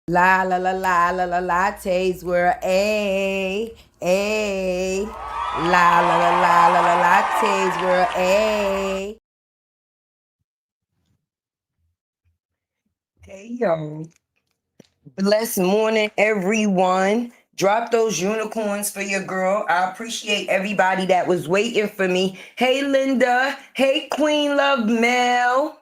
La la la la la la lattes were a. La la la la la la lattes were a. Hey yo, blessed morning, everyone. Drop those unicorns for your girl. I appreciate everybody that was waiting for me. Hey Linda. Hey Queen Love Mel.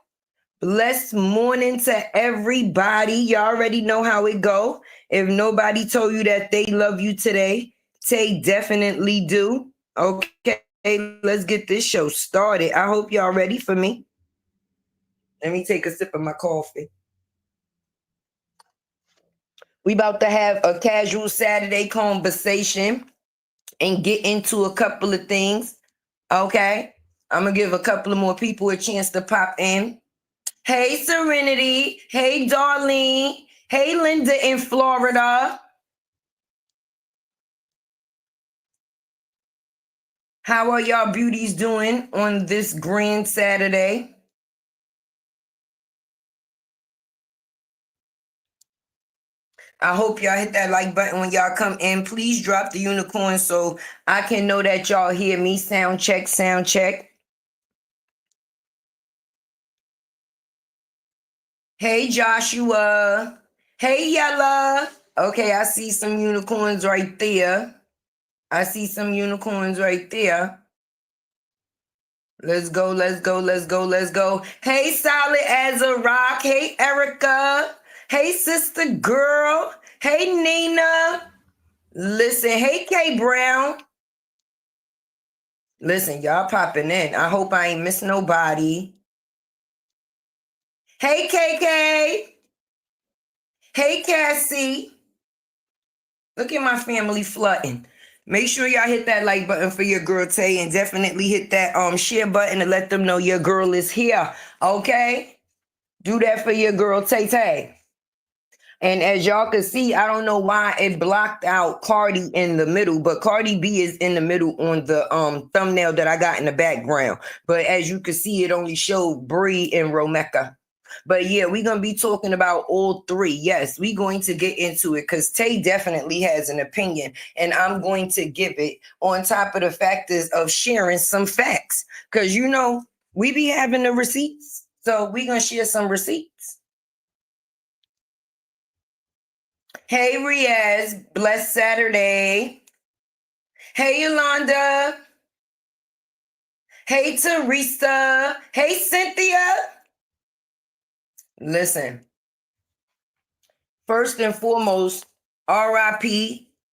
Blessed morning to everybody. You already know how it go. If nobody told you that they love you today, Taye definitely do. Okay, let's get this show started. I hope y'all ready for me. Let me take a sip of my coffee. We about to have a casual Saturday conversation and get into a couple of things. Okay, I'm gonna give a couple of more people a chance to pop in. Hey, Serenity. Hey, Darlene. Hey, Linda in Florida. How are y'all beauties doing on this grand Saturday? I hope y'all hit that like button when y'all come in. Please drop the unicorn so I can know that y'all hear me. Sound check, sound check. Hey, Joshua. Hey, Yella. Okay, I see some unicorns right there. I see some unicorns right there. Let's go, let's go, let's go, let's go. Hey, Solid as a Rock. Hey, Erica. Hey, Sister Girl. Hey, Nina. Listen, hey, K Brown. Listen, y'all popping in. I hope I ain't miss nobody. Hey, KK. Hey, Cassie. Look at my family flooding. Make sure y'all hit that like button for your girl Taye and definitely hit that share button to let them know your girl is here. Okay? Do that for your girl Taye. And as y'all can see, I don't know why it blocked out Cardi in the middle, but Cardi B is in the middle on the thumbnail that I got in the background. But as you can see, it only showed Bri and ROMECA. But yeah, we're going to be talking about all three. Yes, we're going to get into it because Taye definitely has an opinion, and I'm going to give it on top of the factors of sharing some facts. Because, you know, we be having the receipts. So we're going to share some receipts. Hey, Riaz, blessed Saturday. Hey, Yolanda. Hey, Teresa. Hey, Cynthia. Listen, first and foremost, RIP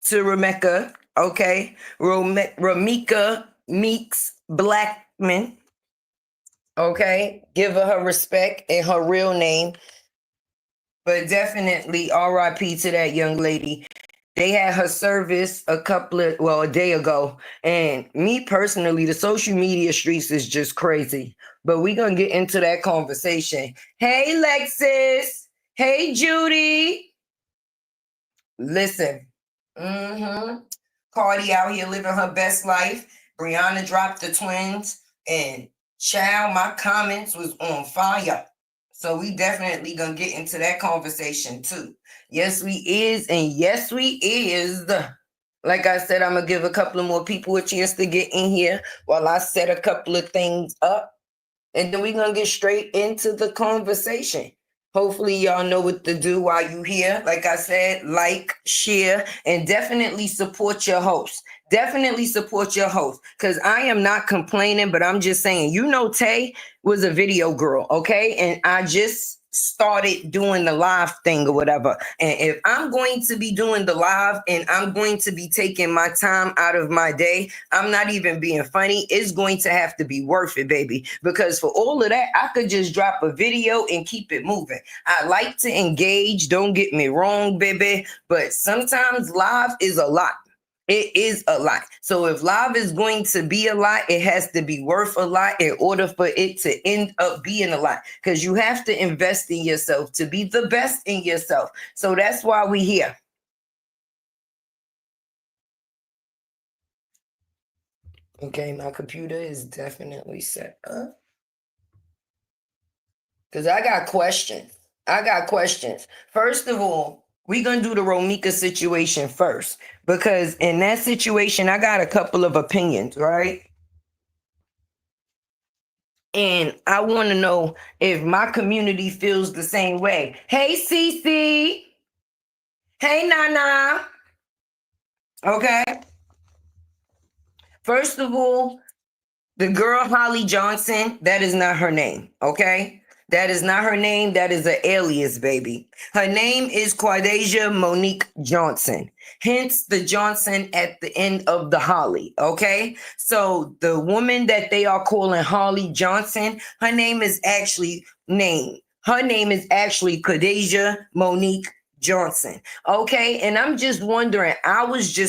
to Romica, okay? Romica Meeks Blackman, okay? Give her respect and her real name. But definitely RIP to that young lady. They had her service a day ago. And me personally, the social media streets is just crazy. But we're going to get into that conversation. Hey, Lexus. Hey, Judy. Listen. Cardi out here living her best life. BRIANA dropped the twins. And child, my comments was on fire. So we definitely gonna get into that conversation too. Yes, we is, and yes, we is. Like I said, I'm gonna give a couple of more people a chance to get in here while I set a couple of things up. And then we're gonna get straight into the conversation. Hopefully, y'all know what to do while you here. Like I said, like, share, and definitely support your host. Definitely support your host. Because I am not complaining, but I'm just saying, you know, Taye was a video girl, okay? And I just started doing the live thing or whatever. And if I'm going to be doing the live and I'm going to be taking my time out of my day, I'm not even being funny. It's going to have to be worth it, baby. Because for all of that, I could just drop a video and keep it moving. I like to engage, don't get me wrong, baby. But sometimes live is a lot. It is a lot. So if live is going to be a lot, it has to be worth a lot in order for it to end up being a lot. Because you have to invest in yourself to be the best in yourself. So that's why we here. Okay, my computer is definitely set up. Because I got questions. First of all, We're going to do the Romica situation first, because in that situation, I got a couple of opinions, right? And I want to know if my community feels the same way. Hey, Cece. Hey, Nana. Okay. First of all, the girl Holly Johnson, that is not her name. Okay. That is not her name. That is an alias, baby. Her name is Quadasia Monique Johnson. Hence the Johnson at the end of the Holly. Okay. So the woman that they are calling Holly Johnson, her name is actually Quadasia Monique Johnson. Okay. And I was just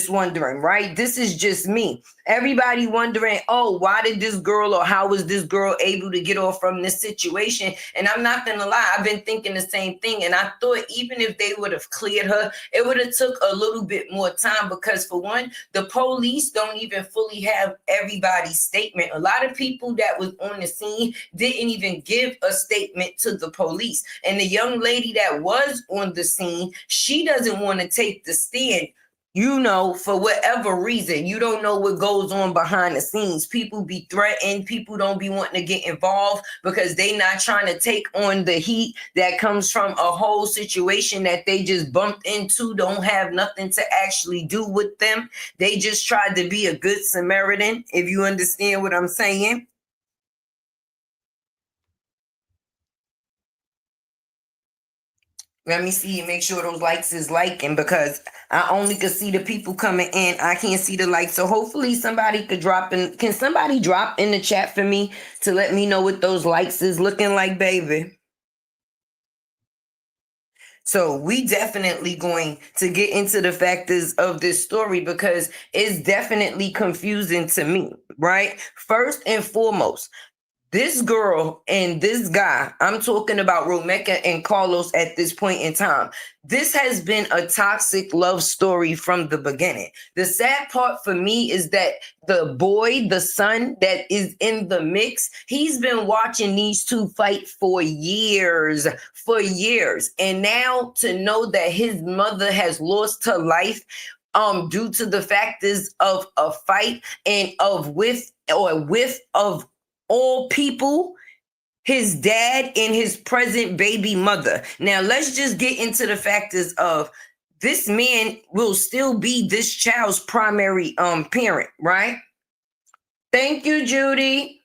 wondering, right? This is just me. Everybody wondering, oh, why did this girl, or how was this girl able to get off from this situation? And I'm not gonna lie, I've been thinking the same thing. And I thought even if they would have cleared her, it would have took a little bit more time, because for one, the police don't even fully have everybody's statement. A lot of people that was on the scene didn't even give a statement to the police. And the young lady that was on the scene, she doesn't want to take the stand. You know, for whatever reason, you don't know what goes on behind the scenes. People be threatened. People don't be wanting to get involved because they not trying to take on the heat that comes from a whole situation that they just bumped into, don't have nothing to actually do with them. They just tried to be a good Samaritan, if you understand what I'm saying. Let me see and make sure those likes is liking, because I only could see the people coming in. I can't see the likes. So hopefully somebody could drop in. Can somebody drop in the chat for me to let me know what those likes is looking like, baby? So we definitely going to get into the factors of this story, because it's definitely confusing to me, right? First and foremost, this girl and this guy, I'm talking about Romica and Carlos at this point in time. This has been a toxic love story from the beginning. The sad part for me is that the boy, the son that is in the mix, he's been watching these two fight for years. And now to know that his mother has lost her life due to the factors of a fight and of all people, his dad and his present baby mother. Now, let's just get into the factors of this man will still be this child's primary parent, right? Thank you, Judy.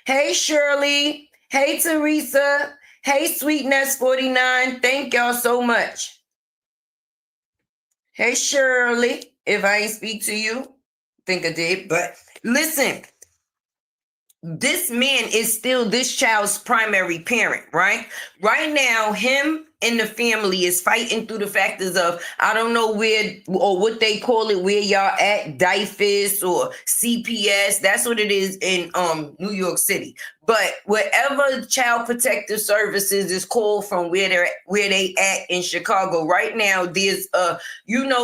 Hey, Shirley. Hey, Teresa. Hey, Sweetness 49. Thank y'all so much. Hey, Shirley. If I ain't speak to you, I think I did, but listen. This man is still this child's primary parent, right? Right now, him and the family is fighting through the factors of, I don't know where, or what they call it, where y'all at, DIFIS or CPS. That's what it is in New York City. But whatever Child Protective Services is called from where they at in Chicago right now, there's a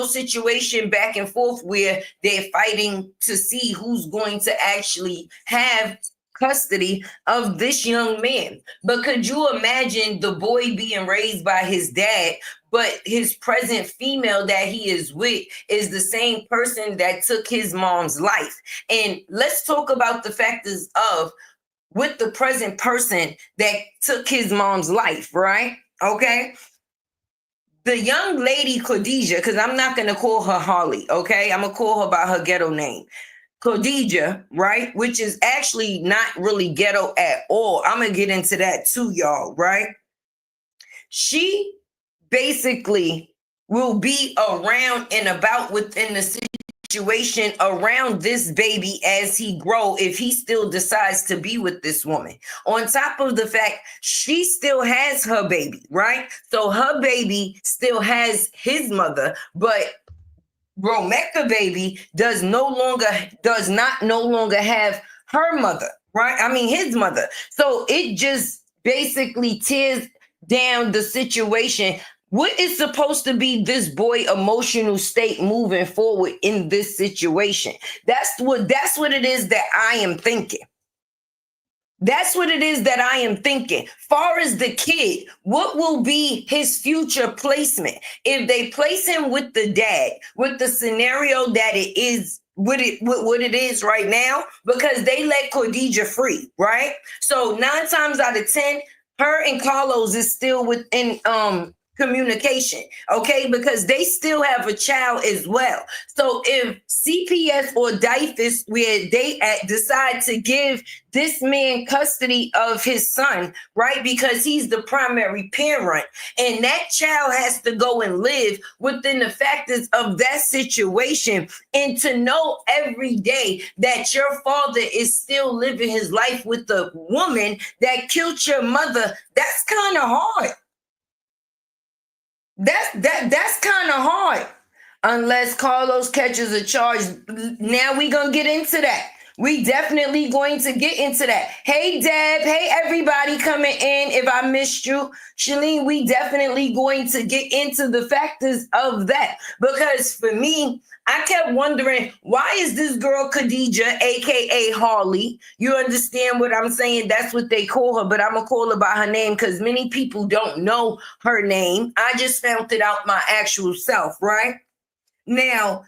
situation back and forth where they're fighting to see who's going to actually have custody of this young man. But could you imagine the boy being raised by his dad, but his present female that he is with is the same person that took his mom's life? And let's talk about the factors of with the present person that took his mom's life, right? Okay. The young lady, Khadijah, because I'm not going to call her Holly, okay? I'm going to call her by her ghetto name. Khadijah, right? Which is actually not really ghetto at all. I'm going to get into that too, y'all, right? She basically will be around and about within the situation around this baby as he grow, if he still decides to be with this woman. On top of the fact she still has her baby, right? So her baby still has his mother, but Romica baby does no longer have her mother, right? I mean his mother. So it just basically tears down the situation. What is supposed to be this boy emotional state moving forward in this situation? That's what it is that I am thinking. That's what it is that I am thinking. Far as the kid, what will be his future placement? If they place him with the dad, with the scenario that it is what it is right now, because they let Khadijah free, right? So 9 times out of 10, her and Carlos is still within communication, okay, because they still have a child as well. So if CPS or DIFUS, where they decide to give this man custody of his son, right, because he's the primary parent, and that child has to go and live within the factors of that situation, and to know every day that your father is still living his life with the woman that killed your mother, that's kind of hard. That's kind of hard, unless Carlos catches a charge. Now we gonna get into that. We definitely going to get into that. Hey Deb, hey everybody coming in. If I missed you, Shalene, we definitely going to get into the factors of that, because for me, I kept wondering, why is this girl Khadijah, aka Harley? You understand what I'm saying? That's what they call her, but I'm gonna call her by her name because many people don't know her name. I just found it out my actual self, right? Now,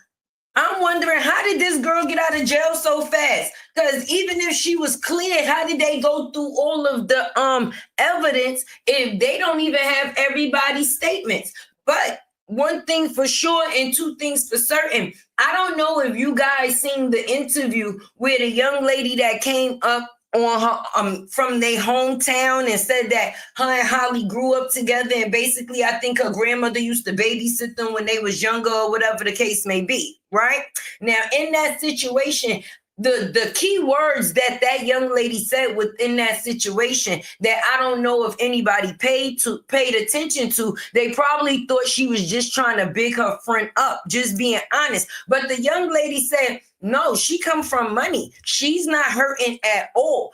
I'm wondering, how did this girl get out of jail so fast? Because even if she was cleared, how did they go through all of the evidence if they don't even have everybody's statements? But one thing for sure and two things for certain, I don't know if you guys seen the interview where the young lady that came up on her from their hometown and said that her and Holly grew up together, and basically I think her grandmother used to babysit them when they was younger or whatever the case may be, right? Now in that situation, the key words that young lady said within that situation that I don't know if anybody paid attention to, they probably thought she was just trying to big her friend up, just being honest. But the young lady said, no, she come from money. She's not hurting at all.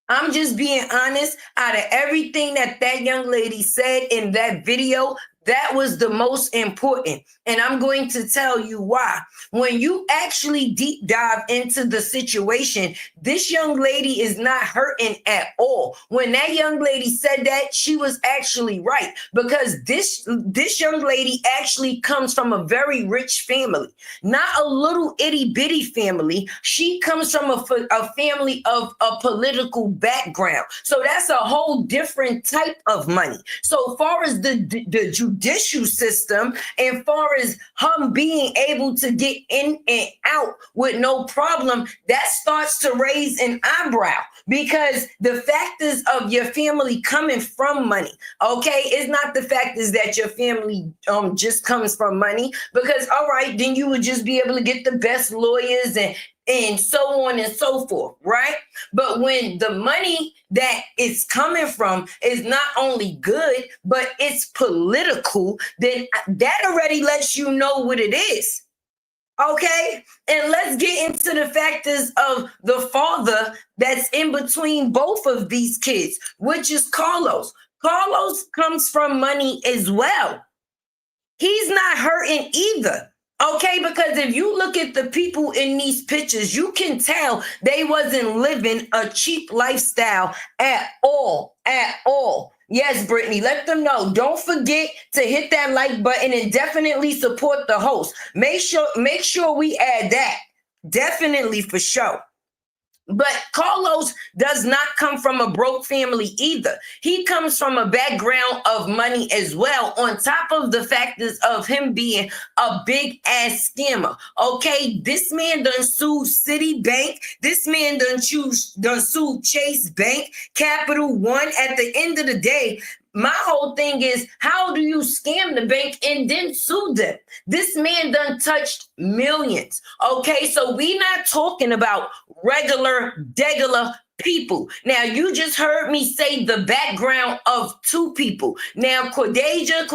I'm just being honest. Out of everything that young lady said in that video, that was the most important. And I'm going to tell you why. When you actually deep dive into the situation, this young lady is not hurting at all. When that young lady said that, she was actually right, because this young lady actually comes from a very rich family, not a little itty bitty family. She comes from a family of a political background. So that's a whole different type of money. So far as the judicial system, and far as him being able to get in and out with no problem, that starts to raise an eyebrow, because the factors of your family coming from money, okay, it's not the factors that your family just comes from money, because all right, then you would just be able to get the best lawyers and so on and so forth, right? But when the money that is coming from is not only good, but it's political, then that already lets you know what it is. Okay, and let's get into the factors of the father that's in between both of these kids, which is Carlos. Carlos comes from money as well. He's not hurting either. Okay, because if you look at the people in these pictures, you can tell they wasn't living a cheap lifestyle at all, at all. Yes, Brittany, let them know. Don't forget to hit that like button and definitely support the host. Make sure we add that. Definitely, for sure. But Carlos does not come from a broke family either. He comes from a background of money as well, on top of the factors of him being a big ass scammer. Okay, this man done sued Citibank. This man done sued Chase Bank, Capital One. At the end of the day, my whole thing is, how do you scam the bank and then sue them? This man done touched millions. Okay, so we not talking about regular people. Now, you just heard me say the background of two people. Now, Khadijah,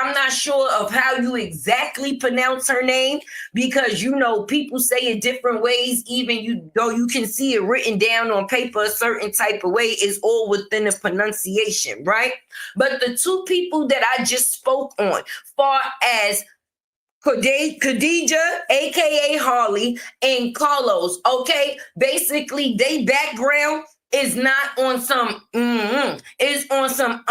I'm not sure of how you exactly pronounce her name, because you know people say it different ways, even though you can see it written down on paper a certain type of way, is all within the pronunciation, right? But the two people that I just spoke on, far as Khadijah, aka Harley, and Carlos, okay, basically they background is not on some it's on some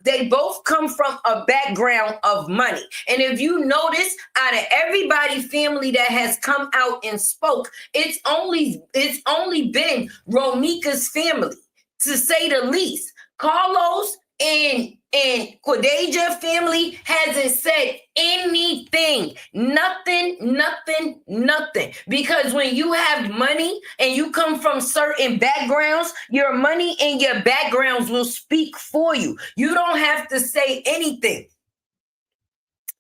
They both come from a background of money. And if you notice, out of everybody family that has come out and spoke, it's only been Romica's family, to say the least. Carlos and Cordeja family hasn't said anything. Nothing. Because when you have money and you come from certain backgrounds, your money and your backgrounds will speak for you. You don't have to say anything.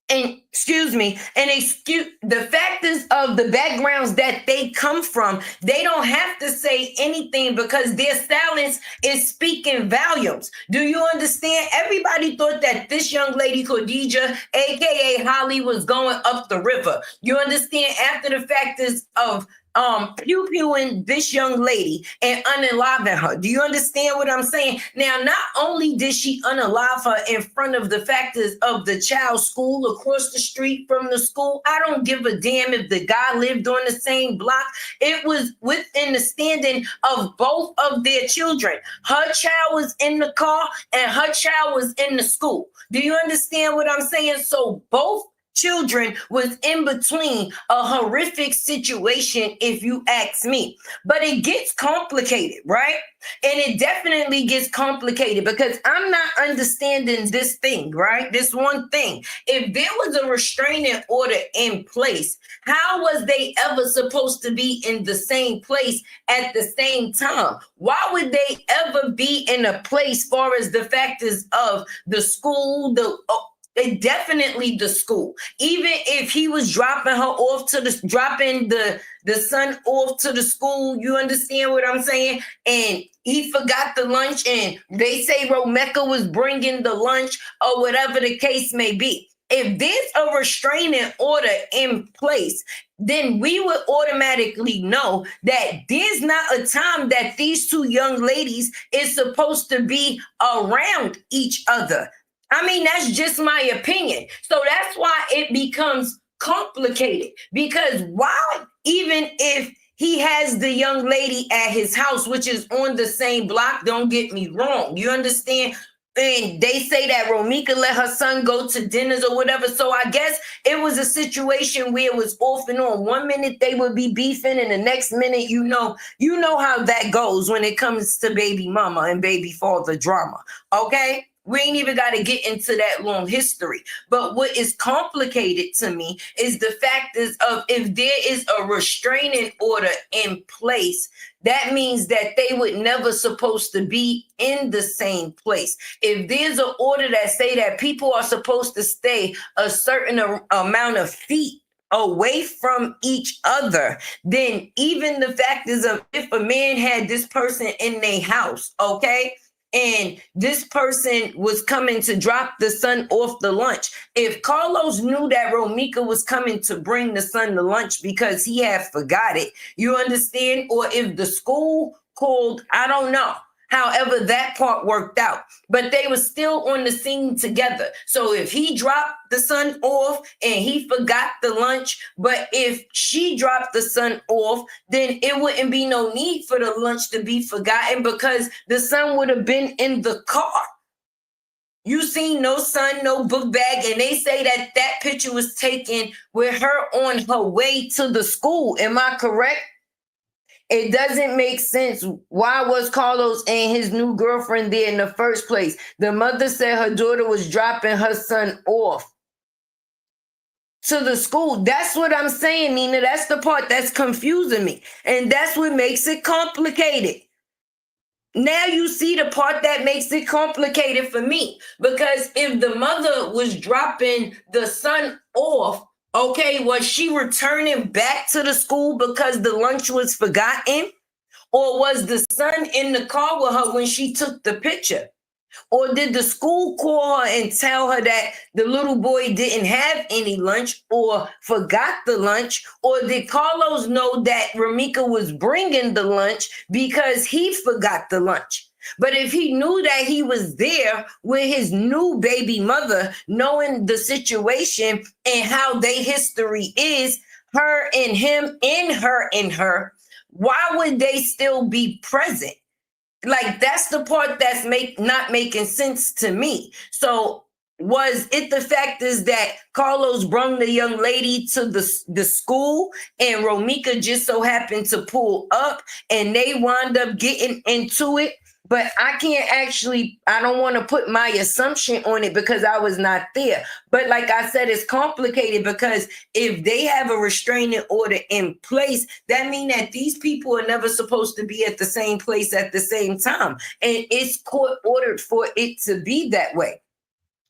And the factors of the backgrounds that they come from, they don't have to say anything because their silence is speaking volumes. Do you understand? Everybody thought that this young lady, Khadijah, aka Holly, was going up the river. You understand? After the factors of pew-pewing this young lady and unaliving her. Do you understand what I'm saying? Now, not only did she unalive her in front of the factors of the child's school across the street from the school, I don't give a damn if the guy lived on the same block. It was within the standing of both of their children. Her child was in the car and her child was in the school. Do you understand what I'm saying? So both children was in between a horrific situation, if you ask me. But it gets complicated, right? And it definitely gets complicated because I'm not understanding this thing, right? This one thing. If there was a restraining order in place, how was they ever supposed to be in the same place at the same time? Why would they ever be in a place far as the factors of the school, definitely the school? Even if he was dropping the son off to the school, you understand what I'm saying? And he forgot the lunch, and they say ROMECA was bringing the lunch or whatever the case may be. If there's a restraining order in place, then we would automatically know that there's not a time that these two young ladies is supposed to be around each other. I mean, that's just my opinion. So that's why it becomes complicated, because why, even if he has the young lady at his house, which is on the same block, don't get me wrong, you understand? And they say that Romica let her son go to dinners or whatever. So I guess it was a situation where it was off and on. 1 minute they would be beefing, and the next minute, you know how that goes when it comes to baby mama and baby father drama. Okay? We ain't even got to get into that long history. But what is complicated to me is the fact of if there is a restraining order in place, that means that they would never supposed to be in the same place. If there's an order that say that people are supposed to stay a certain amount of feet away from each other, then even the fact is of if a man had this person in their house, okay, and this person was coming to drop the son off the lunch, if Carlos knew that Romica was coming to bring the son to lunch because he had forgot it, you understand? Or if the school called, I don't know. However, that part worked out, but they were still on the scene together. So if he dropped the son off and he forgot the lunch, but if she dropped the son off, then it wouldn't be no need for the lunch to be forgotten because the son would have been in the car. You seen no son, no book bag, and they say that that picture was taken with her on her way to the school. Am I correct? It doesn't make sense. Why was Carlos and his new girlfriend there in the first place? The mother said her daughter was dropping her son off to the school. That's what I'm saying, Nina. That's the part that's confusing me. And that's what makes it complicated. Now you see the part that makes it complicated for me. Because if the mother was dropping the son off, okay, was she returning back to the school because the lunch was forgotten? Or was the son in the car with her when she took the picture? Or did the school call her and tell her that the little boy didn't have any lunch or forgot the lunch? Or did Carlos know that Romica was bringing the lunch because he forgot the lunch? But if he knew that he was there with his new baby mother, knowing the situation and how their history is, her and him and her and her, why would they still be present? Like, that's the part that's not making sense to me. So was it the fact is that Carlos brung the young lady to the school and Romica just so happened to pull up and they wound up getting into it? But I don't want to put my assumption on it because I was not there. But like I said, it's complicated because if they have a restraining order in place, that means that these people are never supposed to be at the same place at the same time. And it's court ordered for it to be that way.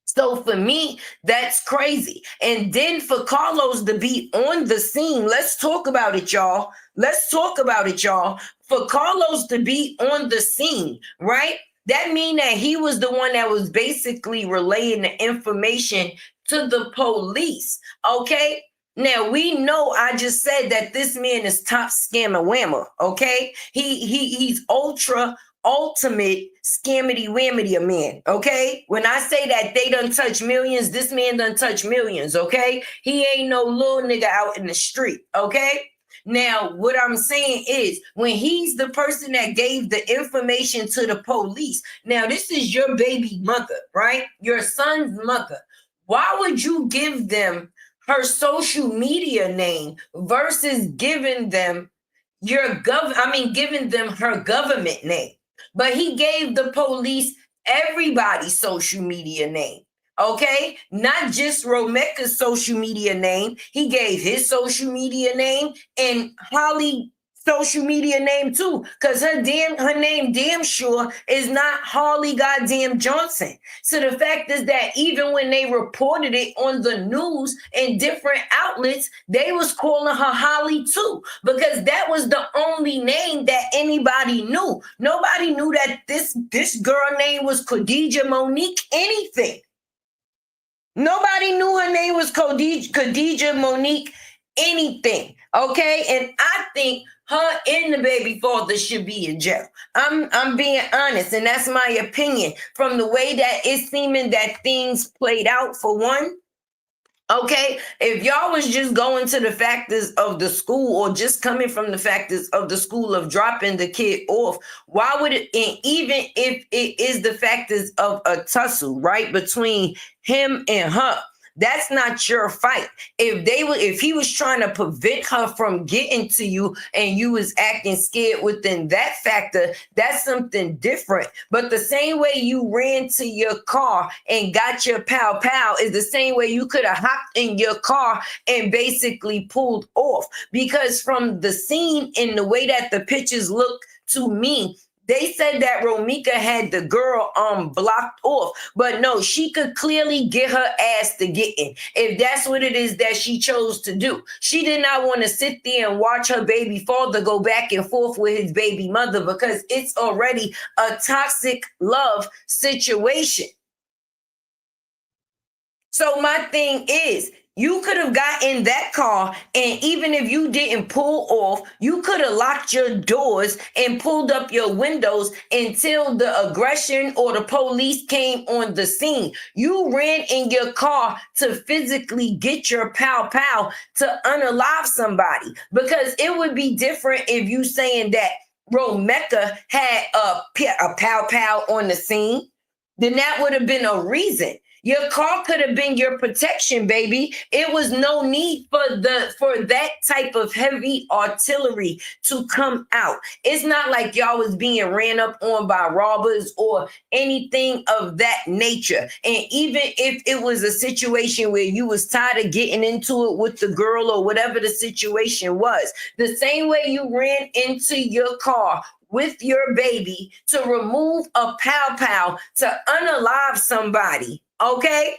So for me, that's crazy. And then for Carlos to be on the scene, let's talk about it, y'all. Let's talk about it, y'all. For Carlos to be on the scene, right? That means that he was the one that was basically relaying the information to the police, okay? Now we know I just said that this man is top scammer whammer, okay? He's ultimate scammity whammity a man, okay? When I say that they done touch millions, this man done touch millions, okay? He ain't no little nigga out in the street, okay? Now, what I'm saying is when he's the person that gave the information to the police, now this is your baby mother, right? Your son's mother. Why would you give them her social media name versus giving them giving them her government name? But he gave the police everybody's social media name. Okay, not just Romeca's social media name. He gave his social media name and Holly social media name too, because her name damn sure is not Harley goddamn Johnson. So the fact is that even when they reported it on the news in different outlets, they was calling her Holly too, because that was the only name that anybody knew. Nobody knew that this girl name was Khadija Monique anything. Nobody knew her name was Khadija Monique anything. Okay, and I think her and the baby father should be in jail. I'm being honest, and that's my opinion from the way that it's seeming that things played out for one. Okay, if y'all was just going to the factors of the school or just coming from the factors of the school of dropping the kid off, why would it, and even if it is the factors of a tussle, right, between him and her, that's not your fight. If he was trying to prevent her from getting to you and you was acting scared within that factor, that's something different. But the same way you ran to your car and got your pow pow is the same way you could have hopped in your car and basically pulled off. Because from the scene and the way that the pictures look to me, they said that Romica had the girl blocked off, but no, she could clearly get her ass to get in if that's what it is that she chose to do. She did not want to sit there and watch her baby father go back and forth with his baby mother because it's already a toxic love situation. So my thing is, you could have got in that car, and even if you didn't pull off, you could have locked your doors and pulled up your windows until the aggression or the police came on the scene. You ran in your car to physically get your pow pow to unalive somebody, because it would be different if you saying that Romeca had a pow pow on the scene. Then that would have been a reason. Your car could have been your protection, baby. It was no need for that type of heavy artillery to come out. It's not like y'all was being ran up on by robbers or anything of that nature. And even if it was a situation where you was tired of getting into it with the girl or whatever the situation was, the same way you ran into your car with your baby to remove a pow pow to unalive somebody, okay,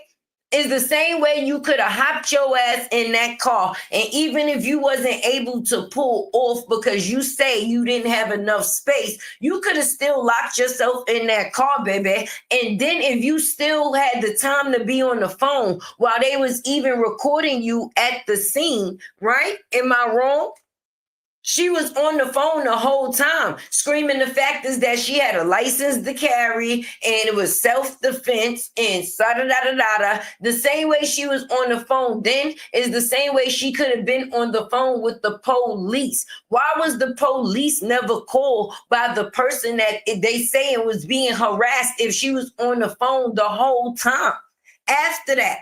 is the same way you could have hopped your ass in that car. And even if you wasn't able to pull off because you say you didn't have enough space, you could have still locked yourself in that car, baby. And then if you still had the time to be on the phone while they was even recording you at the scene, right? Am I wrong? She was on the phone the whole time, screaming the fact is that she had a license to carry and it was self-defense and da-da-da-da-da. The same way she was on the phone then is the same way she could have been on the phone with the police. Why was the police never called by the person that they saying was being harassed if she was on the phone the whole time after that?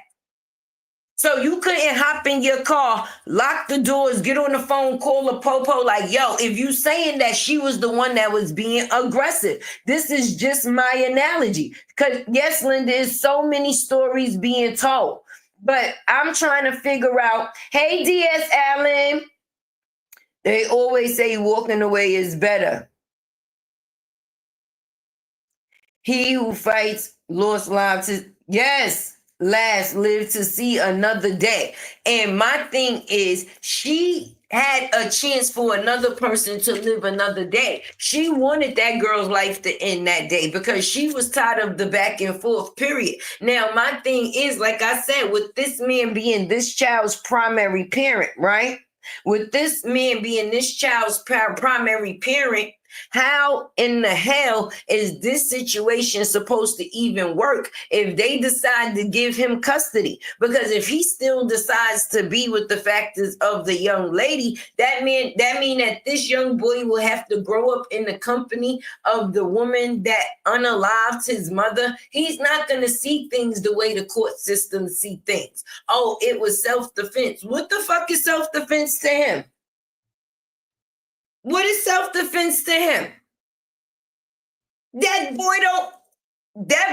So you couldn't hop in your car, lock the doors, get on the phone, call a popo like, yo, if you saying that she was the one that was being aggressive. This is just my analogy. Because yes, Linda, there's so many stories being told. But I'm trying to figure out, hey, DS Allen, they always say walking away is better. He who fights lost lives. Yes. Last live to see another day. And my thing is, she had a chance for another person to live another day. She wanted that girl's life to end that day because she was tired of the back and forth, period. Now, my thing is, like I said, with this man being this child's primary parent, right? With this man being this child's primary parent, how in the hell is this situation supposed to even work if they decide to give him custody? Because if he still decides to be with the factors of the young lady, that mean that this young boy will have to grow up in the company of the woman that unalived his mother. He's not going to see things the way the court system see things. Oh, it was self-defense. What the fuck is self-defense to him? What is self-defense to him? That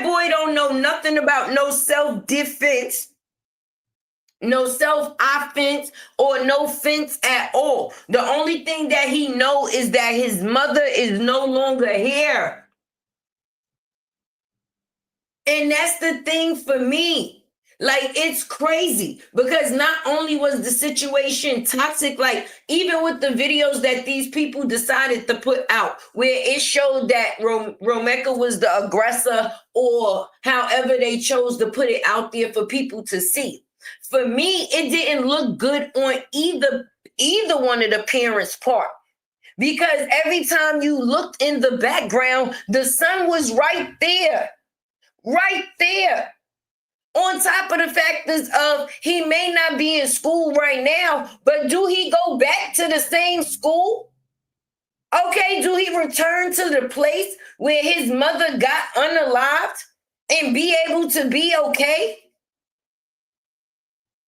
boy don't know nothing about no self-defense, no self-offense, or no fence at all. The only thing that he know is that his mother is no longer here. And that's the thing for me. Like, it's crazy because not only was the situation toxic, like even with the videos that these people decided to put out where it showed that Romica was the aggressor or however they chose to put it out there for people to see. For me, it didn't look good on either one of the parents' part. Because every time you looked in the background, the son was right there. Right there. On top of the factors of he may not be in school right now, but do he go back to the same school? Okay, do he return to the place where his mother got unalived and be able to be okay?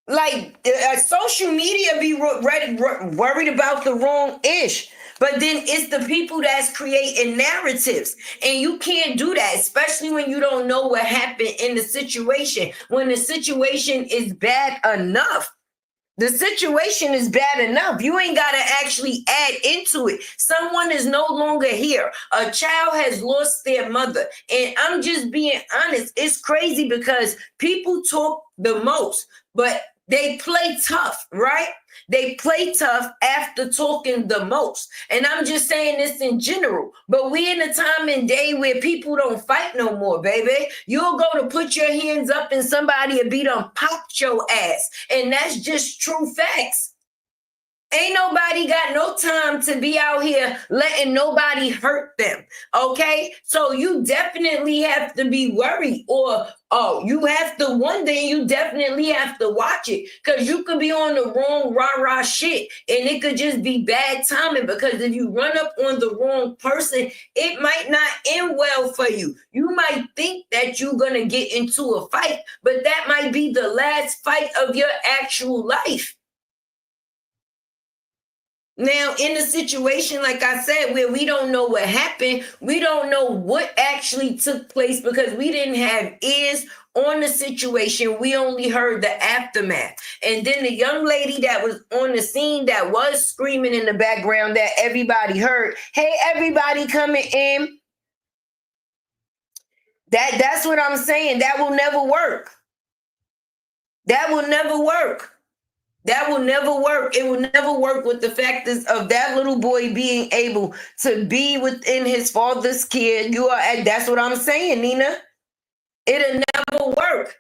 Like, social media be worried about the wrong ish. But then it's the people that's creating narratives. And you can't do that, especially when you don't know what happened in the situation. When the situation is bad enough. The situation is bad enough. You ain't got to actually add into it. Someone is no longer here. A child has lost their mother. And I'm just being honest. It's crazy because people talk the most, but they play tough, right? They play tough after talking the most. And I'm just saying this in general. But we in a time and day where people don't fight no more, baby. You'll go to put your hands up and somebody will be done popped your ass. And that's just true facts. Ain't nobody got no time to be out here letting nobody hurt them, okay? So you definitely have to be worried or you have to wonder and you definitely have to watch it because you could be on the wrong rah-rah shit and it could just be bad timing because if you run up on the wrong person, it might not end well for you. You might think that you're going to get into a fight, but that might be the last fight of your actual life. Now, in a situation, like I said, where we don't know what happened, we don't know what actually took place because we didn't have ears on the situation. We only heard the aftermath. And then the young lady that was on the scene that was screaming in the background that everybody heard, hey, everybody coming in. That's what I'm saying. That will never work. That will never work. That will never work. It will never work with the factors of that little boy being able to be within his father's care. That's what I'm saying, Nina. It'll never work.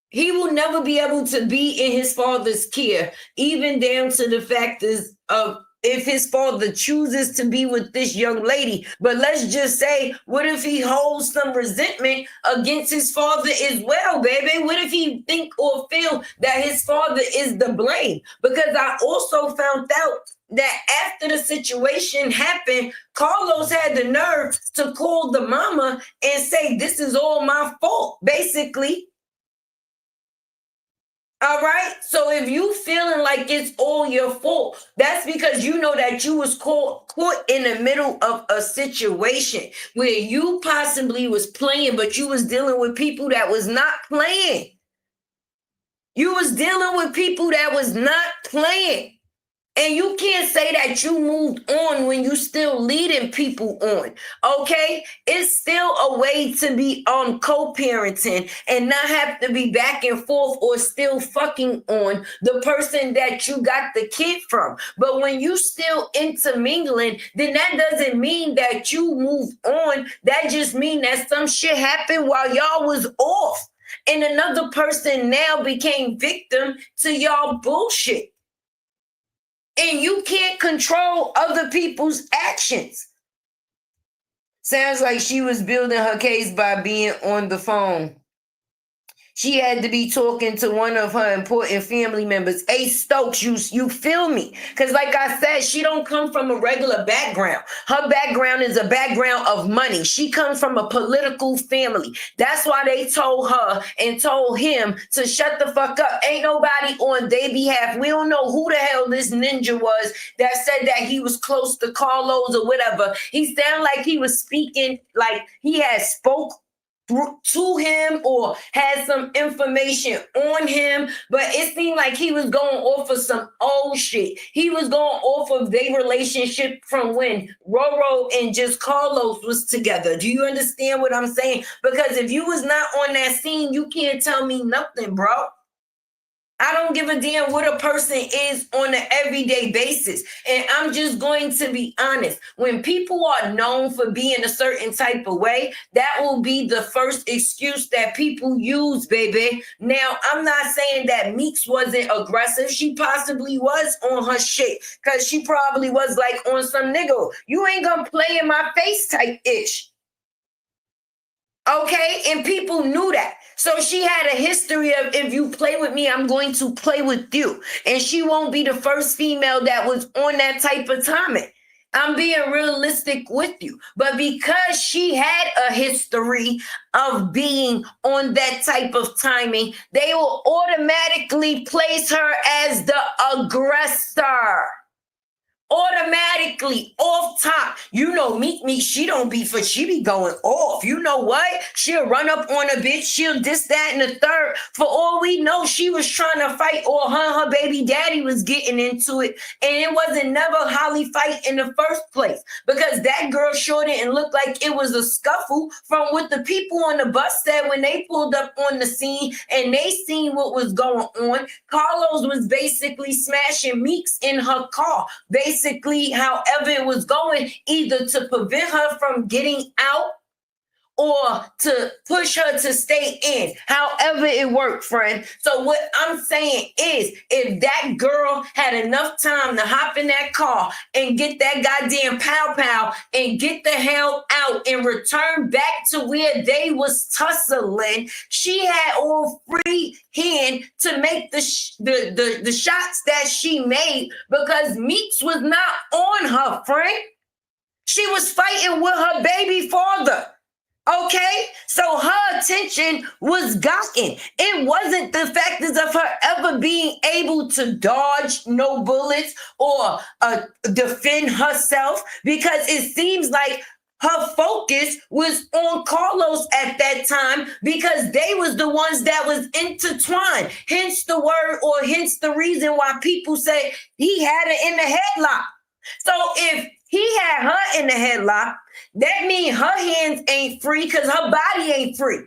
He will never be able to be in his father's care, even down to the factors of if his father chooses to be with this young lady. But let's just say, what if he holds some resentment against his father as well, baby? What if he think or feel that his father is the blame? Because I also found out that after the situation happened, Carlos had the nerve to call the mama and say, this is all my fault, basically. All right. So if you feeling like it's all your fault, that's because you know that you was caught in the middle of a situation where you possibly was playing, but you was dealing with people that was not playing. You was dealing with people that was not playing. And you can't say that you moved on when you still leading people on, okay? It's still a way to be co-parenting and not have to be back and forth or still fucking on the person that you got the kid from. But when you still intermingling, then that doesn't mean that you moved on. That just means that some shit happened while y'all was off. And another person now became victim to y'all bullshit. And you can't control other people's actions. Sounds like she was building her case by being on the phone. She had to be talking to one of her important family members. Hey, Stokes, you feel me? Because like I said, she don't come from a regular background. Her background is a background of money. She comes from a political family. That's why they told her and told him to shut the fuck up. Ain't nobody on their behalf. We don't know who the hell this ninja was that said that he was close to Carlos or whatever. He sounded like he was speaking, like he had spoke to him or had some information on him, but it seemed like he was going off of some old shit. He was going off of their relationship from when Roro and just Carlos was together. Do you understand what I'm saying? Because if you was not on that scene, you can't tell me nothing, bro. I don't give a damn what a person is on an everyday basis. And I'm just going to be honest. When people are known for being a certain type of way, that will be the first excuse that people use, baby. Now, I'm not saying that Meeks wasn't aggressive. She possibly was on her shit because she probably was like on some nigga. You ain't gonna play in my face type ish. Okay, and people knew that. So she had a history of, if you play with me, I'm going to play with you. And she won't be the first female that was on that type of timing. I'm being realistic with you. But because she had a history of being on that type of timing, they will automatically place her as the aggressor. Automatically off top. You know, Meek, she don't be for, she be going off. You know what? She'll run up on a bitch. She'll this, that, and the third. For all we know, she was trying to fight, or her baby daddy was getting into it. And it wasn't never Holly fight in the first place. Because that girl sure didn't look like it was a scuffle from what the people on the bus said when they pulled up on the scene and they seen what was going on. Carlos was basically smashing Meeks in her car. Basically, however it was going, either to prevent her from getting out or to push her to stay in. However it worked, friend. So what I'm saying is, if that girl had enough time to hop in that car and get that goddamn pow and get the hell out and return back to where they was tussling, she had all free hand to make the shots that she made, because Meeks was not on her, friend. She was fighting with her baby father. Okay, so her attention was gotten. It wasn't the factors of her ever being able to dodge no bullets or defend herself, because it seems like her focus was on Carlos at that time, because they was the ones that was intertwined. Hence the word, or hence the reason why people say he had her in the headlock. So if he had her in the headlock, that means her hands ain't free because her body ain't free.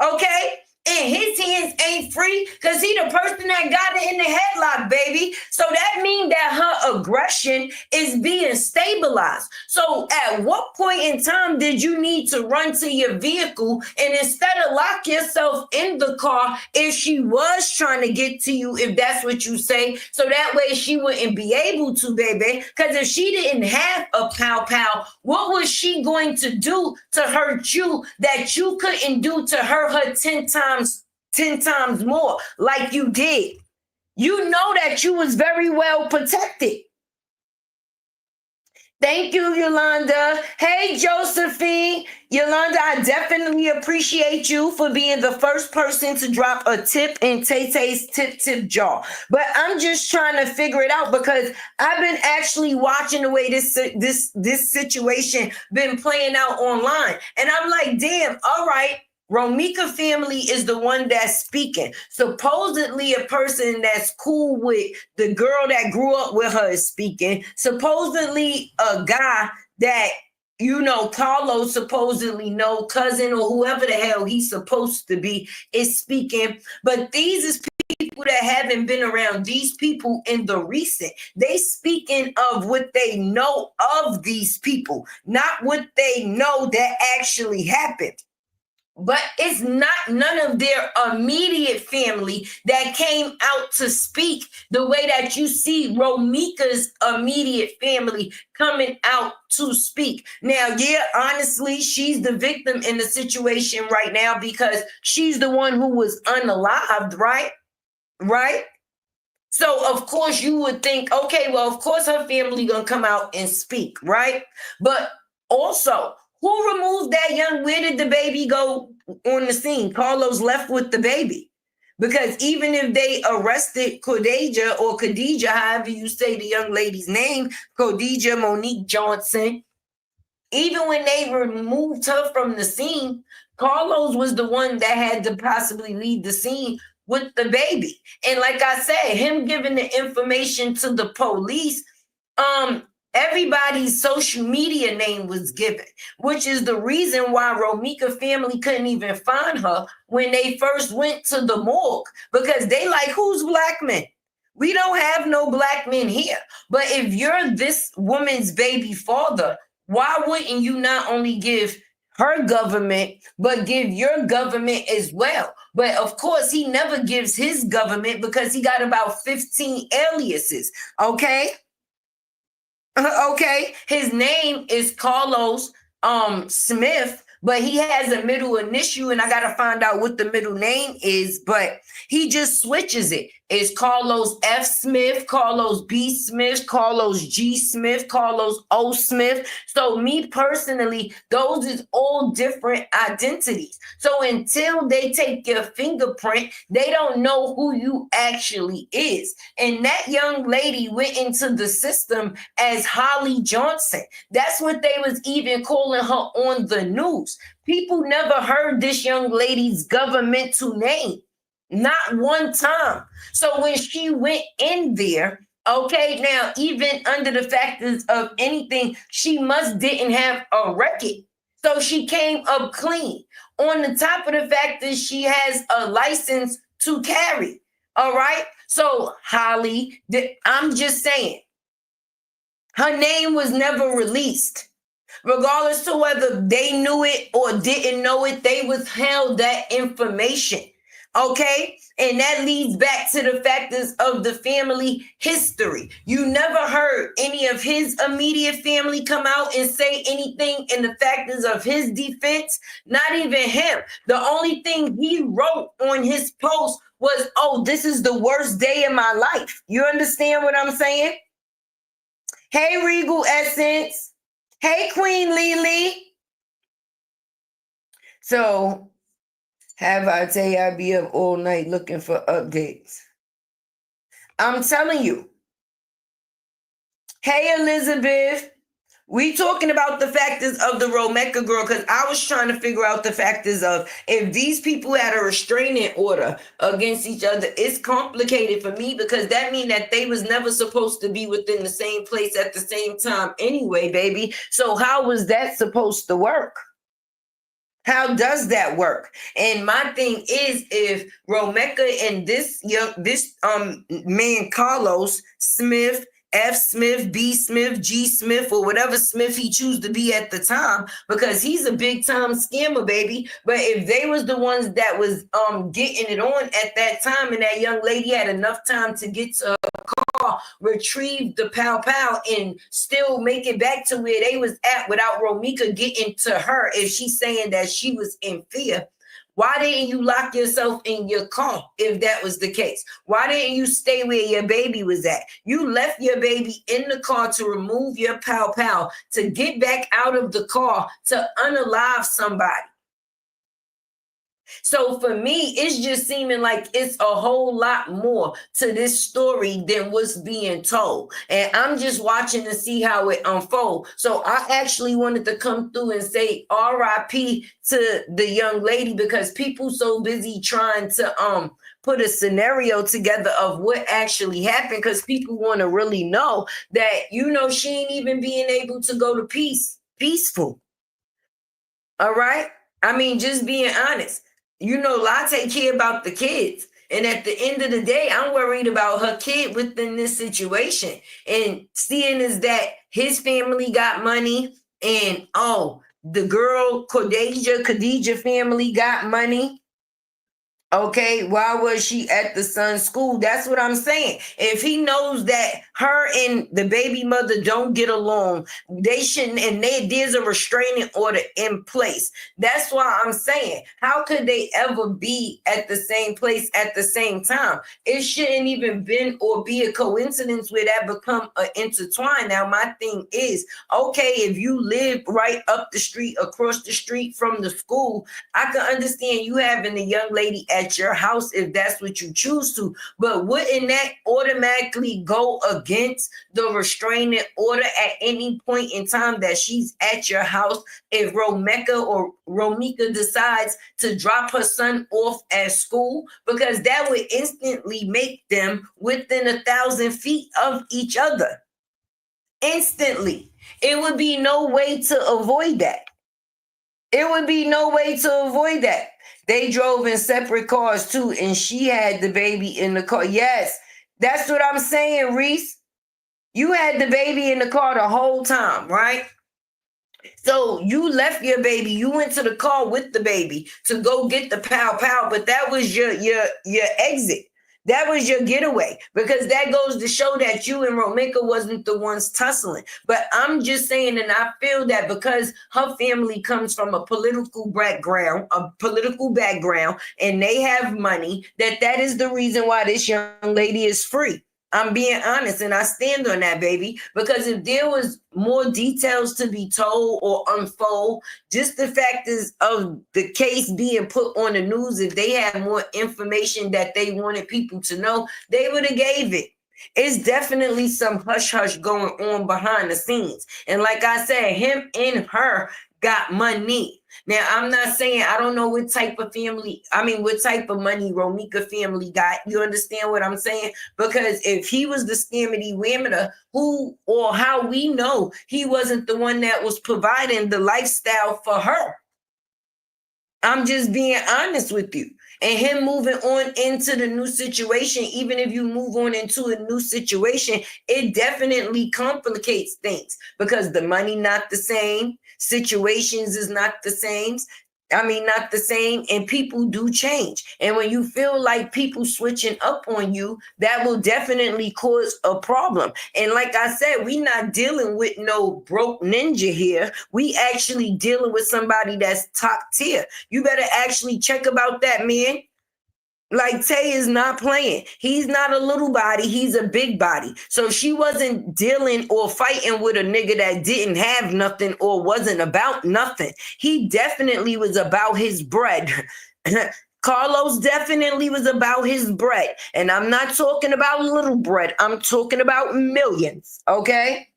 Okay? and his hands ain't free because he the person that got it in the headlock, baby. So that means that her aggression is being stabilized. So at what point in time did you need to run to your vehicle and instead of lock yourself in the car if she was trying to get to you, if that's what you say, so that way she wouldn't be able to, baby? Because if she didn't have a pow, what was she going to do to hurt you that you couldn't do to her 10 times more like you did? You know that you was very well protected. Thank you, Yolanda. Hey, Josephine. Yolanda, I definitely appreciate you for being the first person to drop a tip in Tay-Tay's tip jar. But I'm just trying to figure it out because I've been actually watching the way this situation been playing out online. And I'm like, damn, all right. Romica family is the one that's speaking. Supposedly a person that's cool with the girl that grew up with her is speaking. Supposedly a guy that, you know, Carlos supposedly know, cousin or whoever the hell he's supposed to be is speaking. But these is people that haven't been around these people in the recent. They speaking of what they know of these people, not what they know that actually happened. But it's not none of their immediate family that came out to speak the way that you see Romica's immediate family coming out to speak. Now, yeah, honestly, she's the victim in the situation right now because she's the one who was unalived, right? Right? So, of course, you would think, okay, well, of course her family gonna come out and speak, right? But also, who removed that young? Where did the baby go on the scene? Carlos left with the baby. Because even if they arrested Khadijah, however you say the young lady's name, Khadijah Monique Johnson, even when they removed her from the scene, Carlos was the one that had to possibly leave the scene with the baby. And like I said, him giving the information to the police, everybody's social media name was given, which is the reason why Romica family couldn't even find her when they first went to the morgue, because they like, who's black men? We don't have no black men here. But if you're this woman's baby father, why wouldn't you not only give her government, but give your government as well? But of course, he never gives his government because he got about 15 aliases, okay? Okay, his name is Carlos Smith, but he has a middle initial, and I gotta find out what the middle name is, but he just switches it. It's Carlos F. Smith, Carlos B. Smith, Carlos G. Smith, Carlos O. Smith. So me personally, those is all different identities. So until they take your fingerprint, they don't know who you actually is. And that young lady went into the system as Holly Johnson. That's what they was even calling her on the news. People never heard this young lady's governmental name. Not one time. So when she went in there, okay, now even under the factors of anything, she must didn't have a record. So she came up clean. On the top of the fact that she has a license to carry. All right. So Holly, I'm just saying, her name was never released. Regardless to whether they knew it or didn't know it, they withheld that information. Okay, and that leads back to the factors of the family history. You never heard any of his immediate family come out and say anything in the factors of his defense, not even him. The only thing he wrote on his post was, oh, this is the worst day of my life. You understand what I'm saying? Hey, Regal Essence. Hey, Queen Lily. So, have I tell you I be up all night looking for updates? I'm telling you. Hey, Elizabeth. We talking about the factors of the ROMECA girl because I was trying to figure out the factors of if these people had a restraining order against each other. It's complicated for me because that means that they was never supposed to be within the same place at the same time anyway, baby. So how was that supposed to work? How does that work? And my thing is, if Romica and this man Carlos Smith, F Smith, B Smith, G Smith, or whatever Smith he choose to be at the time, because he's a big time scammer, baby. But if they was the ones that was getting it on at that time, and that young lady had enough time to get to retrieve the pow, and still make it back to where they was at without Romica getting to her, if she's saying that she was in fear, why didn't you lock yourself in your car if that was the case? Why didn't you stay where your baby was at? You left your baby in the car to remove your pow, to get back out of the car to unalive somebody. So for me, it's just seeming like it's a whole lot more to this story than what's being told. And I'm just watching to see how it unfolds. So I actually wanted to come through and say RIP to the young lady, because people so busy trying to put a scenario together of what actually happened, because people want to really know that, she ain't even being able to go to peaceful. All right? I mean, just being honest. Latte care about the kids. And at the end of the day, I'm worried about her kid within this situation. And seeing is that his family got money, and the girl Khadijah family got money. Okay, why was she at the son's school? That's what I'm saying. If he knows that her and the baby mother don't get along, they shouldn't, and there's a restraining order in place. That's why I'm saying, how could they ever be at the same place at the same time? It shouldn't even been or be a coincidence where that become intertwined. Now, my thing is, okay, if you live right up the street, across the street from the school, I can understand you having a young lady at your house if that's what you choose to, but wouldn't that automatically go against the restraining order at any point in time that she's at your house if Romica decides to drop her son off at school? Because that would instantly make them within 1,000 feet of each other. Instantly. It would be no way to avoid that. It would be no way to avoid that. They drove in separate cars too, and she had the baby in the car. Yes, that's what I'm saying, Reese. You had the baby in the car the whole time, right? So you left your baby. You went to the car with the baby to go get the pow, but that was your exit. That was your getaway, because that goes to show that you and Romica wasn't the ones tussling. But I'm just saying, and I feel that because her family comes from a political background, and they have money, that is the reason why this young lady is free. I'm being honest, and I stand on that, baby, because if there was more details to be told or unfold, just the fact is of the case being put on the news, if they had more information that they wanted people to know, they would have gave it. It's definitely some hush-hush going on behind the scenes. And like I said, him and her got money. Now, I'm not saying I don't know what type of money Romica family got. You understand what I'm saying? Because if he was the scammity whammer, who or how we know he wasn't the one that was providing the lifestyle for her. I'm just being honest with you. And him moving on into the new situation, even if you move on into a new situation, it definitely complicates things because the money not the same, situations is not the same. Not the same, and people do change. And when you feel like people switching up on you, that will definitely cause a problem. And like I said, we not dealing with no broke ninja here. We actually dealing with somebody that's top tier. You better actually check about that, man. Like Taye is not playing. He's not a little body. He's a big body. So she wasn't dealing or fighting with a nigga that didn't have nothing or wasn't about nothing. He definitely was about his bread. Carlos definitely was about his bread. And I'm not talking about little bread. I'm talking about millions. Okay?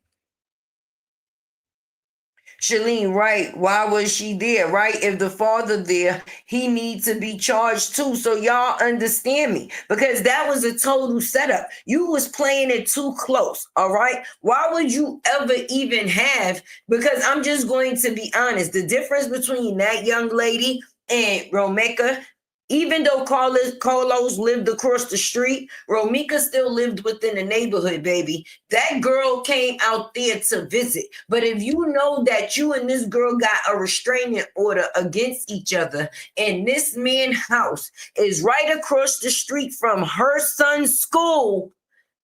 Shalene, right? Why was she there, right? If the father there, he needs to be charged too. So y'all understand me, because that was a total setup. You was playing it too close, all right? Why would you ever even have? Because I'm just going to be honest, the difference between that young lady and Romica, even though Carlos lived across the street, Romica still lived within the neighborhood, baby. That girl came out there to visit. But if you know that you and this girl got a restraining order against each other, and this man's house is right across the street from her son's school,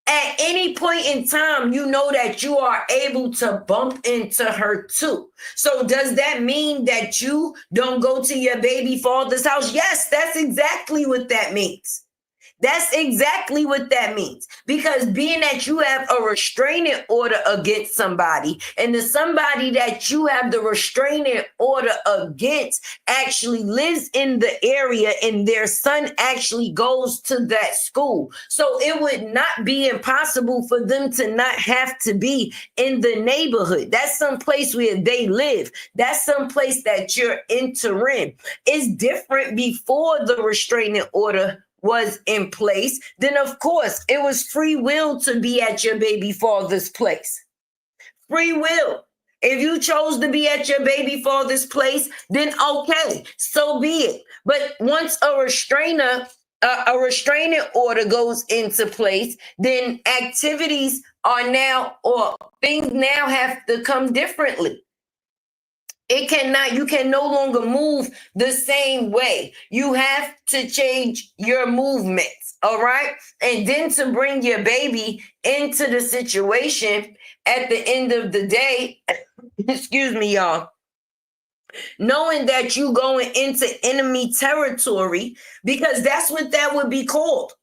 at any point in time, you know that you are able to bump into her too. So does that mean that you don't go to your baby father's house? Yes, that's exactly what that means. That's exactly what that means. Because being that you have a restraining order against somebody, and the somebody that you have the restraining order against actually lives in the area and their son actually goes to that school. So it would not be impossible for them to not have to be in the neighborhood. That's some place where they live. That's some place that you're entering. It's different before the restraining order was in place. Then of course it was free will to be at your baby father's place. Free will. If you chose to be at your baby father's place, then okay, so be it. But once a restraining order goes into place, then activities are now, or things now have to come differently. You can no longer move the same way. You have to change your movements, all right? And then to bring your baby into the situation at the end of the day, excuse me, y'all, knowing that you going into enemy territory, because that's what that would be called.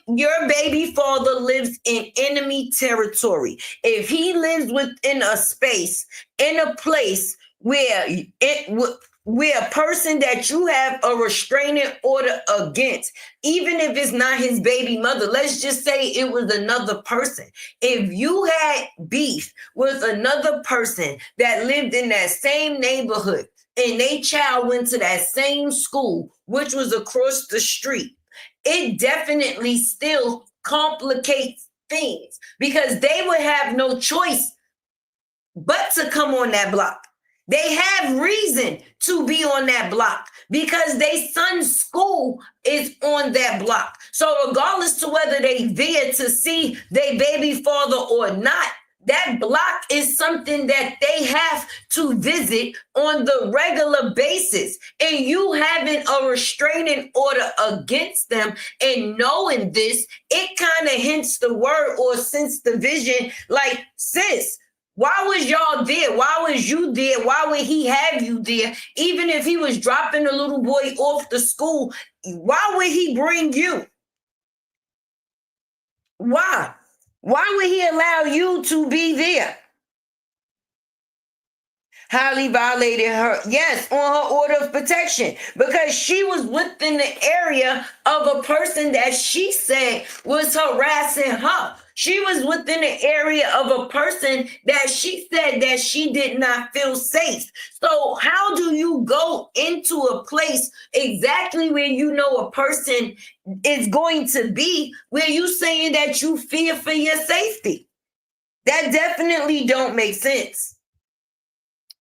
Your baby father lives in enemy territory. If he lives within a space, in a place where a person that you have a restraining order against, even if it's not his baby mother, let's just say it was another person. If you had beef with another person that lived in that same neighborhood and they child went to that same school, which was across the street, it definitely still complicates things, because they would have no choice but to come on that block. They have reason to be on that block because their son's school is on that block. So regardless to whether they there to see their baby father or not, that block is something that they have to visit on the regular basis. And you having a restraining order against them and knowing this, it kind of hints the word or sense the vision like, sis, why was y'all there? Why was you there? Why would he have you there? Even if he was dropping the little boy off to school, why would he bring you? Why? Why would he allow you to be there? Highly violated her, yes, on her order of protection, because she was within the area of a person that she said was harassing her. She was within the area of a person that she said that she did not feel safe. So how do you go into a place exactly where you know a person is going to be, where you saying that you fear for your safety? That definitely don't make sense.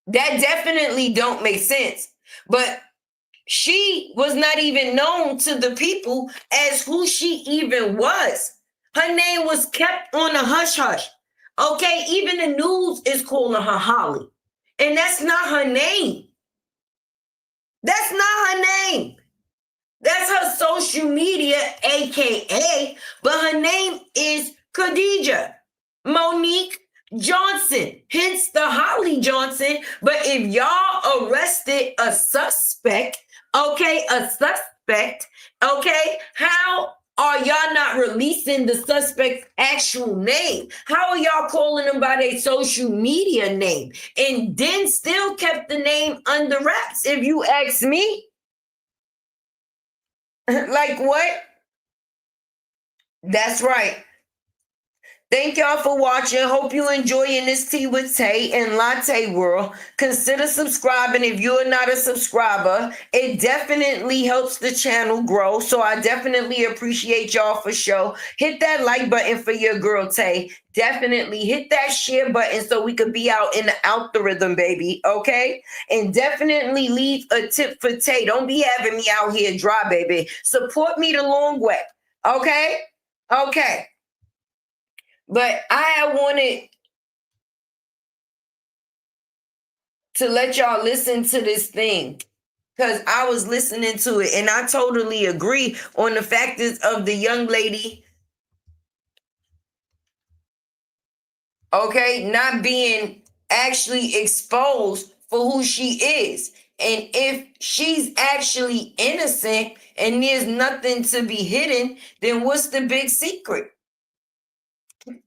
That definitely don't make sense. But she was not even known to the people as who she even was. Her name was kept on a hush hush. Okay, even the news is calling her Holly. And that's not her name. That's not her name. That's her social media, AKA, but her name is Khadijah Monique Johnson, hence the Holly Johnson. But if y'all arrested a suspect, okay, how are y'all not releasing the suspect's actual name? How are y'all calling them by their social media name? And then still kept the name under wraps, if you ask me. Like what? That's right. Thank y'all for watching. Hope you enjoying this tea with Tay and Latte World. Consider subscribing if you're not a subscriber. It definitely helps the channel grow. So I definitely appreciate y'all for sure. Hit that like button for your girl Tay. Definitely hit that share button so we could be out in the algorithm, baby. Okay? And definitely leave a tip for Tay. Don't be having me out here dry, baby. Support me the long way. Okay? Okay. But I wanted to let y'all listen to this thing because I was listening to it and I totally agree on the factors of the young lady, okay, not being actually exposed for who she is. And if she's actually innocent and there's nothing to be hidden, then what's the big secret?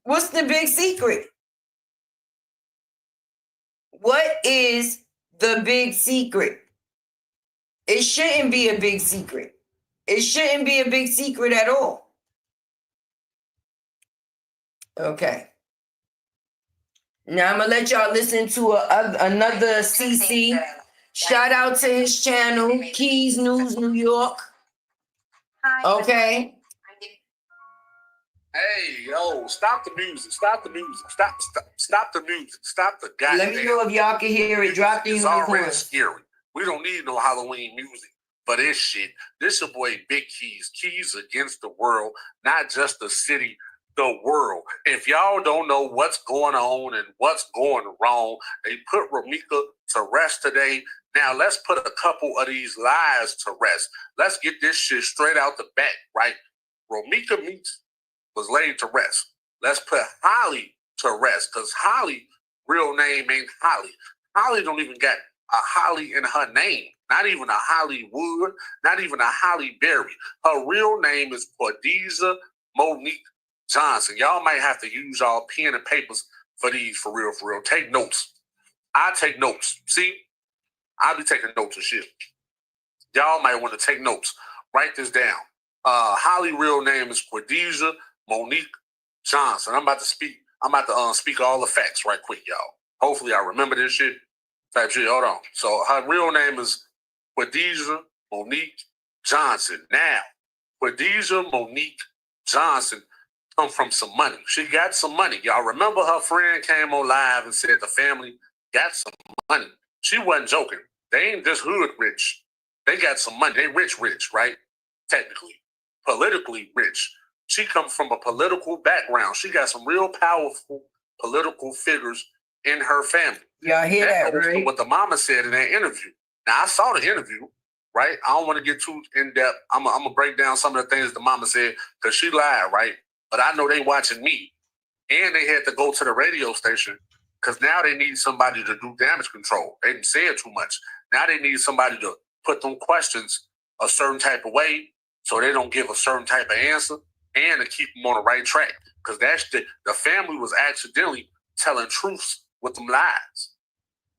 What's the big secret? What is the big secret? It shouldn't be a big secret. It shouldn't be a big secret at all. Okay. Now I'm gonna let y'all listen to another CC. Shout out to his channel, Keys News New York. Okay. Hey, yo, stop the music. Stop the music. Stop the music. Stop the goddamn. Let me know if y'all can hear it. Drop the unicorn. It's already scary. We don't need no Halloween music for this shit. This your boy Big Keys. Keys against the world, not just the city, the world. If y'all don't know what's going on and what's going wrong, they put Romica to rest today. Now let's put a couple of these lies to rest. Let's get this shit straight out the back, right? Romica Meeks was laid to rest. Let's put Holly to rest, because Holly, real name ain't Holly. Holly don't even got a Holly in her name. Not even a Hollywood, not even a Holly Berry. Her real name is Cordesia Monique Johnson. Y'all might have to use y'all pen and papers for these, for real, for real. Take notes. I take notes. See? I'll be taking notes and shit. Y'all might want to take notes. Write this down. Holly real name is Cordesia Monique Johnson. I'm about to speak all the facts right quick, y'all. Hopefully I remember this shit. Type shit. Hold on. So her real name is Cordesia Monique Johnson. Now, Cordesia Monique Johnson come from some money. She got some money. Y'all remember her friend came on live and said the family got some money. She wasn't joking. They ain't just hood rich. They got some money. They rich, right? Technically. Politically rich. She comes from a political background. She got some real powerful political figures in her family. Y'all hear that, right? What the mama said in that interview. Now, I saw the interview, right? I don't want to get too in-depth. I'm going to break down some of the things the mama said, because she lied, right? But I know they watching me. And they had to go to the radio station, because now they need somebody to do damage control. They didn't say it too much. Now they need somebody to put them questions a certain type of way so they don't give a certain type of answer, and to keep them on the right track. Because that's the family was accidentally telling truths with them lies.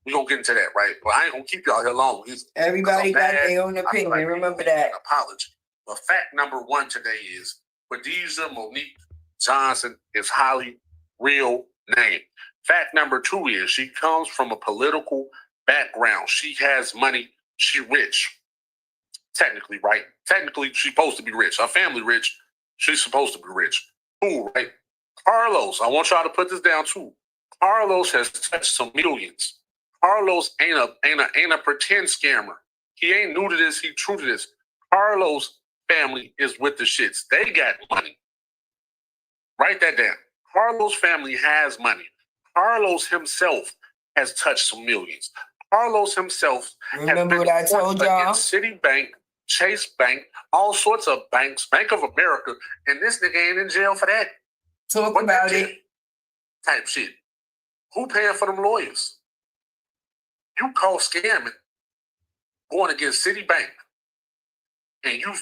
We're going to get into that, right? But I ain't going to keep y'all here long. Everybody got their own opinion. Like, remember that. Apology. But fact number one today is Cordesia Monique Johnson is Holly's real name. Fact number two is she comes from a political background. She has money. She rich. Technically, right? Technically, she's supposed to be rich. Her family rich. She's supposed to be rich. Cool, right? Carlos, I want y'all to put this down too. Carlos has touched some millions. Carlos ain't a pretend scammer. He ain't new to this. He true to this. Carlos' family is with the shits. They got money. Write that down. Carlos' family has money. Carlos himself has touched some millions. Carlos himself remember what I told y'all? Citibank, Chase Bank, all sorts of banks, Bank of America, and this nigga ain't in jail for that. Talk about it. Type shit. Who paying for them lawyers? You call scamming, going against Citibank, and you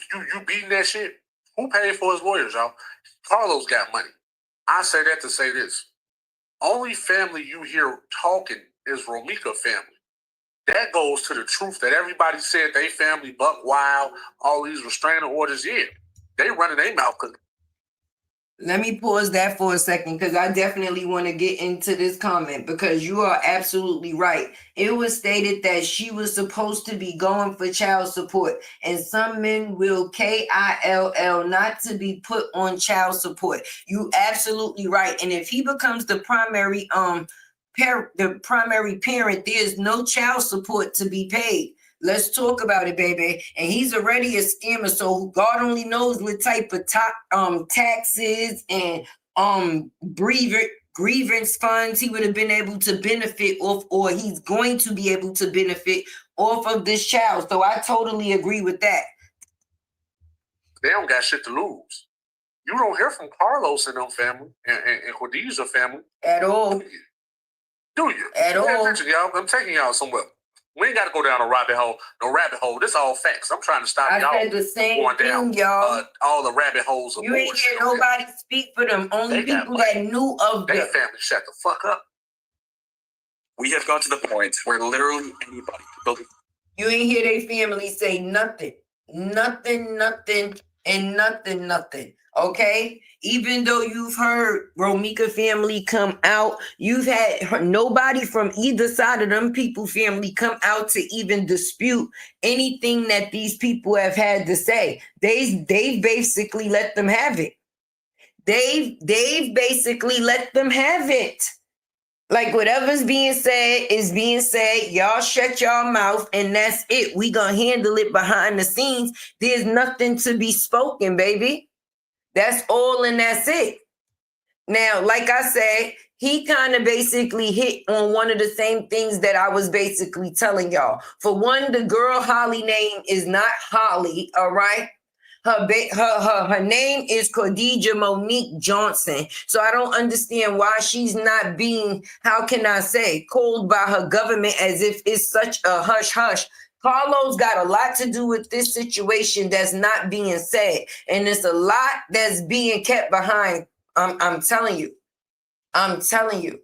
beating that shit. Who paid for his lawyers, y'all? Carlos got money. I say that to say this. Only family you hear talking is Romica family. That goes to the truth that everybody said they family buck wild, all these restraining orders. Yeah, they running their mouth because Let me pause that for a second because I definitely want to get into this comment because you are absolutely right. It was stated that she was supposed to be going for child support, and some men will KILL not to be put on child support. You absolutely right. And if he becomes the primary primary parent, there's no child support to be paid. Let's talk about it, baby. And he's already a scammer, so God only knows what type of taxes and grievance funds he would have been able to benefit off, or he's going to be able to benefit off of this child. So I totally agree with that. They don't got shit to lose. You don't hear from Carlos and them family and Khadijah family at all. Do you? At all. Attention, y'all. I'm taking y'all somewhere. We ain't got to go down a rabbit hole. No rabbit hole. This all facts. I'm trying to stop y'all. I said the same going thing, down, y'all. All the rabbit holes. You ain't hear nobody speak for them. Only people that knew of their them. family. Shut the fuck up. We have got to the point where literally anybody. You ain't hear their family say nothing. Nothing. Okay? Even though you've heard Romica family come out, you've had nobody from either side of them people family come out to even dispute anything that these people have had to say. They basically let them have it. They've basically let them have it. Like whatever's being said is being said. Y'all shut y'all mouth and that's it. We gonna handle it behind the scenes. There's nothing to be spoken, baby. That's all and that's it. Now, like I said, he kind of basically hit on one of the same things that I was basically telling y'all. For one, the girl Holly name is not Holly, all right? Her name is Khadijah Monique Johnson. So I don't understand why she's not being, how can I say, called by her government as if it's such a hush-hush. Carlos got a lot to do with this situation that's not being said. And there's a lot that's being kept behind. I'm telling you. I'm telling you.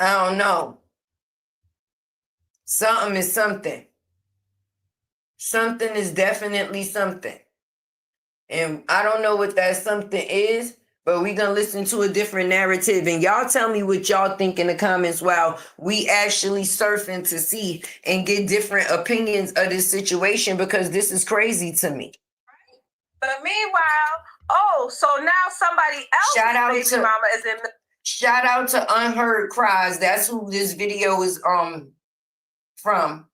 I don't know. Something is something. Something is definitely something. And I don't know what that something is, but we're going to listen to a different narrative. And y'all tell me what y'all think in the comments while we actually surfing to see and get different opinions of this situation, because this is crazy to me. But meanwhile, so now somebody else's baby mama is in. Shout out to Unheard Cries. That's who this video is from.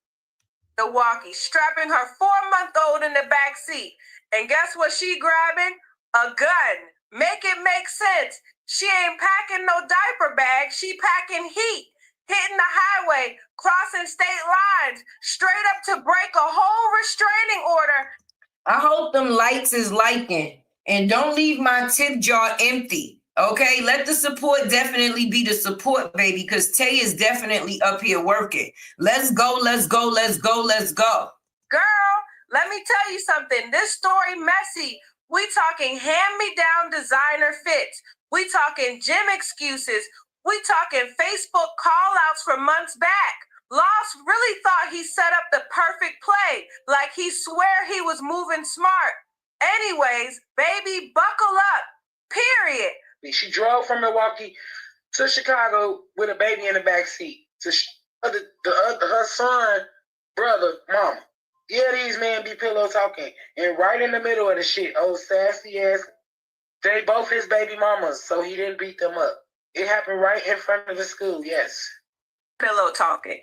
Milwaukee, strapping her 4-month-old in the back seat. And guess what she grabbing? A gun. Make it make sense. She ain't packing no diaper bag. She packing heat. Hitting the highway, crossing state lines, straight up to break a whole restraining order. I hope them lights is liking. And don't leave my tip jar empty. Okay, let the support definitely be the support, baby, because Taye is definitely up here working. Let's go, let's go, let's go, let's go. Girl, let me tell you something. This story messy. We talking hand-me-down designer fits. We talking gym excuses. We talking Facebook call-outs for months back. Lost really thought he set up the perfect play, like he swear he was moving smart. Anyways, baby, buckle up, period. She drove from Milwaukee to Chicago with a baby in the back seat. To her son, brother, mama. Yeah, these men be pillow talking. And right in the middle of the shit, sassy ass, they both his baby mamas, so he didn't beat them up. It happened right in front of the school, yes. Pillow talking.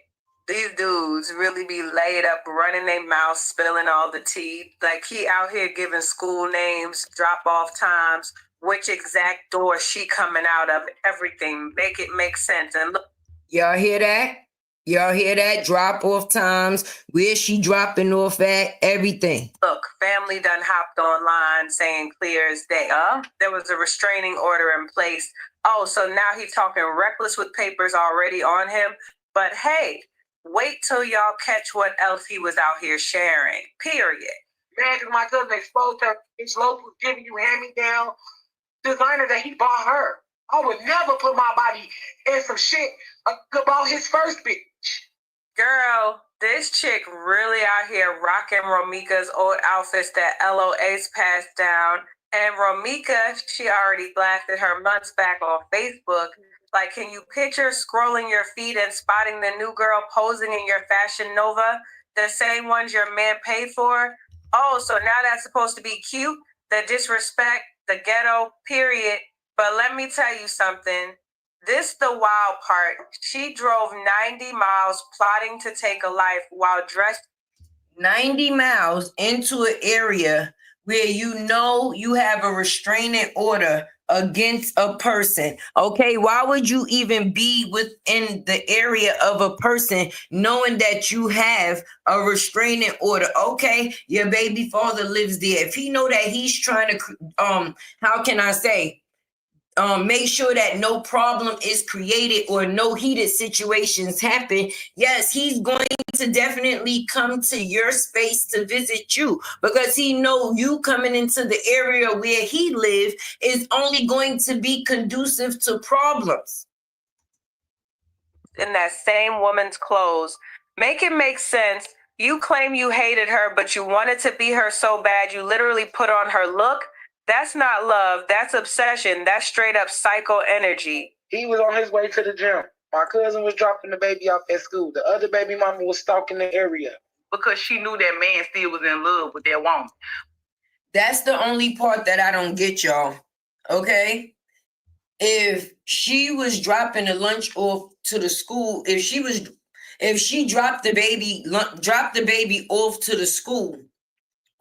These dudes really be laid up, running their mouth, spilling all the tea. Like he out here giving school names, drop-off times, which exact door she coming out of, everything. Make it make sense. And look. Y'all hear that? Y'all hear that? Drop-off times, where she dropping off at, everything. Look, family done hopped online saying clear as day. There was a restraining order in place. So now he's talking reckless with papers already on him. But hey, wait till y'all catch what else he was out here sharing, period. Man, because my cousin exposed her. His local was giving you hand-me-down designer that he bought her. I would never put my body in some shit about his first bitch. Girl, This chick really out here rocking Romica's old outfits that LOA's passed down. And Romica, she already blasted her months back on Facebook. Like, can you picture scrolling your feed and spotting the new girl posing in your Fashion Nova? The same ones your man paid for? Oh, so now that's supposed to be cute? The disrespect, the ghetto, period. But let me tell you something. This the wild part. She drove 90 miles plotting to take a life while dressed 90 miles into an area where you know you have a restraining order against a person. Okay, why would you even be within the area of a person knowing that you have a restraining order? Okay, your baby father lives there. If he know that he's trying to how can I say, make sure that no problem is created or no heated situations happen, yes, he's going to definitely come to your space to visit you, because he know you coming into the area where he live is only going to be conducive to problems. In that same woman's clothes. Make it make sense. You claim you hated her, but you wanted to be her so bad you literally put on her look. That's not love. That's obsession. That's straight up psycho energy. He was on his way to the gym. My cousin was dropping the baby off at school. The other baby mama was stalking the area. Because she knew that man still was in love with that woman. That's the only part that I don't get, y'all. Okay? If she was dropping the lunch off to the school, if she dropped the baby off to the school,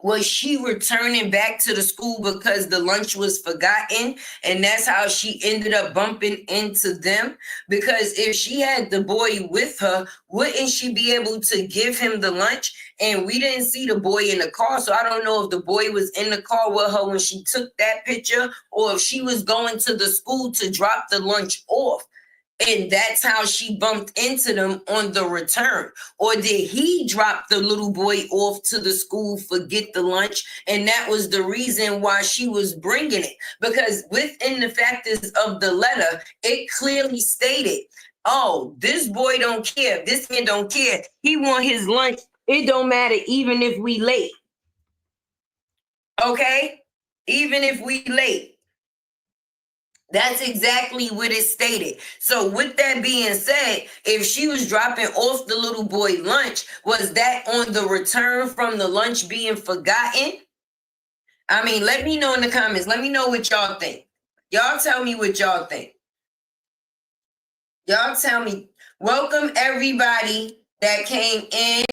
was she returning back to the school because the lunch was forgotten and that's how she ended up bumping into them? Because if she had the boy with her, wouldn't she be able to give him the lunch? And we didn't see the boy in the car, so I don't know if the boy was in the car with her when she took that picture or if she was going to the school to drop the lunch off. And that's how she bumped into them on the return. Or did he drop the little boy off to the school, forget the lunch, and that was the reason why she was bringing it? Because within the factors of the letter, it clearly stated, oh, this boy don't care. This man don't care. He want his lunch. It don't matter even if we late. Okay? Even if we late. That's exactly what it stated. So with that being said, if she was dropping off the little boy lunch, was that on the return from the lunch being forgotten? I mean, let me know in the comments. Let me know what y'all think. Y'all tell me what y'all think. Y'all tell me. Welcome everybody that came in.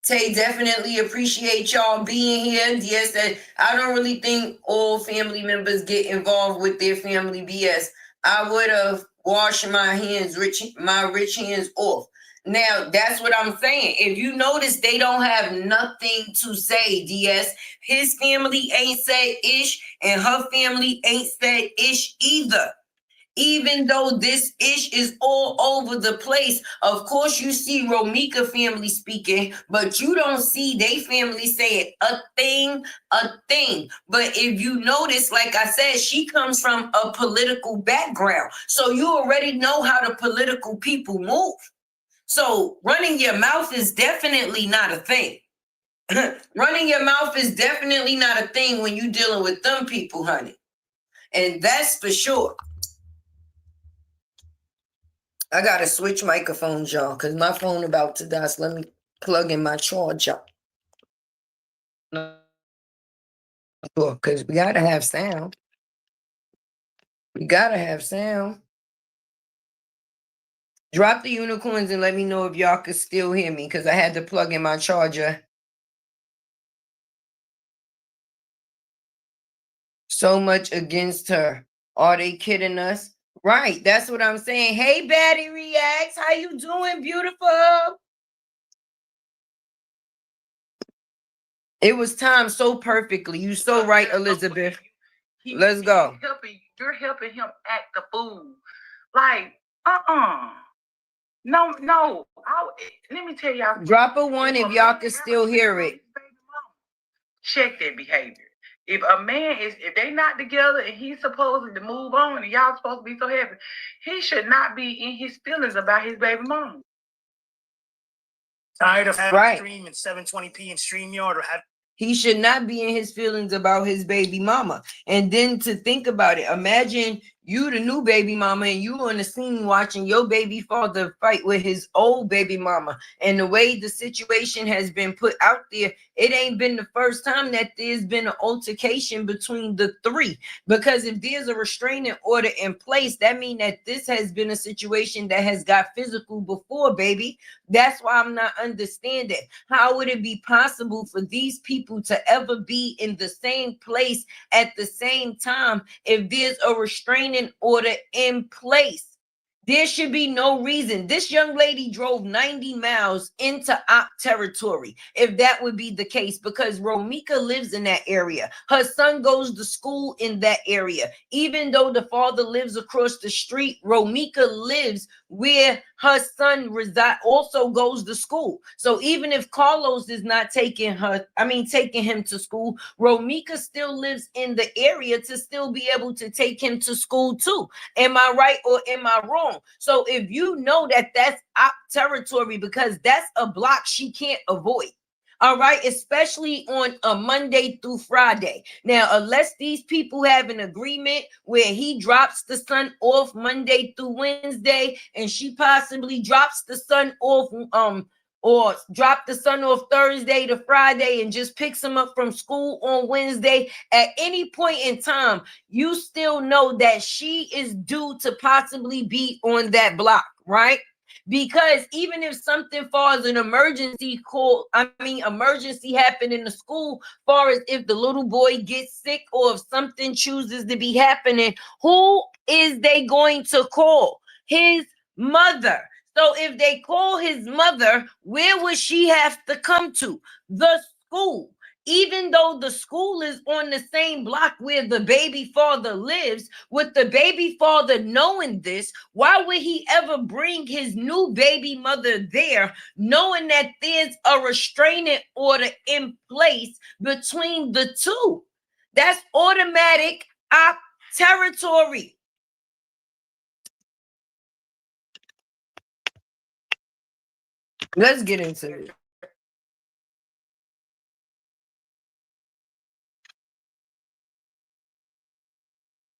Tay, definitely appreciate y'all being here. Yes, I don't really think all family members get involved with their family BS. I would have washed my hands, rich hands off. Now, that's what I'm saying. If you notice, they don't have nothing to say, DS. His family ain't said ish, and her family ain't said ish either. Even though this ish is all over the place, of course you see Romica family speaking, but you don't see they family saying a thing. But if you notice, like I said, she comes from a political background. So you already know how the political people move. So running your mouth is definitely not a thing. Running your mouth is definitely not a thing when you're dealing with them people, honey. And that's for sure. I gotta switch microphones, y'all, because my phone about to die. So let me plug in my charger. Because we gotta have sound. We gotta have sound. Drop the unicorns and let me know if y'all could still hear me, because I had to plug in my charger. So much against her. Are they kidding us? Right, that's what I'm saying. Hey, Batty Reacts, how you doing, beautiful? It was timed so perfectly. You so right, Elizabeth. Let's go. You're helping him act the fool. Like, No. Let me tell y'all. Drop a one if y'all can still hear it. Check that behavior. If a man if they not together and he's supposed to move on and y'all supposed to be so happy, he should not be in his feelings about his baby mama. Tired of having Right. to stream in 720p in StreamYard or have. He should not be in his feelings about his baby mama. And then to think about it, imagine you the new baby mama and you on the scene watching your baby father fight with his old baby mama. And the way the situation has been put out there, it ain't been the first time that there's been an altercation between the three. Because if there's a restraining order in place, that means that this has been a situation that has got physical before, baby. That's why I'm not understanding. How would it be possible for these people to ever be in the same place at the same time if there's a restraining order in place? There should be no reason. This young lady drove 90 miles into op territory, if that would be the case, because Romica lives in that area. Her son goes to school in that area. Even though the father lives across the street, Romica lives where her son also goes to school. So even if Carlos is not taking him to school, Romica still lives in the area to still be able to take him to school too. Am I right or am I wrong? So if you know that that's op territory, because that's a block she can't avoid. All right, especially on a Monday through Friday. Now, unless these people have an agreement where he drops the son off Monday through Wednesday and she possibly drops the son off or drop the son off Thursday to Friday and just picks him up from school on Wednesday, at any point in time, you still know that she is due to possibly be on that block, right? Because even if something falls an emergency emergency happened in the school, far as if the little boy gets sick or if something chooses to be happening, who is they going to call? His mother. So if they call his mother, where would she have to come to? The school. Even though the school is on the same block where the baby father lives, with the baby father knowing this, why would he ever bring his new baby mother there, knowing that there's a restraining order in place between the two? That's automatic op territory. Let's get into it.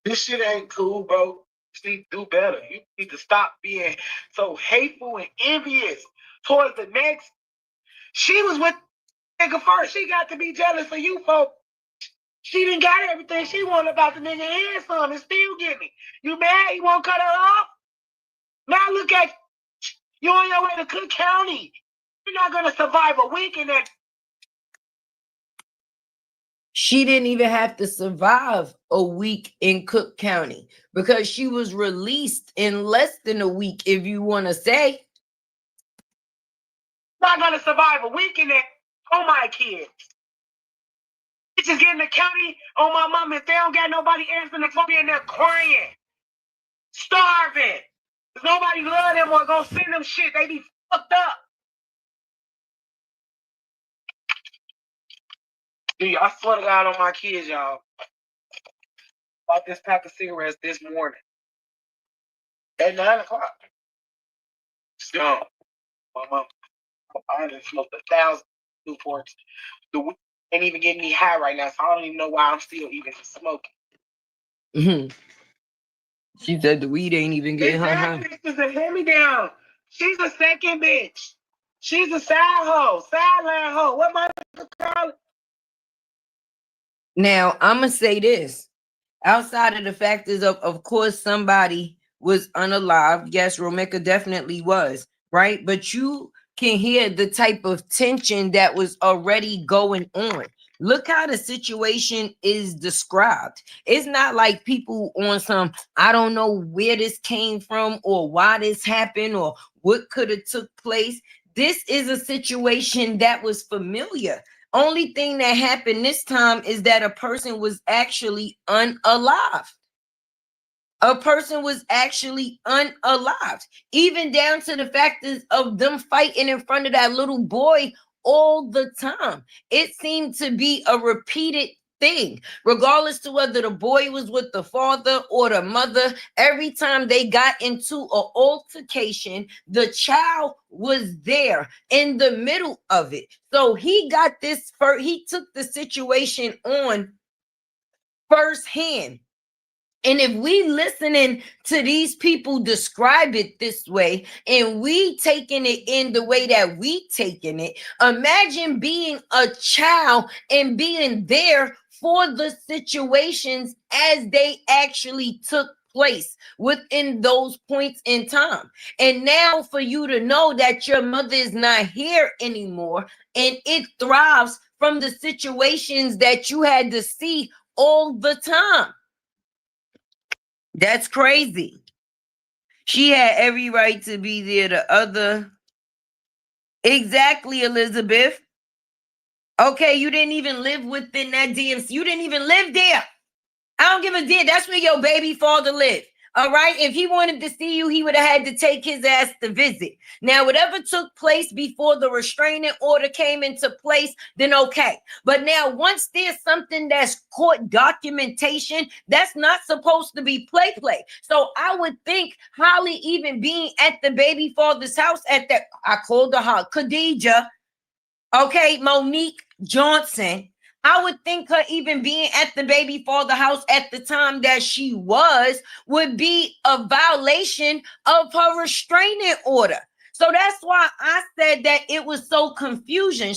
This shit ain't cool, bro. You need to do better. You need to stop being so hateful and envious towards the next. She was with nigga first. She got to be jealous for you, folks. She done got everything she wanted about the nigga and some and still getting it. You mad? You won't cut her off? Now look at you on your way to Cook County. You're not gonna survive a week in that. She didn't even have to survive a week in Cook County because she was released in less than a week, if you want to say. Not gonna survive a week in that. Oh my kids. Bitches get in the county on my mom if they don't got nobody answering the phone and they're crying. Starving. If nobody love them or gonna send them shit, they be fucked up. Dude, I swear to God on my kids, y'all. Bought this pack of cigarettes this morning. At 9 o'clock. So, my mom, I done smoked 1,000 Newports. The weed ain't even getting me high right now, so I don't even know why I'm still even smoking. Mm-hmm. She said the weed ain't even getting her high. This is a hand-me-down. She's a second bitch. She's a side hoe, sideline hoe. What am I call it? Now, I'm going to say this. Outside of the factors of course, somebody was unalive. Yes, Romica definitely was, right? But you can hear the type of tension that was already going on. Look how the situation is described. It's not like people on some, I don't know where this came from or why this happened or what could have took place. This is a situation that was familiar. Only thing that happened this time is that a person was actually unalived. A person was actually unalived, even down to the fact of them fighting in front of that little boy all the time. It seemed to be a repeated thing, regardless to whether the boy was with the father or the mother. Every time they got into an altercation, the child was there in the middle of it. So he got this he took the situation on firsthand. And if we listening to these people describe it this way, and we taking it in the way that we taking it, imagine being a child and being there for the situations as they actually took place within those points in time. And now for you to know that your mother is not here anymore, and it thrives from the situations that you had to see all the time. That's crazy. She had every right to be there. The other. Exactly, Elizabeth. Okay, you didn't even live within that DMC. You didn't even live there. I don't give a damn. That's where your baby father lived. All right. If he wanted to see you, he would have had to take his ass to visit. Now, whatever took place before the restraining order came into place, then okay. But now, once there's something that's court documentation, that's not supposed to be play. So I would think Holly even being at the baby father's house at that, I called her Khadijah, okay, Monique Johnson. I would think her even being at the baby father house at the time that she was would be a violation of her restraining order. So that's why I said that it was so confusing.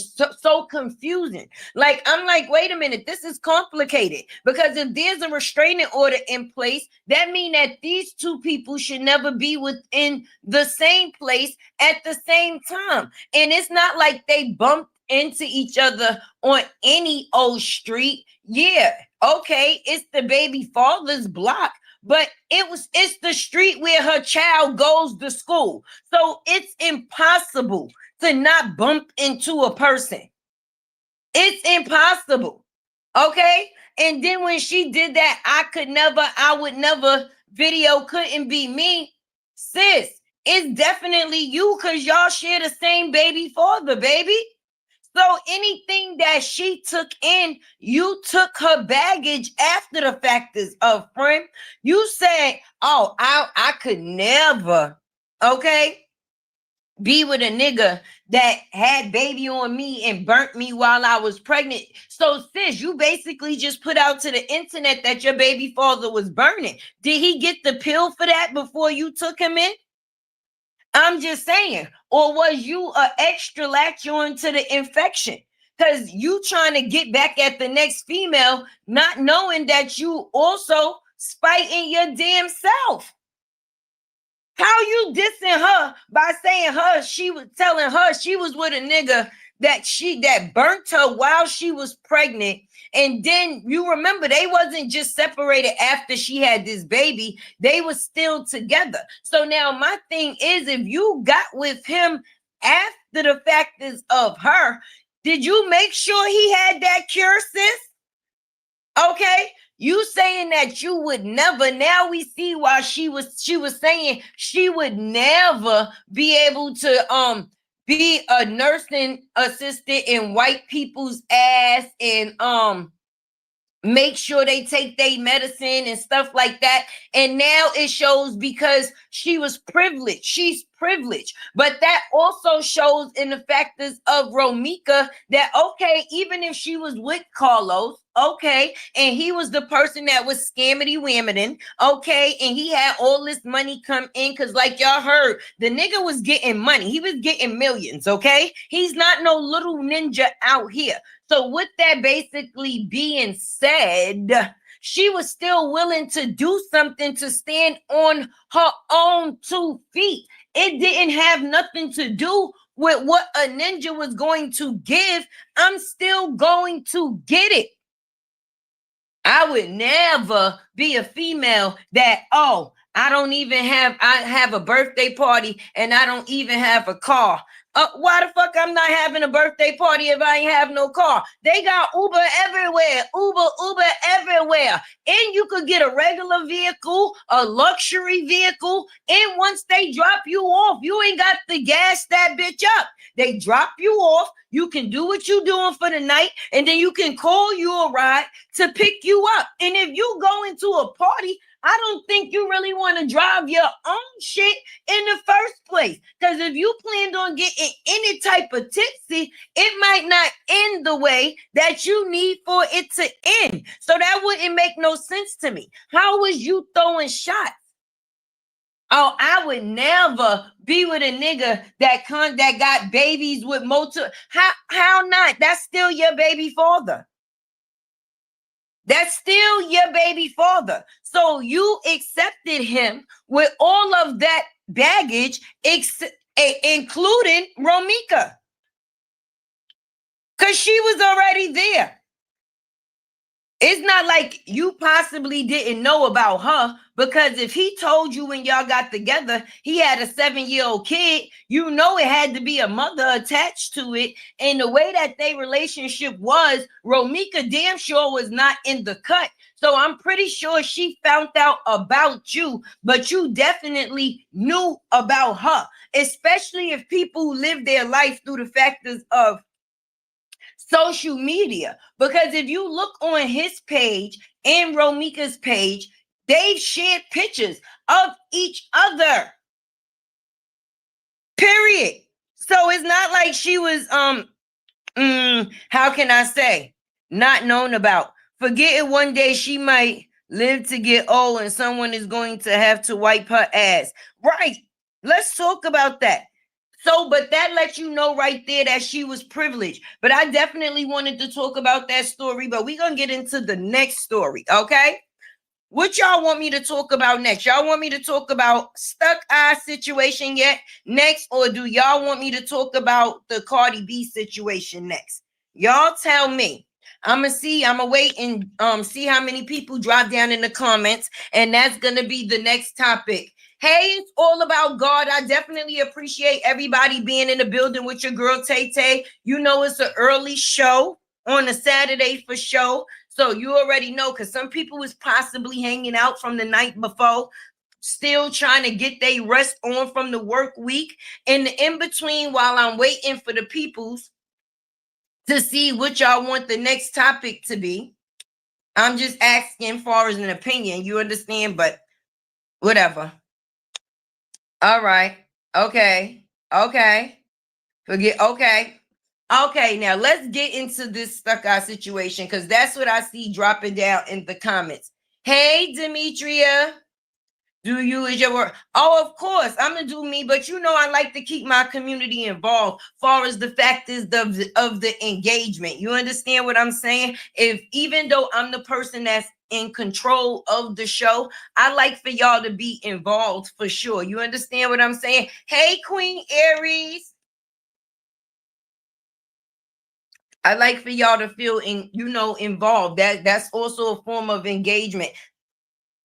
Like, I'm like, wait a minute, this is complicated, because if there's a restraining order in place, that means that these two people should never be within the same place at the same time. And it's not like they bumped into each other on any old street. Yeah, okay, it's the baby father's block, but it's the street where her child goes to school. So it's impossible to not bump into a person. It's impossible. Okay. And then when she did that, I would never video couldn't be me. Sis, it's definitely you, because y'all share the same baby father, baby. So anything that she took in, you took her baggage after the fact is of, friend. You said, oh, I could never, okay, be with a nigga that had baby on me and burnt me while I was pregnant. So sis, you basically just put out to the internet that your baby father was burning. Did he get the pill for that before you took him in? I'm just saying. Or was you an extra latch on to the infection? Because you trying to get back at the next female, not knowing that you also spiting your damn self. How you dissing her by saying she was telling her she was with a nigga that burnt her while she was pregnant. And then you remember they wasn't just separated after she had this baby, they were still together. So now my thing is, if you got with him after the fact is of her, did you make sure he had that cure, sis? Okay, you saying that you would never. Now we see why she was saying she would never be able to be a nursing assistant in white people's ass and make sure they take their medicine and stuff like that. And now it shows because she was privileged. She's privileged. But that also shows in the factors of Romica that, okay, even if she was with Carlos, okay, and he was the person that was scammity-whamming, okay, and he had all this money come in, because like y'all heard, the nigga was getting money. He was getting millions, okay? He's not no little ninja out here. So with that basically being said, she was still willing to do something to stand on her own 2 feet. It didn't have nothing to do with what a ninja was going to give. I'm still going to get it. I would never be a female that, oh, I have a birthday party and I don't even have a car. Why the fuck I'm not having a birthday party if I ain't have no car? They got Uber everywhere, Uber everywhere. And you could get a regular vehicle, a luxury vehicle, and once they drop you off, you ain't got to gas that bitch up. They drop you off, you can do what you doing for the night, and then you can call you a ride to pick you up. And if you go into a party, I don't think you really want to drive your own shit in the first place. Because if you planned on getting any type of tipsy, it might not end the way that you need for it to end. So that wouldn't make no sense to me. How was you throwing shots? Oh, I would never be with a nigga that got babies with multiple. How not? That's still your baby father. That's still your baby father. So you accepted him with all of that baggage, including Romica. Because she was already there. It's not like you possibly didn't know about her, because if he told you when y'all got together he had a 7-year-old kid, you know it had to be a mother attached to it. And the way that their relationship was, Romica damn sure was not in the cut. So I'm pretty sure she found out about you, but you definitely knew about her, especially if people live their life through the factors of social media. Because if you look on his page and Romica's page, they've shared pictures of each other. Period. So it's not like she was how can I say, not known about. Forget it, one day she might live to get old and someone is going to have to wipe her ass. Right. Let's talk about that. So, but that lets you know right there that she was privileged. But I definitely wanted to talk about that story, but we're going to get into the next story, okay? What y'all want me to talk about next? Y'all want me to talk about stuck eye situation yet next? Or do y'all want me to talk about the Cardi B situation next? Y'all tell me. I'm going to wait and see how many people drop down in the comments. And that's going to be the next topic. Hey, it's all about God. I definitely appreciate everybody being in the building with your girl, Taye. You know it's an early show on a Saturday for show. So you already know, because some people was possibly hanging out from the night before, still trying to get their rest on from the work week. And in between, while I'm waiting for the peoples to see what y'all want the next topic to be, I'm just asking far as an opinion. You understand? But whatever. All right. Okay. Forget. Okay. Now let's get into this stuck eye situation, because that's what I see dropping down in the comments. Hey, Demetria. Do you is your word? Oh, of course, I'm gonna do me, but you know I like to keep my community involved far as the factors of the engagement. You understand what I'm saying? Even though I'm the person that's in control of the show, I like for y'all to be involved for sure. You understand what I'm saying? Hey, Queen Aries. I like for y'all to feel involved. That's also a form of engagement.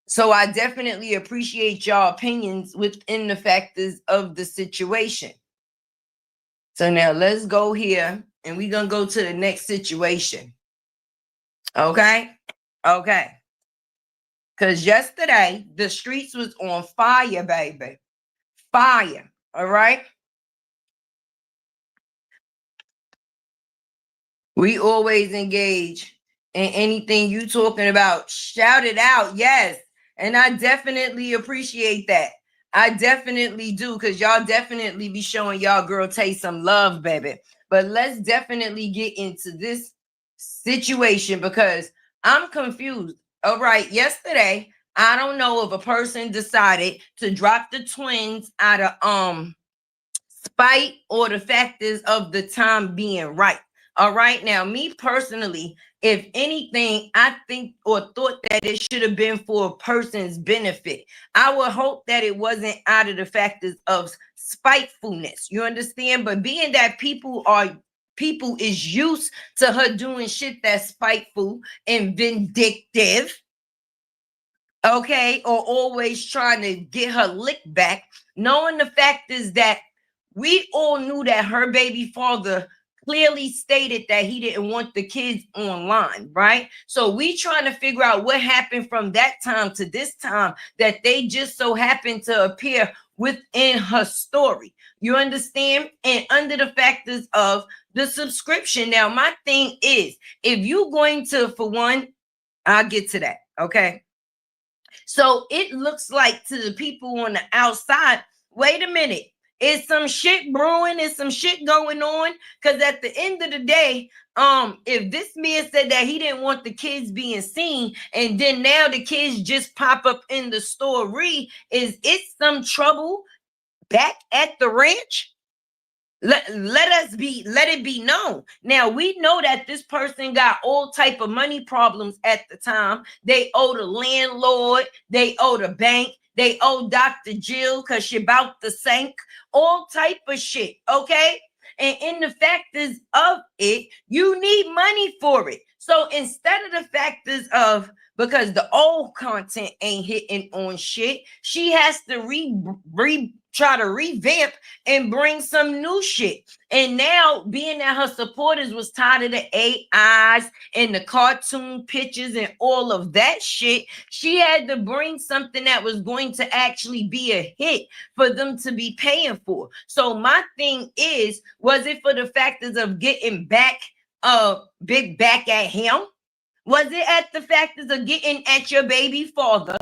So I definitely appreciate y'all opinions within the factors of the situation. So now let's go here and we're going to go to the next situation. Okay. Because yesterday, the streets was on fire, baby. Fire. All right. We always engage in anything you talking about. Shout it out. Yes. And I definitely appreciate that. I definitely do, because y'all definitely be showing y'all girl Taye some love, baby. But let's definitely get into this situation, because I'm confused. All right, yesterday, I don't know if a person decided to drop the twins out of spite or the factors of the time being right. All right, now me personally, if anything, I think or thought that it should have been for a person's benefit. I would hope that it wasn't out of the factors of spitefulness. You understand? But being that people is used to her doing shit that's spiteful and vindictive, okay, or always trying to get her lick back, knowing the fact is that we all knew that her baby father clearly stated that he didn't want the kids online, right? So we trying to figure out what happened from that time to this time that they just so happened to appear within her story. You understand? And under the factors of the subscription. Now, my thing is, if you're going to, for one, I'll get to that, okay? So it looks like to the people on the outside, wait a minute, is some shit brewing, is some shit going on? Because at the end of the day, if this man said that he didn't want the kids being seen, and then now the kids just pop up in the story, is it some trouble back at the ranch? Let it be known. Now we know that this person got all type of money problems at the time. They owe the landlord, they owe the bank, they owe Dr. Jill because she about to sink, all type of shit, okay? And in the factors of it, you need money for it. So instead of the factors of, because the old content ain't hitting on shit, she has to try to revamp and bring some new shit. And now, being that her supporters was tired of the AIs and the cartoon pictures and all of that shit, she had to bring something that was going to actually be a hit for them to be paying for. So my thing is, was it for the factors of getting back big back at him? Was it at the factors of getting at your baby father?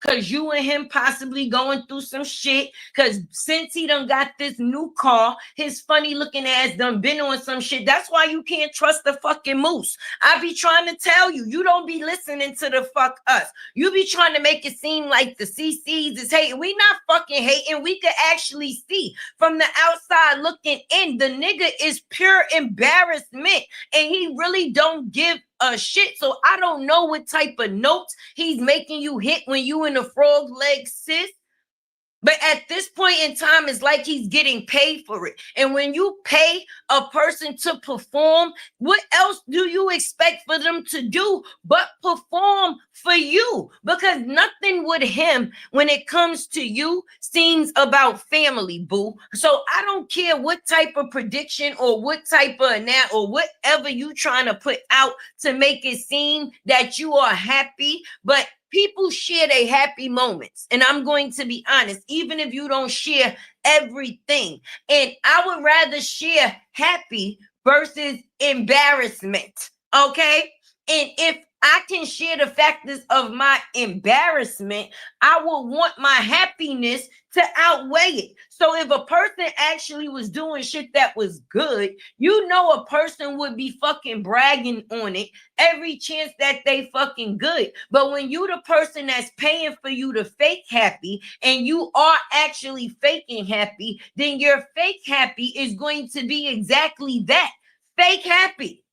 Because you and him possibly going through some shit. Because since he done got this new car, his funny looking ass done been on some shit. That's why you can't trust the fucking moose. I be trying to tell you, you don't be listening to the fuck us. You be trying to make it seem like the CCs is hating. We not fucking hating. We could actually see from the outside looking in, the nigga is pure embarrassment. And he really don't give a shit. So I don't know what type of notes he's making you hit when you in the frog leg, sis. But at this point in time, it's like he's getting paid for it. And when you pay a person to perform, what else do you expect for them to do but perform for you? Because nothing with him, when it comes to you, seems about family, boo. So I don't care what type of prediction or what type of or whatever you trying to put out to make it seem that you are happy, but people share their happy moments. And I'm going to be honest, even if you don't share everything. And I would rather share happy versus embarrassment. Okay? And if I can share the factors of my embarrassment, I will want my happiness to outweigh it. So if a person actually was doing shit that was good, you know a person would be fucking bragging on it every chance that they fucking good. But when you the person that's paying for you to fake happy and you are actually faking happy, then your fake happy is going to be exactly that, fake happy.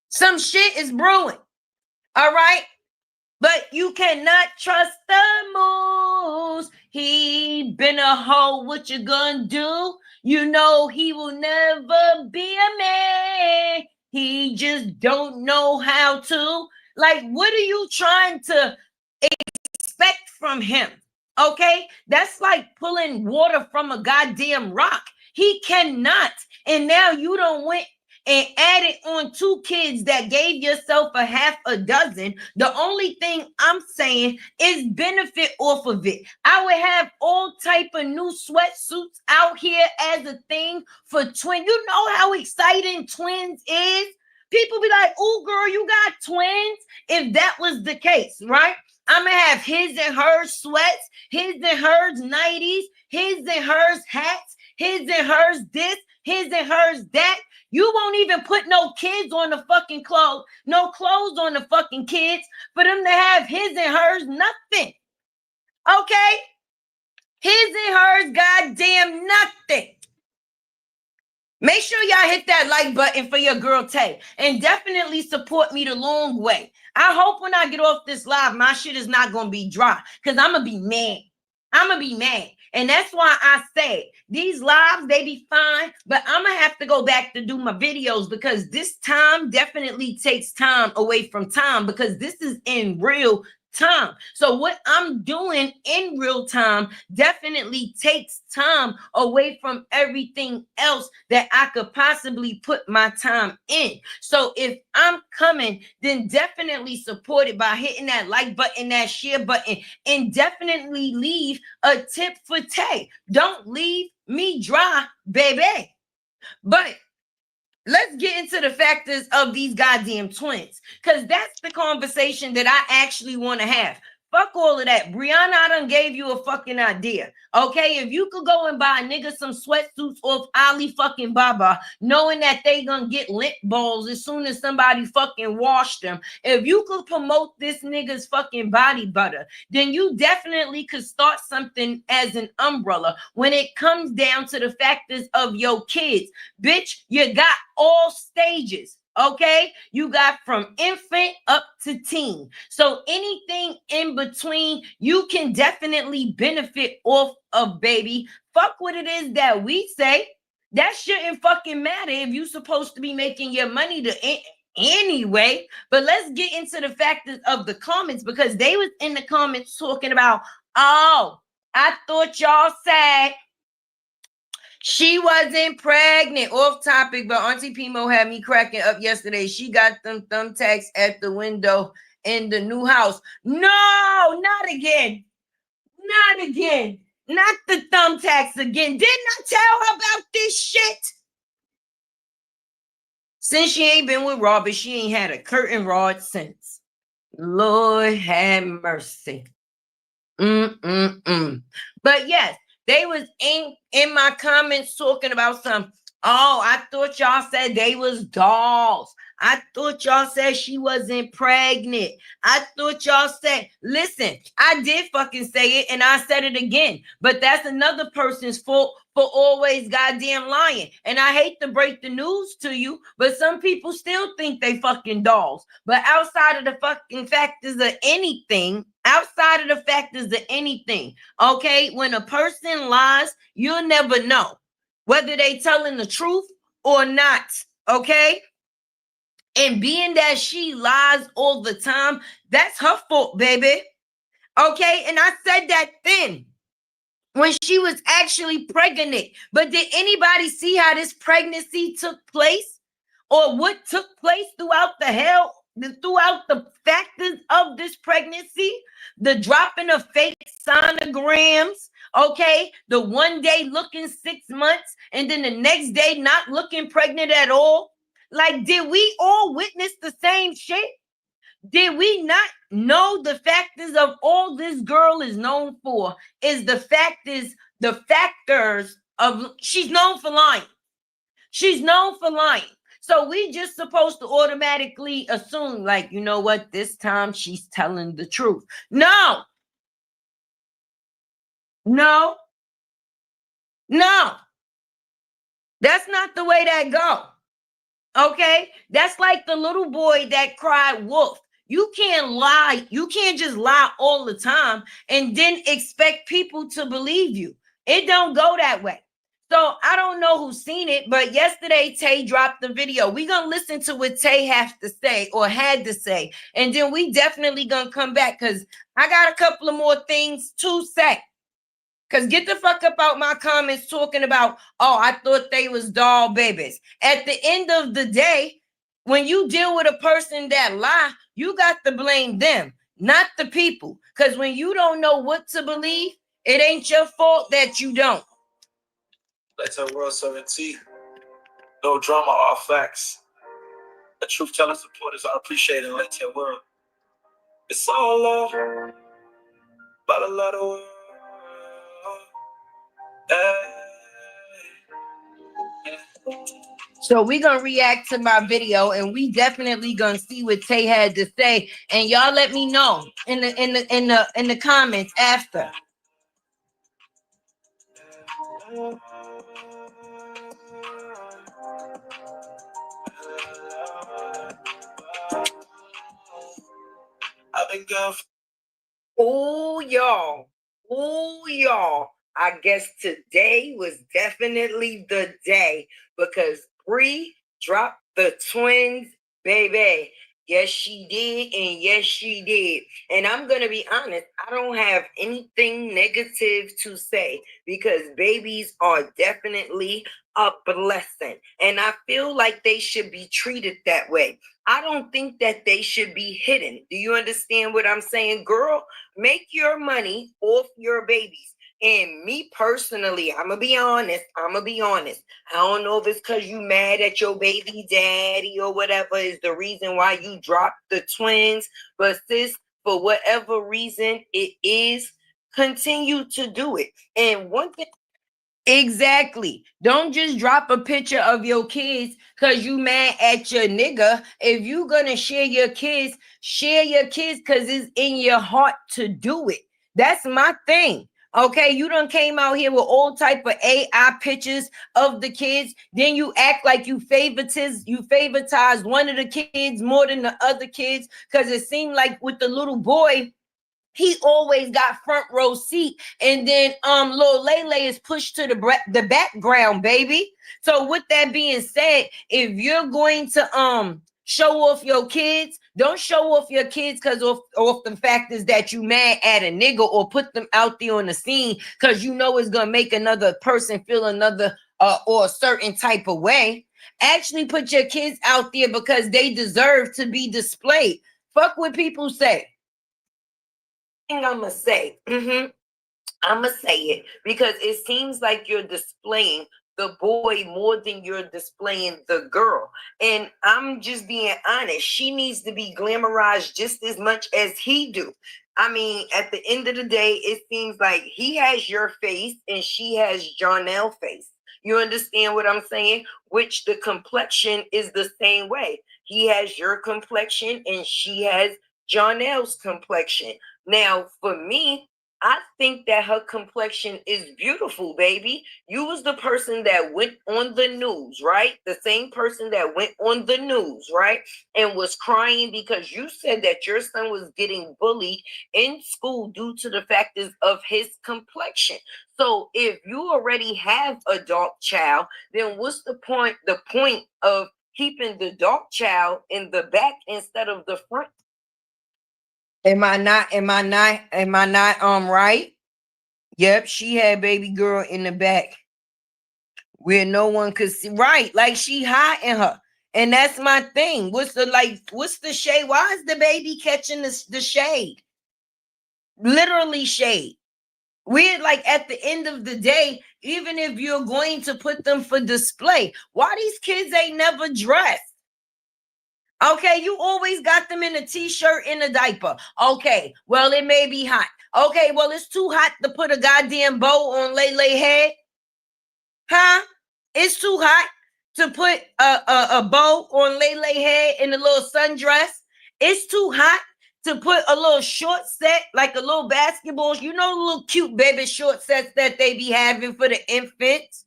Some shit is brewing, all right? But you cannot trust the moose. He been a hoe, what you gonna do? You know he will never be a man. He just don't know how to. Like, what are you trying to expect from him? Okay? That's like pulling water from a goddamn rock. He cannot. And now you don't went and added on 2 kids that gave yourself a half a dozen. The only thing I'm saying is benefit off of it. I would have all type of new sweatsuits out here as a thing for twins. You know how exciting twins is? People be like, oh, girl, you got twins? If that was the case, right? I'm going to have his and hers sweats, his and hers 90s, his and hers hats, his and hers this, his and hers that. You won't even put no kids on the fucking clothes, no clothes on the fucking kids for them to have his and hers nothing. Okay? His and hers goddamn nothing. Make sure y'all hit that like button for your girl Taye and definitely support me the long way. I hope when I get off this live, my shit is not going to be dry because I'm going to be mad. I'm going to be mad. And that's why I say these lives, they be fine, but I'm going to have to go back to do my videos because this time definitely takes time away from time because this is in real time. So what I'm doing in real time definitely takes time away from everything else that I could possibly put my time in. So if I'm coming, then definitely support it by hitting that like button, that share button, and definitely leave a tip for Tay. Don't leave me dry, baby. But let's get into the factors of these goddamn twins, because that's the conversation that I actually want to have. Fuck all of that. BRIANA, I done gave you a fucking idea. Okay, if you could go and buy a nigga some sweatsuits off Ali fucking Baba, knowing that they gonna get lint balls as soon as somebody fucking wash them, if you could promote this nigga's fucking body butter, then you definitely could start something as an umbrella when it comes down to the factors of your kids. Bitch, you got all stages. Okay, you got from infant up to teen. So anything in between, you can definitely benefit off of, baby. Fuck what it is that we say. That shouldn't fucking matter if you're supposed to be making your money anyway. But let's get into the factors of the comments, because they was in the comments talking about, oh, I thought y'all said she wasn't pregnant. Off topic, but Auntie Pimo had me cracking up yesterday. She got them thumbtacks at the window in the new house. No, not again. Not again. Not the thumbtacks again. Didn't I tell her about this shit? Since she ain't been with Robert, she ain't had a curtain rod since. Lord have mercy. But yes, they was in my comments talking about some, oh, I thought y'all said they was dolls. I thought y'all said she wasn't pregnant. I thought y'all said, listen, I did fucking say it and I said it again, but that's another person's fault for always goddamn lying. And I hate to break the news to you, but some people still think they fucking dolls. But outside of the fucking factors of anything, okay, when a person lies, you'll never know whether they telling the truth or not, okay? And being that she lies all the time, that's her fault, baby. Okay, and I said that then when she was actually pregnant. But did anybody see how this pregnancy took place, or what took place throughout the factors of this pregnancy? The dropping of fake sonograms, okay? The one day looking 6 months and then the next day not looking pregnant at all. Like, did we all witness the same shit? Did we not know the factors of all this girl is known for? Is the factors of, she's known for lying. She's known for lying. So we just supposed to automatically assume, like, you know what, this time she's telling the truth. No. That's not the way that go. Okay, that's like the little boy that cried wolf. You can't lie. You can't just lie all the time and then expect people to believe you. It don't go that way. So I don't know who's seen it, but yesterday Taye dropped the video. We're going to listen to what Taye have to say or had to say. And then we definitely going to come back because I got a couple of more things to say. Because get the fuck up out my comments talking about, oh, I thought they was doll babies. At the end of the day, when you deal with a person that lie, you got to blame them, not the people. Because when you don't know what to believe, it ain't your fault that you don't. Let's have World 17. No drama, all facts. The truth telling supporters, I appreciate it. Let's have World. It's all love, but a lot of work. So we're gonna react to my video and we definitely gonna see what Taye had to say, and y'all let me know in the comments after. I've been gone. Oh y'all. I guess today was definitely the day because Bree dropped the twins, baby. Yes, she did, and yes, she did. And I'm gonna be honest, I don't have anything negative to say because babies are definitely a blessing. And I feel like they should be treated that way. I don't think that they should be hidden. Do you understand what I'm saying? Girl, make your money off your babies. And me personally, I'm gonna be honest. I don't know if it's because you mad at your baby daddy or whatever is the reason why you dropped the twins. But sis, for whatever reason it is, continue to do it. And one thing, exactly. Don't just drop a picture of your kids because you mad at your nigga. If you gonna share your kids because it's in your heart to do it. That's my thing. Okay, you done came out here with all type of AI pictures of the kids. Then you act like you favoritize one of the kids more than the other kids. Because it seemed like with the little boy, he always got front row seat, and then Lil Lele is pushed to the background, baby. So with that being said, if you're going to show off your kids, don't show off your kids because of the fact is that you mad at a nigga or put them out there on the scene because you know it's gonna make another person feel another or a certain type of way. Actually put your kids out there because they deserve to be displayed. Fuck what people say. I'm gonna say, I'm gonna say it because it seems like you're displaying the boy more than you're displaying the girl. And I'm just being honest, she needs to be glamorized just as much as he do. I mean, at the end of the day, it seems like he has your face and she has Jonel's face. You understand what I'm saying? Which the complexion is the same way. He has your complexion and she has Jonel's complexion. Now, for me, I think that her complexion is beautiful, baby. You was the person that went on the news, right? The same person that went on the news, right? And was crying because you said that your son was getting bullied in school due to the factors of his complexion. So if you already have a dark child, then what's the point? The point of keeping the dark child in the back instead of the front? Am I not right? Yep, she had baby girl in the back where no one could see. Right, like she hiding her. And that's my thing. What's the shade? Why is the baby catching the shade? Literally shade. We're like at the end of the day, even if you're going to put them for display, why these kids ain't never dressed? Okay, you always got them in a t-shirt and a diaper. Okay, well, it may be hot. Okay, well, it's too hot to put a goddamn bow on Lele head. Huh? It's too hot to put a bow on Lele head in a little sundress. It's too hot to put a little short set, like a little basketball. You know the little cute baby short sets that they be having for the infants?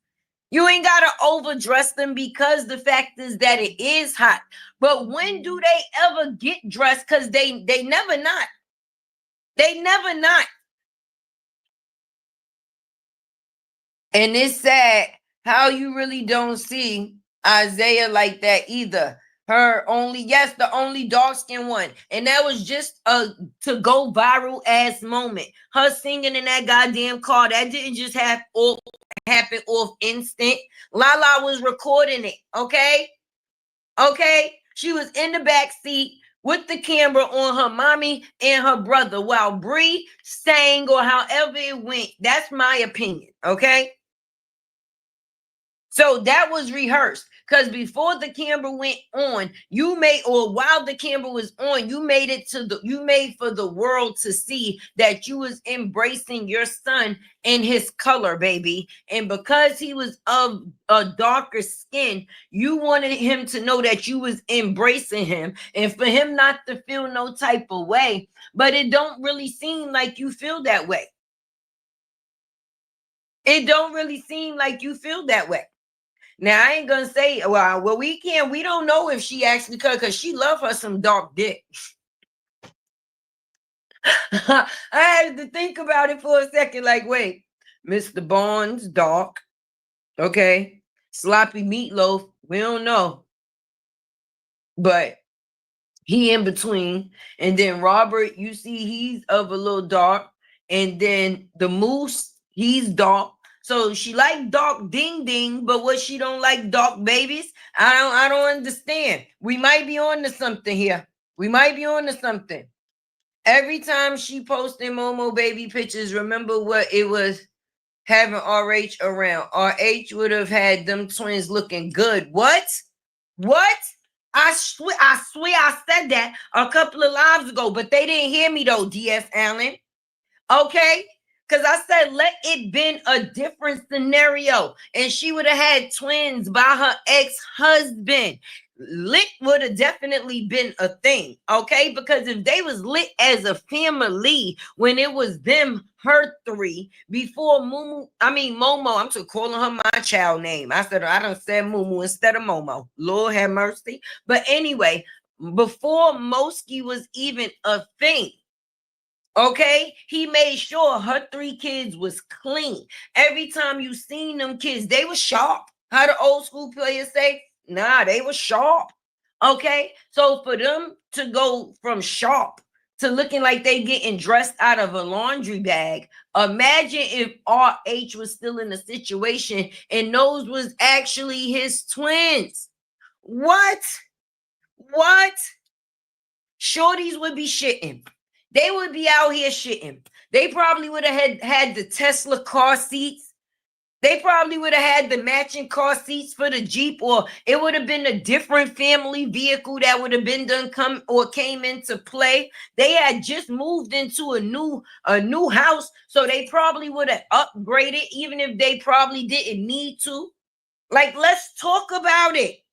You ain't got to overdress them because the fact is that it is hot. But when do they ever get dressed? Because they never not. They never not. And it's sad how you really don't see Isaiah like that either. The only dark-skinned one. And that was just a to go viral ass moment. Her singing in that goddamn car, that didn't just happen off instant. Lala was recording it, okay? Okay? She was in the back seat with the camera on her mommy and her brother while Bree sang or however it went. That's my opinion, okay? So that was rehearsed because before the camera went on, while the camera was on, you made for the world to see that you was embracing your son in his color, baby. And because he was of a darker skin, you wanted him to know that you was embracing him and for him not to feel no type of way. But it don't really seem like you feel that way. It don't really seem like you feel that way. Now I ain't gonna say, we don't know if she actually could because she love her some dark dick. I had to think about it for a second, like, wait, Mr. Barnes, dark. Okay. Sloppy meatloaf, we don't know. But He in between. And then Robert, you see he's of a little dark. And then the Moose, he's dark. So she like dark ding ding, but what she don't like dark babies? I don't understand. We might be on to something here. We might be on to something. Every time she posted Momo baby pictures, remember what it was having RH around. RH would have had them twins looking good. What? What? I swear I said that a couple of lives ago, but they didn't hear me though, DS Allen. Okay? Because I said, let it been a different scenario. And she would have had twins by her ex-husband. Lit would have definitely been a thing. Okay? Because if they was lit as a family, when it was them, her three, before Momo, I'm still calling her my child name. I done said Momo instead of Momo. Lord have mercy. But anyway, before Moski was even a thing, okay, he made sure her 3 kids was clean. Every time you seen them kids, they were sharp. How the old school players say, nah, they were sharp. Okay, so for them to go from sharp to looking like they getting dressed out of a laundry bag, imagine if RH was still in the situation and those was actually his twins. What? Shorties would be shitting. They would be out here shitting. They probably would have had the Tesla car seats. They probably would have had the matching car seats for the Jeep, or it would have been a different family vehicle that would have been came into play. They had just moved into a new house, so they probably would have upgraded, even if they probably didn't need to. Like, let's talk about it.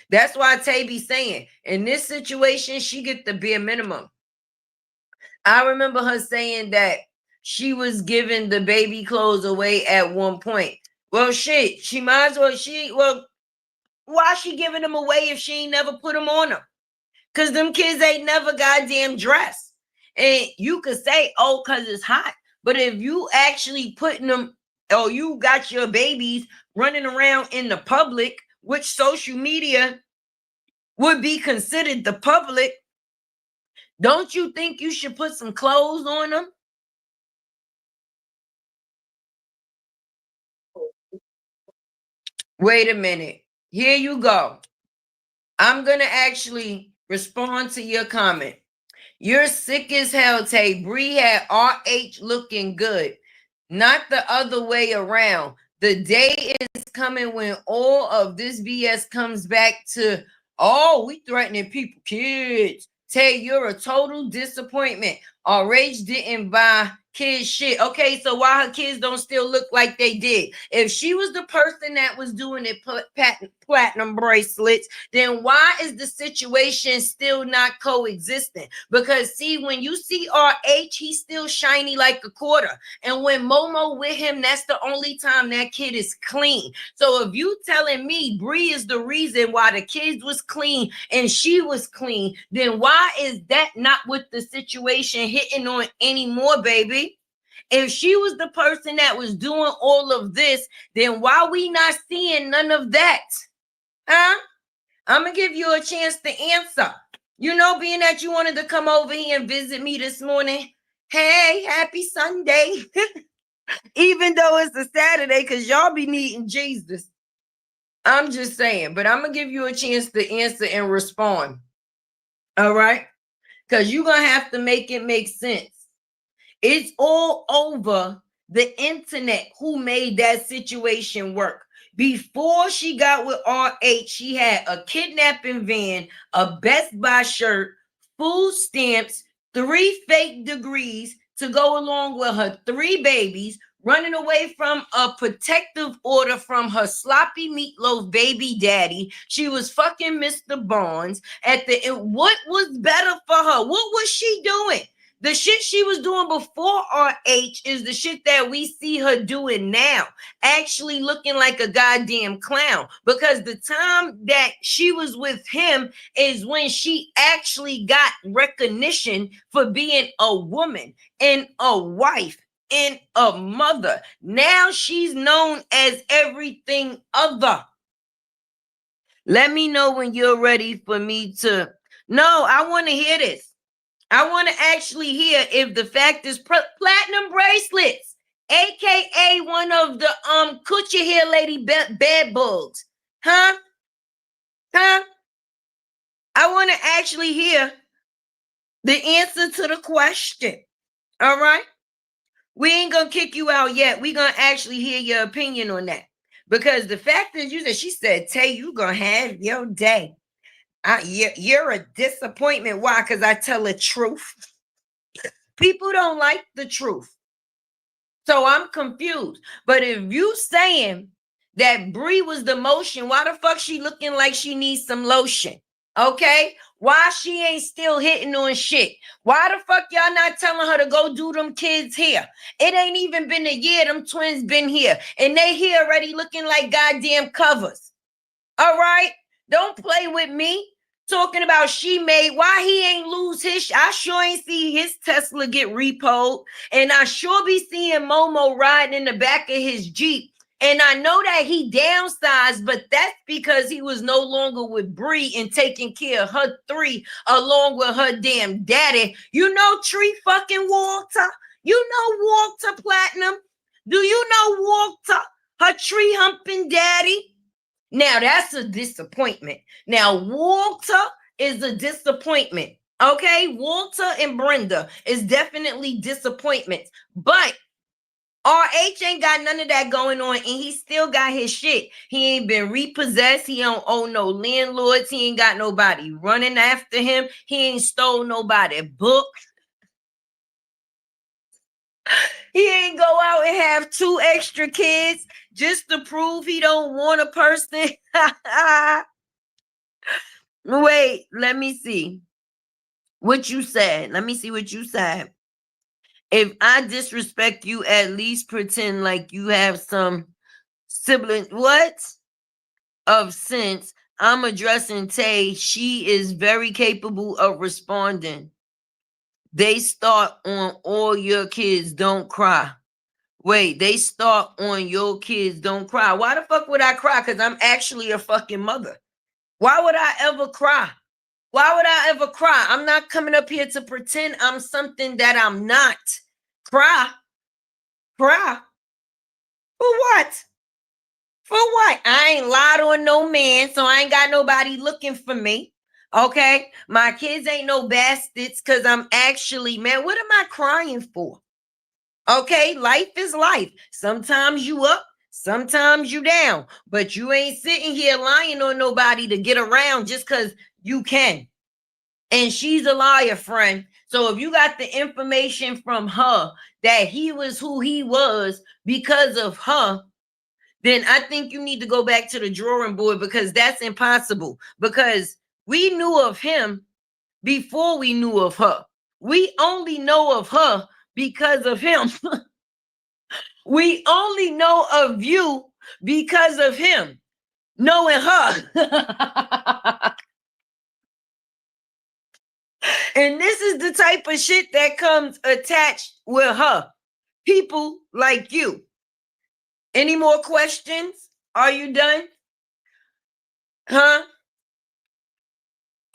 That's why Taye be saying, in this situation, she get the bare minimum. I remember her saying that she was giving the baby clothes away at one point. Well, shit, she might as well. Why she giving them away if she ain't never put them on them? Because them kids ain't never goddamn dressed. And you could say, oh, because it's hot. But if you actually putting them, or you got your babies running around in the public, which social media would be considered the public, don't you think you should put some clothes on them? Wait a minute. Here you go. I'm going to actually respond to your comment. You're sick as hell, Taye. Bree had RH looking good. Not the other way around. The day is coming when all of this BS comes back to, oh, we threatening people, kids. Taye, you're a total disappointment. RH didn't buy kids shit. Okay, so why her kids don't still look like they did? If she was the person that was doing it, platinum bracelets, then why is the situation still not coexisting? Because see, when you see RH, he's still shiny like a quarter. And when Momo with him, that's the only time that kid is clean. So if you telling me Bree is the reason why the kids was clean and she was clean, then why is that not what the situation hitting on anymore, baby? If she was the person that was doing all of this, then why we not seeing none of that? Huh? I'm going to give you a chance to answer. You know, being that you wanted to come over here and visit me this morning. Hey, happy Sunday. Even though it's a Saturday, because y'all be needing Jesus. I'm just saying, but I'm going to give you a chance to answer and respond. All right? Because you're going to have to make it make sense. It's all over the internet who made that situation work. Before she got with RH, she had a kidnapping van, a Best Buy shirt, food stamps, 3 fake degrees to go along with her 3 babies, running away from a protective order from her sloppy meatloaf baby daddy. She was fucking Mr. Barnes. What was better for her? What was she doing? The shit she was doing before RH is the shit that we see her doing now, actually looking like a goddamn clown. Because the time that she was with him is when she actually got recognition for being a woman and a wife and a mother. Now she's known as everything other. Let me know when you're ready for me to No, I want to hear this. I want to actually hear if the fact is platinum bracelets, aka one of the coochie hair lady bed bugs. Huh? I want to actually hear the answer to the question. All right? We ain't gonna kick you out yet. We gonna actually hear your opinion on that. Because the fact is, she said, Tay, you gonna have your day. You're a disappointment. Why? Because I tell the truth. People don't like the truth. So I'm confused. But if you saying that Bree was the motion, why the fuck she looking like she needs some lotion? Okay? Why she ain't still hitting on shit? Why the fuck y'all not telling her to go do them kids here? It ain't even been a year them twins been here. And they here already looking like goddamn covers. All right? Don't play with me. Talking about she made, why he ain't lose his, I sure ain't see his Tesla get repoed. And I sure be seeing Momo riding in the back of his Jeep. And I know that he downsized, but that's because he was no longer with Bree and taking care of her 3 along with her damn daddy. You know Tree fucking Walter? You know Walter Platinum? Do you know Walter? Her tree humping daddy? Now, that's a disappointment. Now, Walter is a disappointment. Okay? Walter and Brenda is definitely disappointments. But RH ain't got none of that going on, and he still got his shit. He ain't been repossessed. He don't owe no landlords. He ain't got nobody running after him. He ain't stole nobody book. He ain't go out and have 2 extra kids just to prove he don't want a person. Wait, let me see what you said. Let me see what you said. If I disrespect you, at least pretend like you have some sibling. What? Of sense. I'm addressing Tay. She is very capable of responding. They start on all your kids don't cry. Wait, they start on your kids don't cry. Why the fuck would I cry? Because I'm actually a fucking mother. Why would I ever cry? Why would I ever cry? I'm not coming up here to pretend I'm something that I'm not. Cry. Cry. For what? For what? I ain't lied on no man, so I ain't got nobody looking for me. Okay? My kids ain't no bastards because I'm actually, man, what am I crying for? Okay? Life is life. Sometimes you up, sometimes you down, but you ain't sitting here lying on nobody to get around just because you can. And she's a liar, friend. So if you got the information from her that he was who he was because of her, then I think you need to go back to the drawing board because that's impossible. Because we knew of him before we knew of her. We only know of her because of him. We only know of you because of him knowing her. And this is the type of shit that comes attached with her. People like you. Any more questions? Are you done? Huh?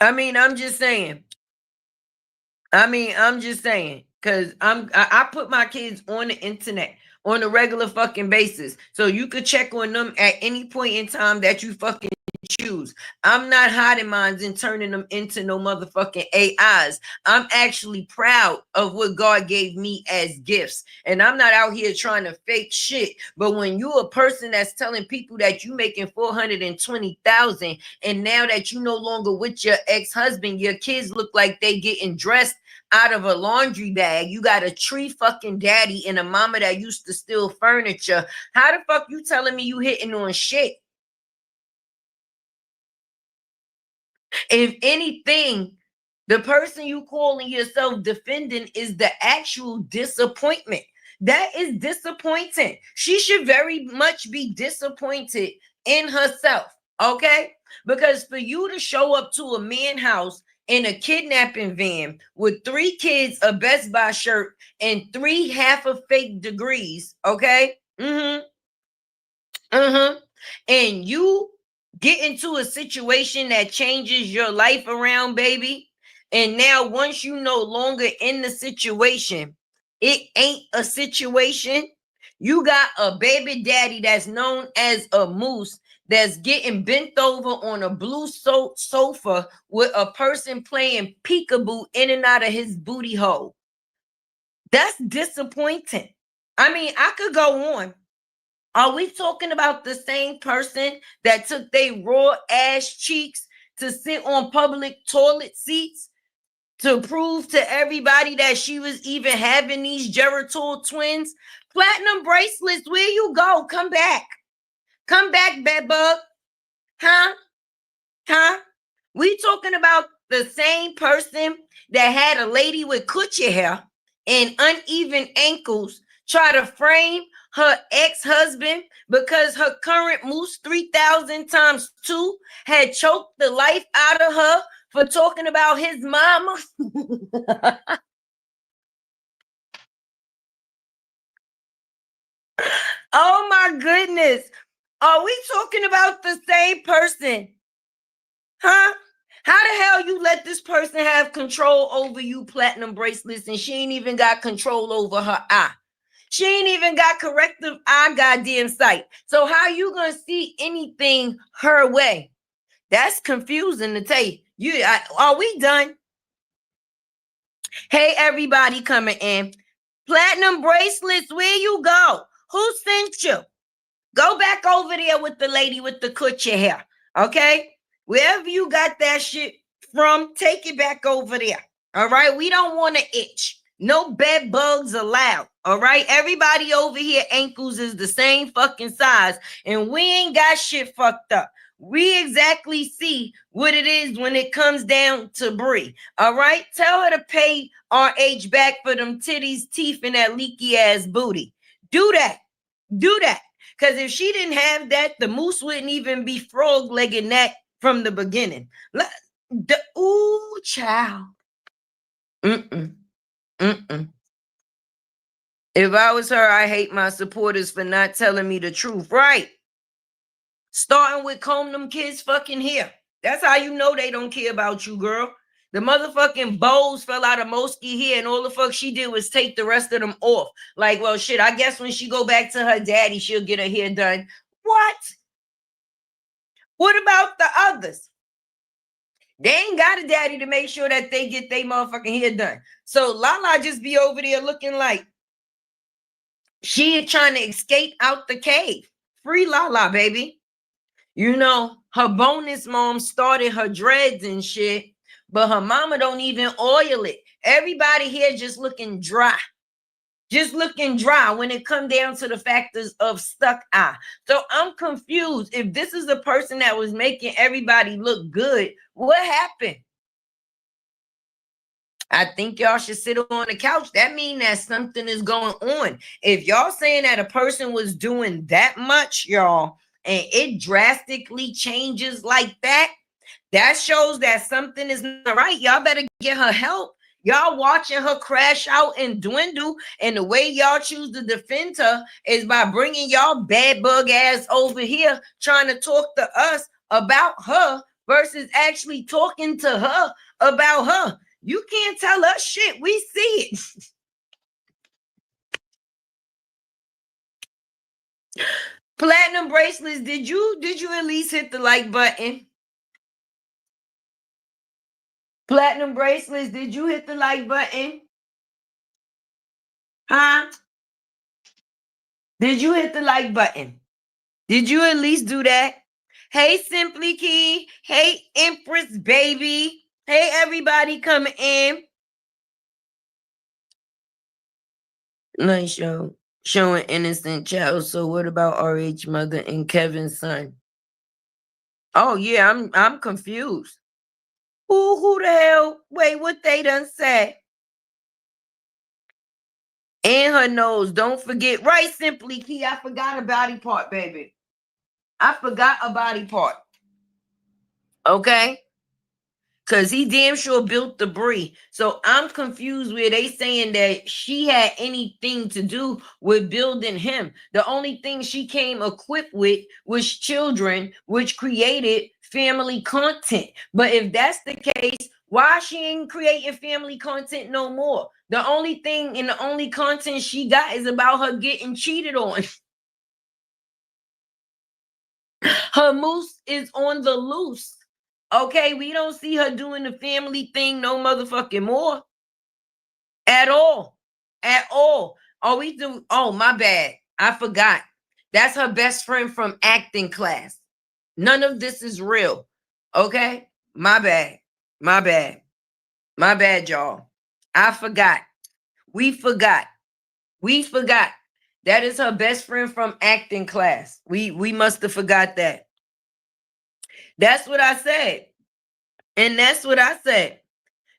I mean, I'm just saying. Because I put my kids on the internet on a regular fucking basis. So you could check on them at any point in time that you fucking choose. I'm not hiding mines and turning them into no motherfucking AIs. I'm actually proud of what God gave me as gifts. And I'm not out here trying to fake shit. But when you're a person that's telling people that you making $420,000 and now that you no longer with your ex-husband, your kids look like they getting dressed out of a laundry bag. You got a tree fucking daddy and a mama that used to steal furniture. How the fuck you telling me you hitting on shit? If anything, the person you calling yourself defending is the actual disappointment. That is disappointing. She should very much be disappointed in herself, okay? Because for you to show up to a man's house in a kidnapping van with 3 kids, a Best Buy shirt, and 3 half of fake degrees, okay? And you get into a situation that changes your life around, baby, And now once you no longer in the situation, it ain't a situation. You got a baby daddy that's known as a moose that's getting bent over on a blue sofa with a person playing peekaboo in and out of his booty hole. That's disappointing. I mean, I could go on. Are we talking about the same person that took their raw ass cheeks to sit on public toilet seats to prove to everybody that she was even having these Geritol twins? Platinum bracelets, where you go? Come back. Come back, bedbug. Huh? We talking about the same person that had a lady with coochie hair and uneven ankles try to frame her ex-husband because her current moose 3,000 times 2 had choked the life out of her for talking about his mama. Oh my goodness. Are we talking about the same person? Huh? How the hell you let this person have control over you, platinum bracelets, and she ain't even got control over her eye? She ain't even got corrective eye goddamn sight. So how you gonna see anything her way? That's confusing to tell you. Are we done? Hey, everybody coming in. Platinum bracelets, where you go? Who sent you? Go back over there with the lady with the coochie hair, okay? Wherever you got that shit from, take it back over there, all right? We don't want to itch. No bed bugs allowed, all right? Everybody over here ankles is the same fucking size, and we ain't got shit fucked up. We exactly see what it is when it comes down to Brie, all right? Tell her to pay RH back for them titties, teeth, and that leaky ass booty. Do that. Do that. Because if she didn't have that, the moose wouldn't even be frog-legging that from the beginning. Ooh, child. If I was her, I hate my supporters for not telling me the truth. Right. Starting with comb them kids fucking hair. That's how you know they don't care about you, girl. The motherfucking bows fell out of Mosky here, and all the fuck she did was take the rest of them off. Like, well, shit, I guess when she go back to her daddy, she'll get her hair done. What? What about the others? They ain't got a daddy to make sure that they get their motherfucking hair done. So Lala just be over there looking like she trying to escape out the cave. Free Lala, baby. You know, her bonus mom started her dreads and shit, but her mama don't even oil it. Everybody here just looking dry. Just looking dry when it comes down to the factors of stuck eye. So I'm confused. If this is the person that was making everybody look good, what happened? I think y'all should sit on the couch. That means that something is going on. If y'all saying that a person was doing that much, y'all, and it drastically changes like that, that shows that something is not right. Y'all better get her help. Y'all watching her crash out and dwindle, and the way y'all choose to defend her is by bringing y'all bad bug ass over here trying to talk to us about her versus actually talking to her about her. You can't tell us shit. We see it. Platinum bracelets, did you at least hit the like button? Platinum bracelets, did you hit the like button? Huh? Did you hit the like button? Did you at least do that? Hey, Simply Key. Hey, Empress Baby. Hey, everybody coming in. Nice show. Showing innocent child. So what about RH mother and Kevin's son? Oh, yeah, I'm confused. Who the hell? Wait, what they done say? And her nose. Don't forget. Right, Simply Key. I forgot a body part, baby. I forgot a body part. Okay? Because he damn sure built the Brie. So I'm confused where they saying that she had anything to do with building him. The only thing she came equipped with was children, which created family content. But if that's the case, Why she ain't creating family content no more? The only thing and the only content she got is about her getting cheated on. Her moose is on the loose. Okay, we don't see her doing the family thing no motherfucking more. At all. At all. Oh, we do. Oh, my bad. I forgot. That's her best friend from acting class. None of this is real. Okay? My bad. My bad. My bad, y'all. I forgot. We forgot. We forgot. That is her best friend from acting class. We must have forgot that. That's what I said. And that's what I said.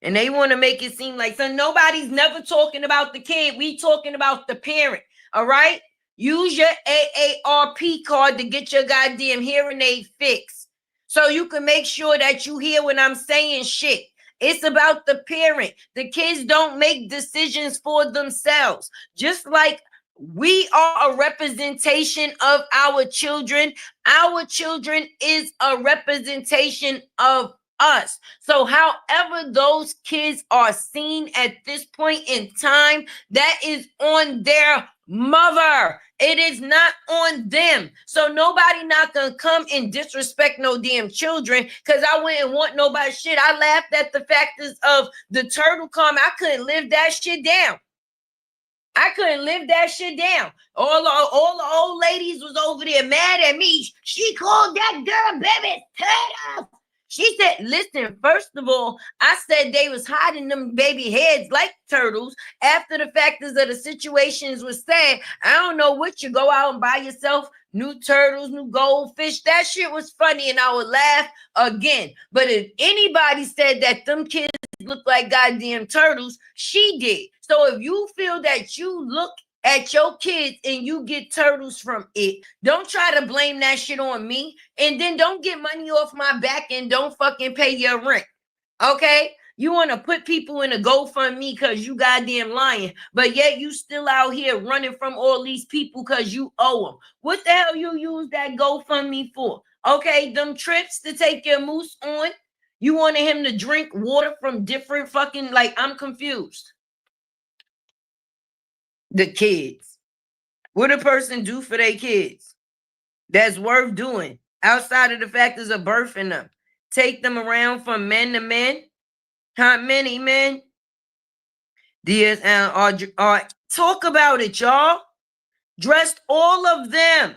And they want to make it seem like, so nobody's never talking about the kid. We talking about the parent. All right? Use your AARP card to get your goddamn hearing aid fixed. So you can make sure that you hear when I'm saying shit. It's about the parent. The kids don't make decisions for themselves. Just like we are a representation of our children is a representation of us. So however those kids are seen at this point in time, that is on their mother. It is not on them. So nobody not gonna come and disrespect no damn children, because I wouldn't want nobody shit. I laughed at the factors of the turtle comment. I couldn't live that shit down. I couldn't live that shit down. All the old ladies was over there mad at me. She called that girl baby turtle. She said, listen, first of all, I said they was hiding them baby heads like turtles. After the factors of the situations was said, I don't know what you go out and buy yourself new turtles, new goldfish. That shit was funny and I would laugh again. But if anybody said that them kids look like goddamn turtles, she did. So if you feel that you look at your kids and you get turtles from it, don't try to blame that shit on me. And then don't get money off my back and don't fucking pay your rent. Okay? You want to put people in a GoFundMe because you goddamn lying, but yet you still out here running from all these people because you owe them. What the hell you use that GoFundMe for? Okay, them trips to take your moose on? You wanted him to drink water from different fucking, like, I'm confused. The kids. What a person do for their kids that's worth doing outside of the factors of birthing them. Take them around from men to men. How many men? Talk about it, y'all. Dressed all of them.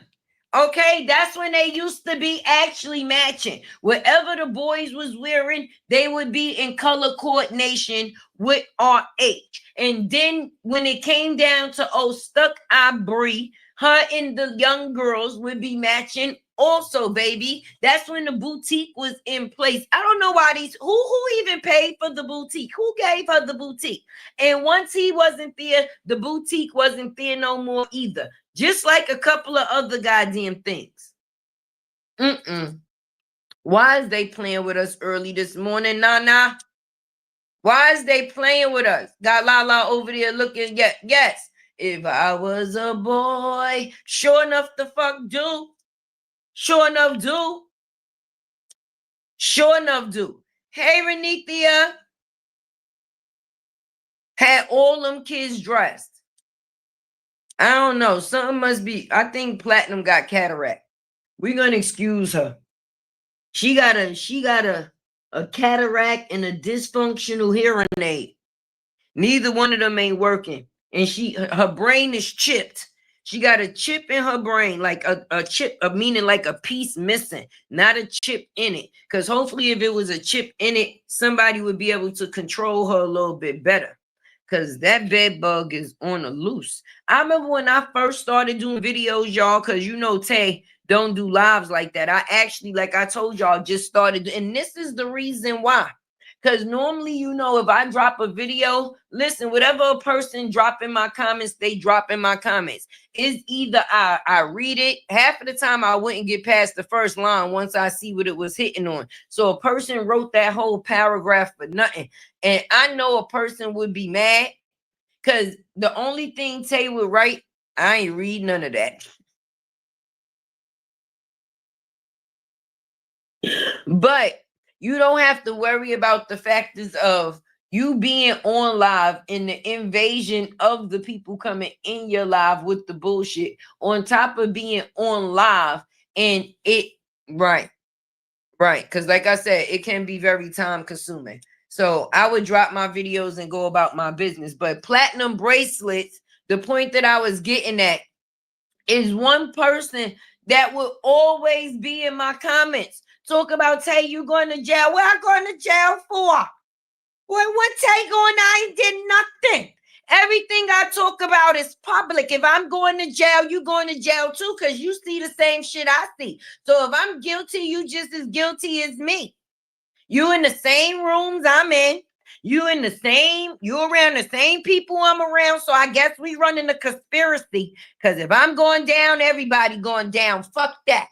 Okay, that's when they used to be actually matching. Whatever the boys was wearing, they would be in color coordination with our age. And then when it came down to Stuck Eye Bree, her and the young girls would be matching also, baby. That's when the boutique was in place. I don't know why who even paid for the boutique? Who gave her the boutique? And once he wasn't there, the boutique wasn't there no more either. Just like a couple of other goddamn things. Why is they playing with us early this morning, Nana? Why is they playing with us? Got Lala over there looking, yes. If I was a boy, sure enough the fuck do. Sure enough do. Sure enough do. Hey, Renithia. Had all them kids dressed. I don't know. Something must be. I think Platinum got cataract. We're gonna excuse her. She got a cataract and a dysfunctional hearing aid. Neither one of them ain't working. And her brain is chipped. She got a chip in her brain, like a chip, meaning like a piece missing, not a chip in it. Because hopefully if it was a chip in it, somebody would be able to control her a little bit better. Because that bed bug is on the loose. I remember when I first started doing videos, y'all, because you know Taye don't do lives like that. I actually, like I told y'all, just started. And this is the reason why. Because normally, you know, if I drop a video, listen, whatever a person drop in my comments, they drop in my comments. It's either I read it. Half of the time, I wouldn't get past the first line once I see what it was hitting on. So a person wrote that whole paragraph for nothing. And I know a person would be mad because the only thing Taye would write, I ain't read none of that. But You don't have to worry about the factors of you being on live and the invasion of the people coming in your live with the bullshit on top of being on live. And it, right. Because like I said, it can be very time consuming. So I would drop my videos and go about my business. But platinum bracelets, the point that I was getting at is one person that will always be in my comments. Talk about Tay, you going to jail. What I going to jail for? What Tay going? I ain't did nothing. Everything I talk about is public. If I'm going to jail, you going to jail too, because you see the same shit I see. So if I'm guilty, you just as guilty as me. You in the same rooms I'm in. You around the same people I'm around. So I guess we running a conspiracy. Because if I'm going down, everybody going down. Fuck that.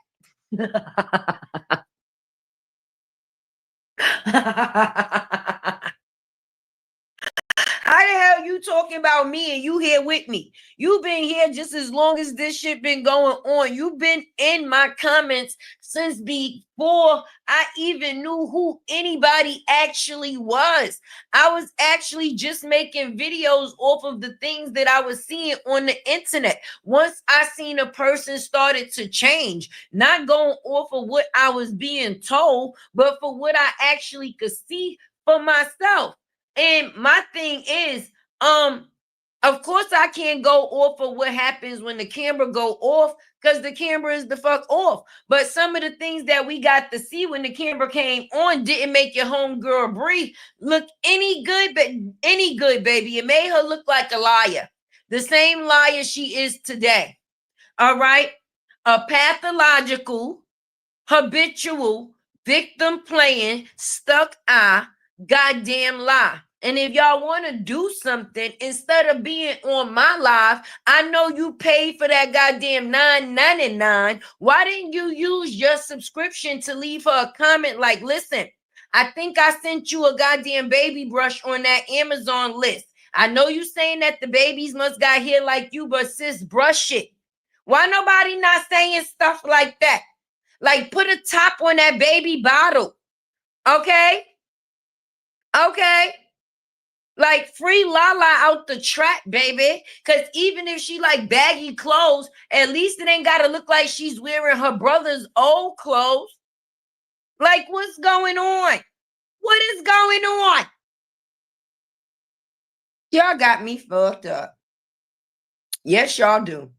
How the hell you talking about me and you here with me? You've been here just as long as this shit been going on. You've been in my comments since before I even knew who anybody actually was. I was actually just making videos off of the things that I was seeing on the internet. Once I seen a person started to change, not going off of what I was being told, but for what I actually could see for myself. And my thing is, of course I can't go off of what happens when the camera go off, because the camera is the fuck off. But some of the things that we got to see when the camera came on didn't make your homegirl Bree look any good, baby. It made her look like a liar. The same liar she is today. All right? A pathological, habitual, victim playing, stuck eye, goddamn lie. And if y'all want to do something, instead of being on my live, I know you paid for that goddamn $9.99. Why didn't you use your subscription to leave her a comment like, listen, I think I sent you a goddamn baby brush on that Amazon list. I know you saying that the babies must got hair like you, but sis, brush it. Why nobody not saying stuff like that? Like, put a top on that baby bottle. Okay? Okay? Like, free Lala out the trap, baby. Because even if she like baggy clothes, at least it ain't got to look like she's wearing her brother's old clothes. Like, what's going on? What is going on? Y'all got me fucked up. Yes, y'all do.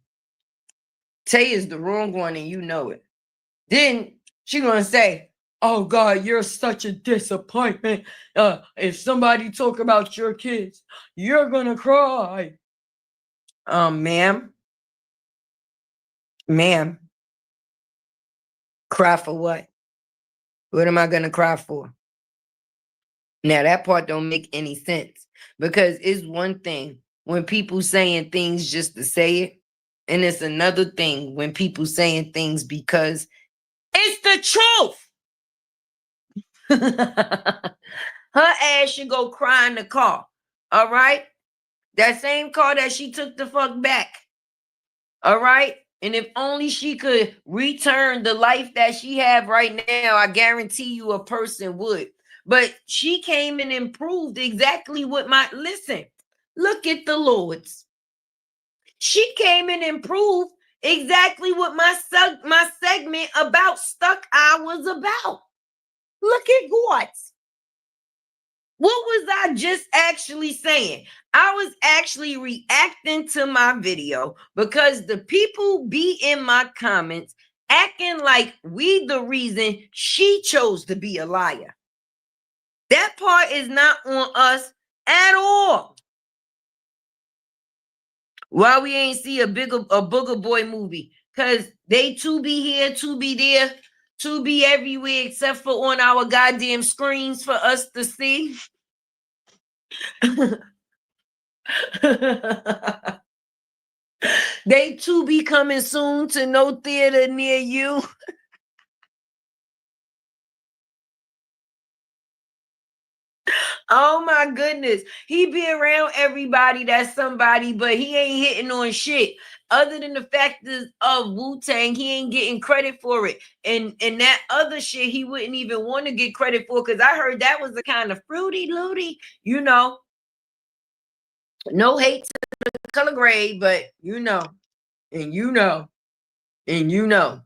Tay is the wrong one and you know it. Then she gonna say, oh God, you're such a disappointment. If somebody talk about your kids, you're gonna cry. Ma'am, cry for what? What am I gonna cry for? Now that part don't make any sense, because it's one thing when people saying things just to say it, and it's another thing when people saying things because it's the truth. Her ass should go cry in the car. All right? That same car that she took the fuck back. All right? And if only she could return the life that she have right now, I guarantee you a person would. But she came and improved exactly what listen, look at the Lords. She came and improved exactly what my segment about Stuck Eye was about. Look at what. What was I just actually saying? I was actually reacting to my video because the people be in my comments acting like we the reason she chose to be a liar. That part is not on us at all. Why we ain't see a Booger Boy movie? Because they too be here, too be there, to be everywhere except for on our goddamn screens for us to see. They too be coming soon to no theater near you. Oh my goodness. He be around everybody that's somebody, but he ain't hitting on shit. other than the factors of Wu-Tang, he ain't getting credit for it. And that other shit he wouldn't even want to get credit for, because I heard that was a kind of fruity looty, you know. No hate to the color grade, but you know, and you know, and you know.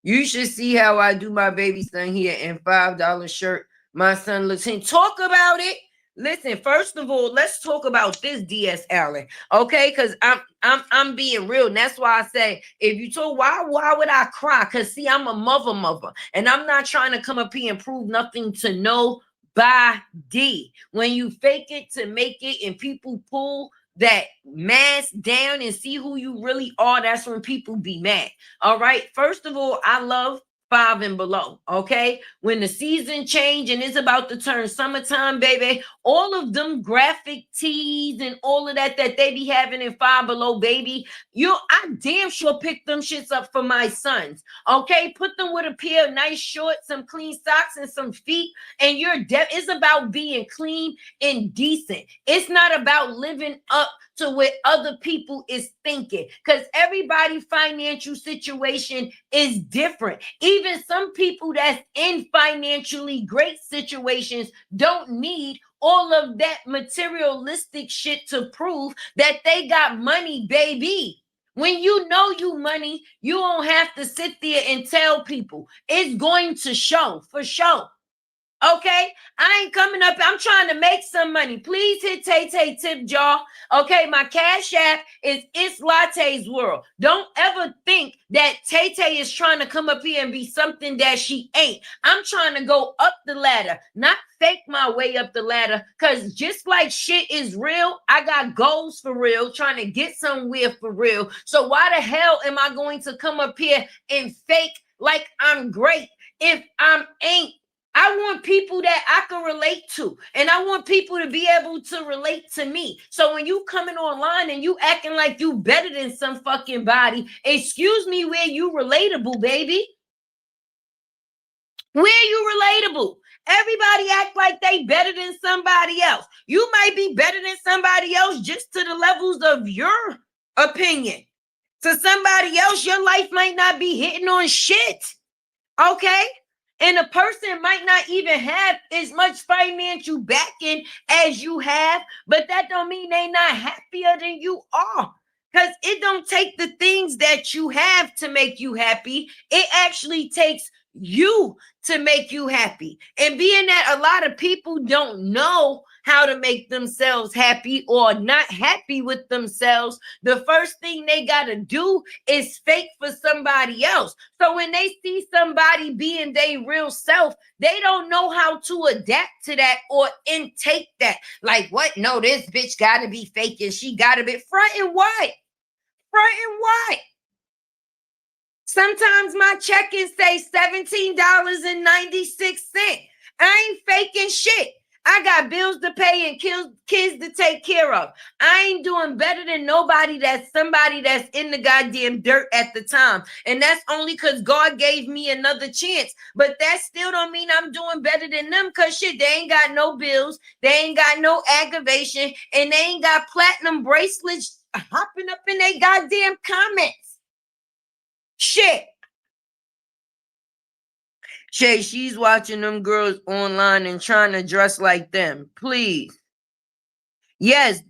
You should see how I do my baby son here in $5 shirt. My son looks in. Talk about it. Listen, first of all, let's talk about this, DS Allen. Okay, because I'm being real. And that's why I say, if you told why would I cry? Because see, I'm a mother, and I'm not trying to come up here and prove nothing to nobody. When you fake it to make it and people pull that mask down and see who you really are, that's when people be mad. All right. First of all, I love 5 and below. Okay. When the season change and it's about to turn summertime, baby, all of them graphic tees and all of that they be having in 5 below, baby, I damn sure pick them shits up for my sons. Okay. Put them with a pair of nice shorts, some clean socks, and some feet. And it's about being clean and decent. It's not about living up to what other people is thinking, because everybody's financial situation is different. Even some people that's in financially great situations don't need all of that materialistic shit to prove that they got money, baby. When you know you money, you don't have to sit there and tell people. It's going to show, for sure. Okay, I ain't coming up. I'm trying to make some money. Please hit Tay tip jar. Okay, my Cash App is ITSLATEWORLD. Don't ever think that Tay is trying to come up here and be something that she ain't. I'm trying to go up the ladder, not fake my way up the ladder. Because just like shit is real, I got goals for real, trying to get somewhere for real. So why the hell am I going to come up here and fake like I'm great if I ain't? I want people that I can relate to, and I want people to be able to relate to me. So when you coming online and you acting like you better than some fucking body, excuse me, where you relatable, baby? Where you relatable? Everybody act like they better than somebody else. You might be better than somebody else just to the levels of your opinion. To somebody else, your life might not be hitting on shit. Okay? And a person might not even have as much financial backing as you have, but that don't mean they not happier than you are. Because it don't take the things that you have to make you happy. It actually takes you to make you happy. And being that a lot of people don't know how to make themselves happy or not happy with themselves, the first thing they got to do is fake for somebody else. So when they see somebody being their real self, they don't know how to adapt to that or intake that. Like, what? No, this bitch got to be fake and she got to be front and white. Front and white. Sometimes my check-in say $17.96. I ain't faking shit. I got bills to pay and kids to take care of. I ain't doing better than nobody that's somebody that's in the goddamn dirt at the time. And that's only because God gave me another chance. But that still don't mean I'm doing better than them, because shit, they ain't got no bills. They ain't got no aggravation. And they ain't got platinum bracelets hopping up in their goddamn comments. Shit. Shay, she's watching them girls online and trying to dress like them. Please. Yes,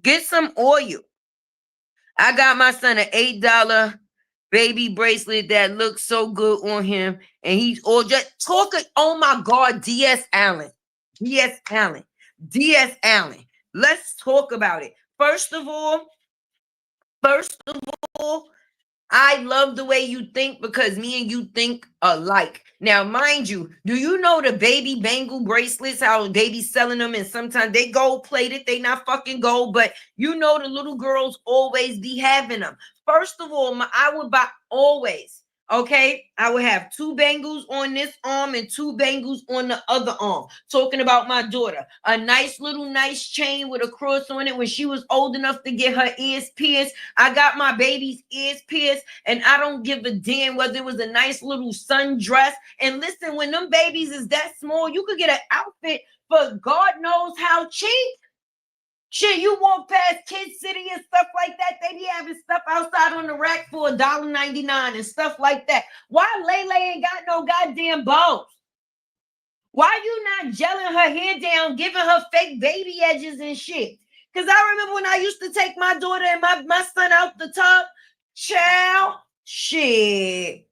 get some oil. I got my son an $8 baby bracelet that looks so good on him. And he's all just talking. Oh my God, DS Allen. DS Allen. DS Allen. Let's talk about it. First of all, I love the way you think, because me and you think alike. Now, mind you, do you know the baby bangle bracelets, how they be selling them, and sometimes they gold plated, they not fucking gold, but you know the little girls always be having them. First of all, I would buy always. Okay, I would have 2 bangles on this arm and 2 bangles on the other arm. Talking about my daughter, a nice chain with a cross on it when she was old enough to get her ears pierced. I got my baby's ears pierced, and I don't give a damn whether it was a nice little sundress. And listen, when them babies is that small, you could get an outfit for God knows how cheap. Shit, you walk past Kid City and stuff like that, they be having stuff outside on the rack for $1.99 and stuff like that. Why Lele ain't got no goddamn balls? Why you not gelling her hair down, giving her fake baby edges and shit? Because I remember when I used to take my daughter and my son out the tub, child, shit.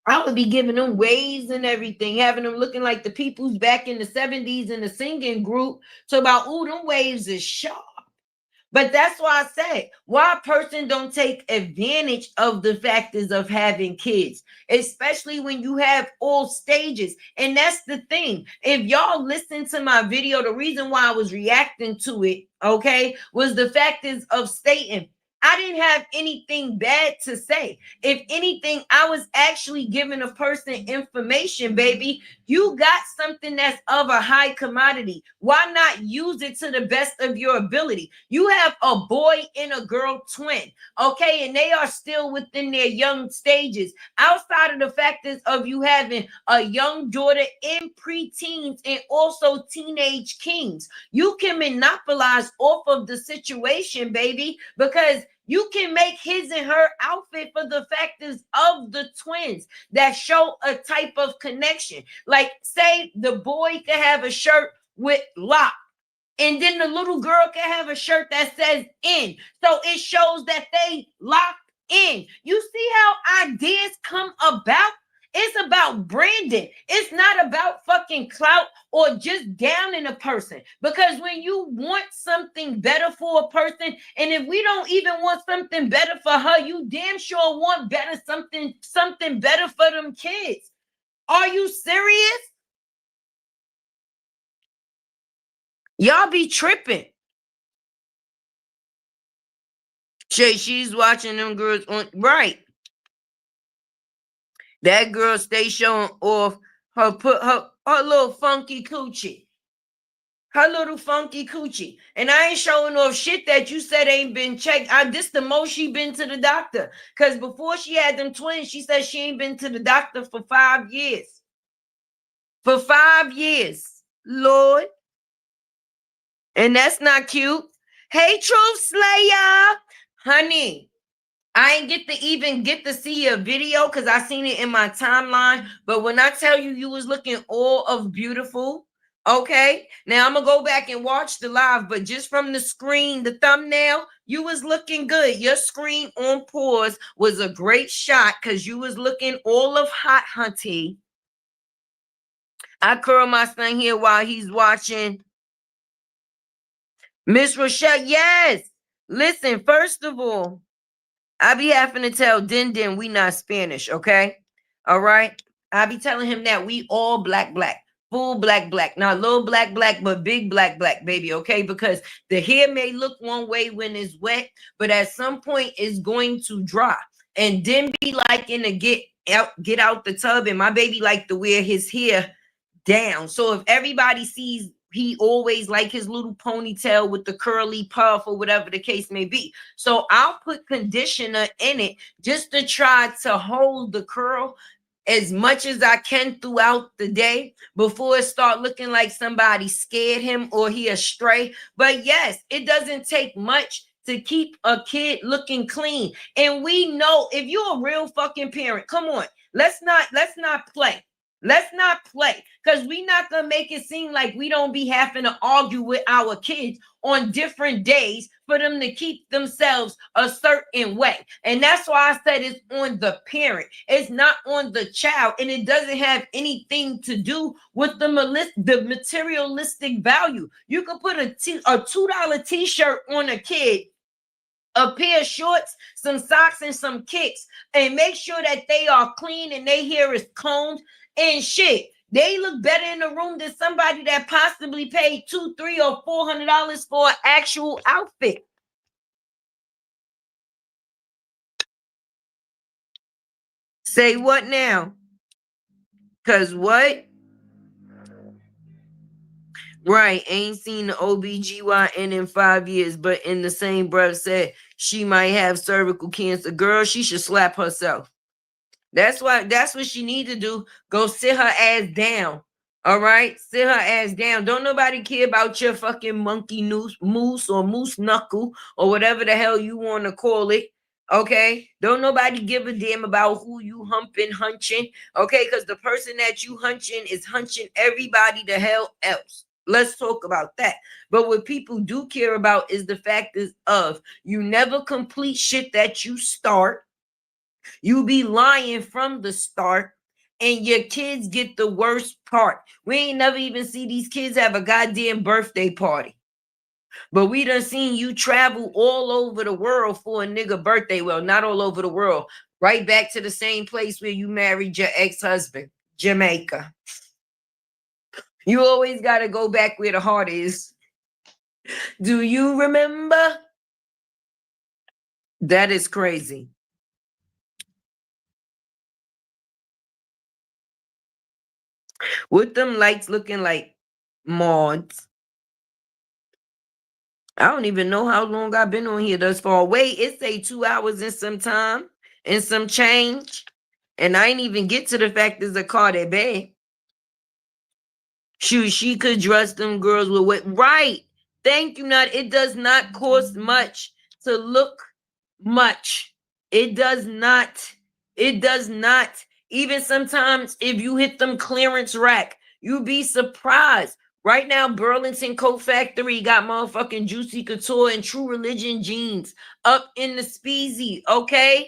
I would be giving them waves and everything, having them looking like the peoples back in the 70s in the singing group. So about, ooh, them waves is sharp. But that's why I say, why a person don't take advantage of the factors of having kids, especially when you have all stages. And that's the thing. If y'all listen to my video, the reason why I was reacting to it, okay, was the factors of stating I didn't have anything bad to say. If anything, I was actually giving a person information, baby. You got something that's of a high commodity. Why not use it to the best of your ability? You have a boy and a girl twin, okay? And they are still within their young stages. Outside of the factors of you having a young daughter in preteens and also teenage kings, you can monopolize off of the situation, baby, because you can make his and her outfit for the factors of the twins that show a type of connection. Like, say the boy can have a shirt with lock, and then the little girl can have a shirt that says in. So it shows that they locked in. You see how ideas come about? It's about branding. It's not about fucking clout or just downing a person. Because when you want something better for a person, and if we don't even want something better for her, you damn sure want better something better for them kids. Are you serious? Y'all be tripping. She's watching them girls on right. That girl stay showing off her little funky coochie. Her little funky coochie. And I ain't showing off shit that you said ain't been checked. This the most she been to the doctor. Because before she had them twins, she said she ain't been to the doctor for 5 years. For 5 years. Lord. And that's not cute. Hey, Truth Slayer. Honey. I ain't get to see your video because I seen it in my timeline. But when I tell you, you was looking all of beautiful. Okay. Now I'm going to go back and watch the live. But just from the screen, the thumbnail, you was looking good. Your screen on pause was a great shot because you was looking all of hot, hunty. I curl my son here while he's watching. Miss Rochelle, yes. Listen, first of all, I be having to tell Din we not Spanish, okay? All right? I be telling him that we all black, full black. Not little black, but big black, baby, okay? Because the hair may look one way when it's wet, but at some point it's going to dry. And Din be liking to get out the tub, and my baby like to wear his hair down. So if everybody sees he always like his little ponytail with the curly puff or whatever the case may be. So I'll put conditioner in it just to try to hold the curl as much as I can throughout the day before it start looking like somebody scared him or he astray. But yes, it doesn't take much to keep a kid looking clean. And we know if you're a real fucking parent, come on, let's not play. Let's not play, because we're not going to make it seem like we don't be having to argue with our kids on different days for them to keep themselves a certain way. And that's why I said it's on the parent. It's not on the child. And it doesn't have anything to do with the materialistic value. You can put a $2 t-shirt on a kid, a pair of shorts, some socks, and some kicks, and make sure that they are clean and their hair is combed. And shit, they look better in the room than somebody that possibly paid $200, $300, or $400 for an actual outfit. Say what now? Cause what? Right, ain't seen the OBGYN in 5 years, but in the same breath said she might have cervical cancer. Girl, she should slap herself. That's what she need to do. Go sit her ass down. All right, sit her ass down. Don't nobody care about your fucking monkey moose or moose knuckle or whatever the hell you want to call it. Okay, don't nobody give a damn about who you humping, hunching. Okay, because the person that you hunching is hunching everybody the hell else. Let's talk about that. But what people do care about is the fact of you never complete shit that you start. You be lying from the start, and your kids get the worst part. We ain't never even see these kids have a goddamn birthday party. But we done seen you travel all over the world for a nigga birthday. Well, not all over the world. Right back to the same place where you married your ex-husband, Jamaica. You always got to go back where the heart is. Do you remember? That is crazy. With them lights looking like mods. I don't even know how long I've been on here thus far. Wait, it say 2 hours and some time and some change. And I ain't even get to the fact there's a Cardi B. Shoot, she could dress them girls with what? Right. Thank you. Not. It does not cost much to look much. It does not. It does not. Even sometimes if you hit them clearance rack, you'd be surprised. Right now, Burlington Coat Factory got motherfucking Juicy Couture and True Religion jeans up in the speezy, okay?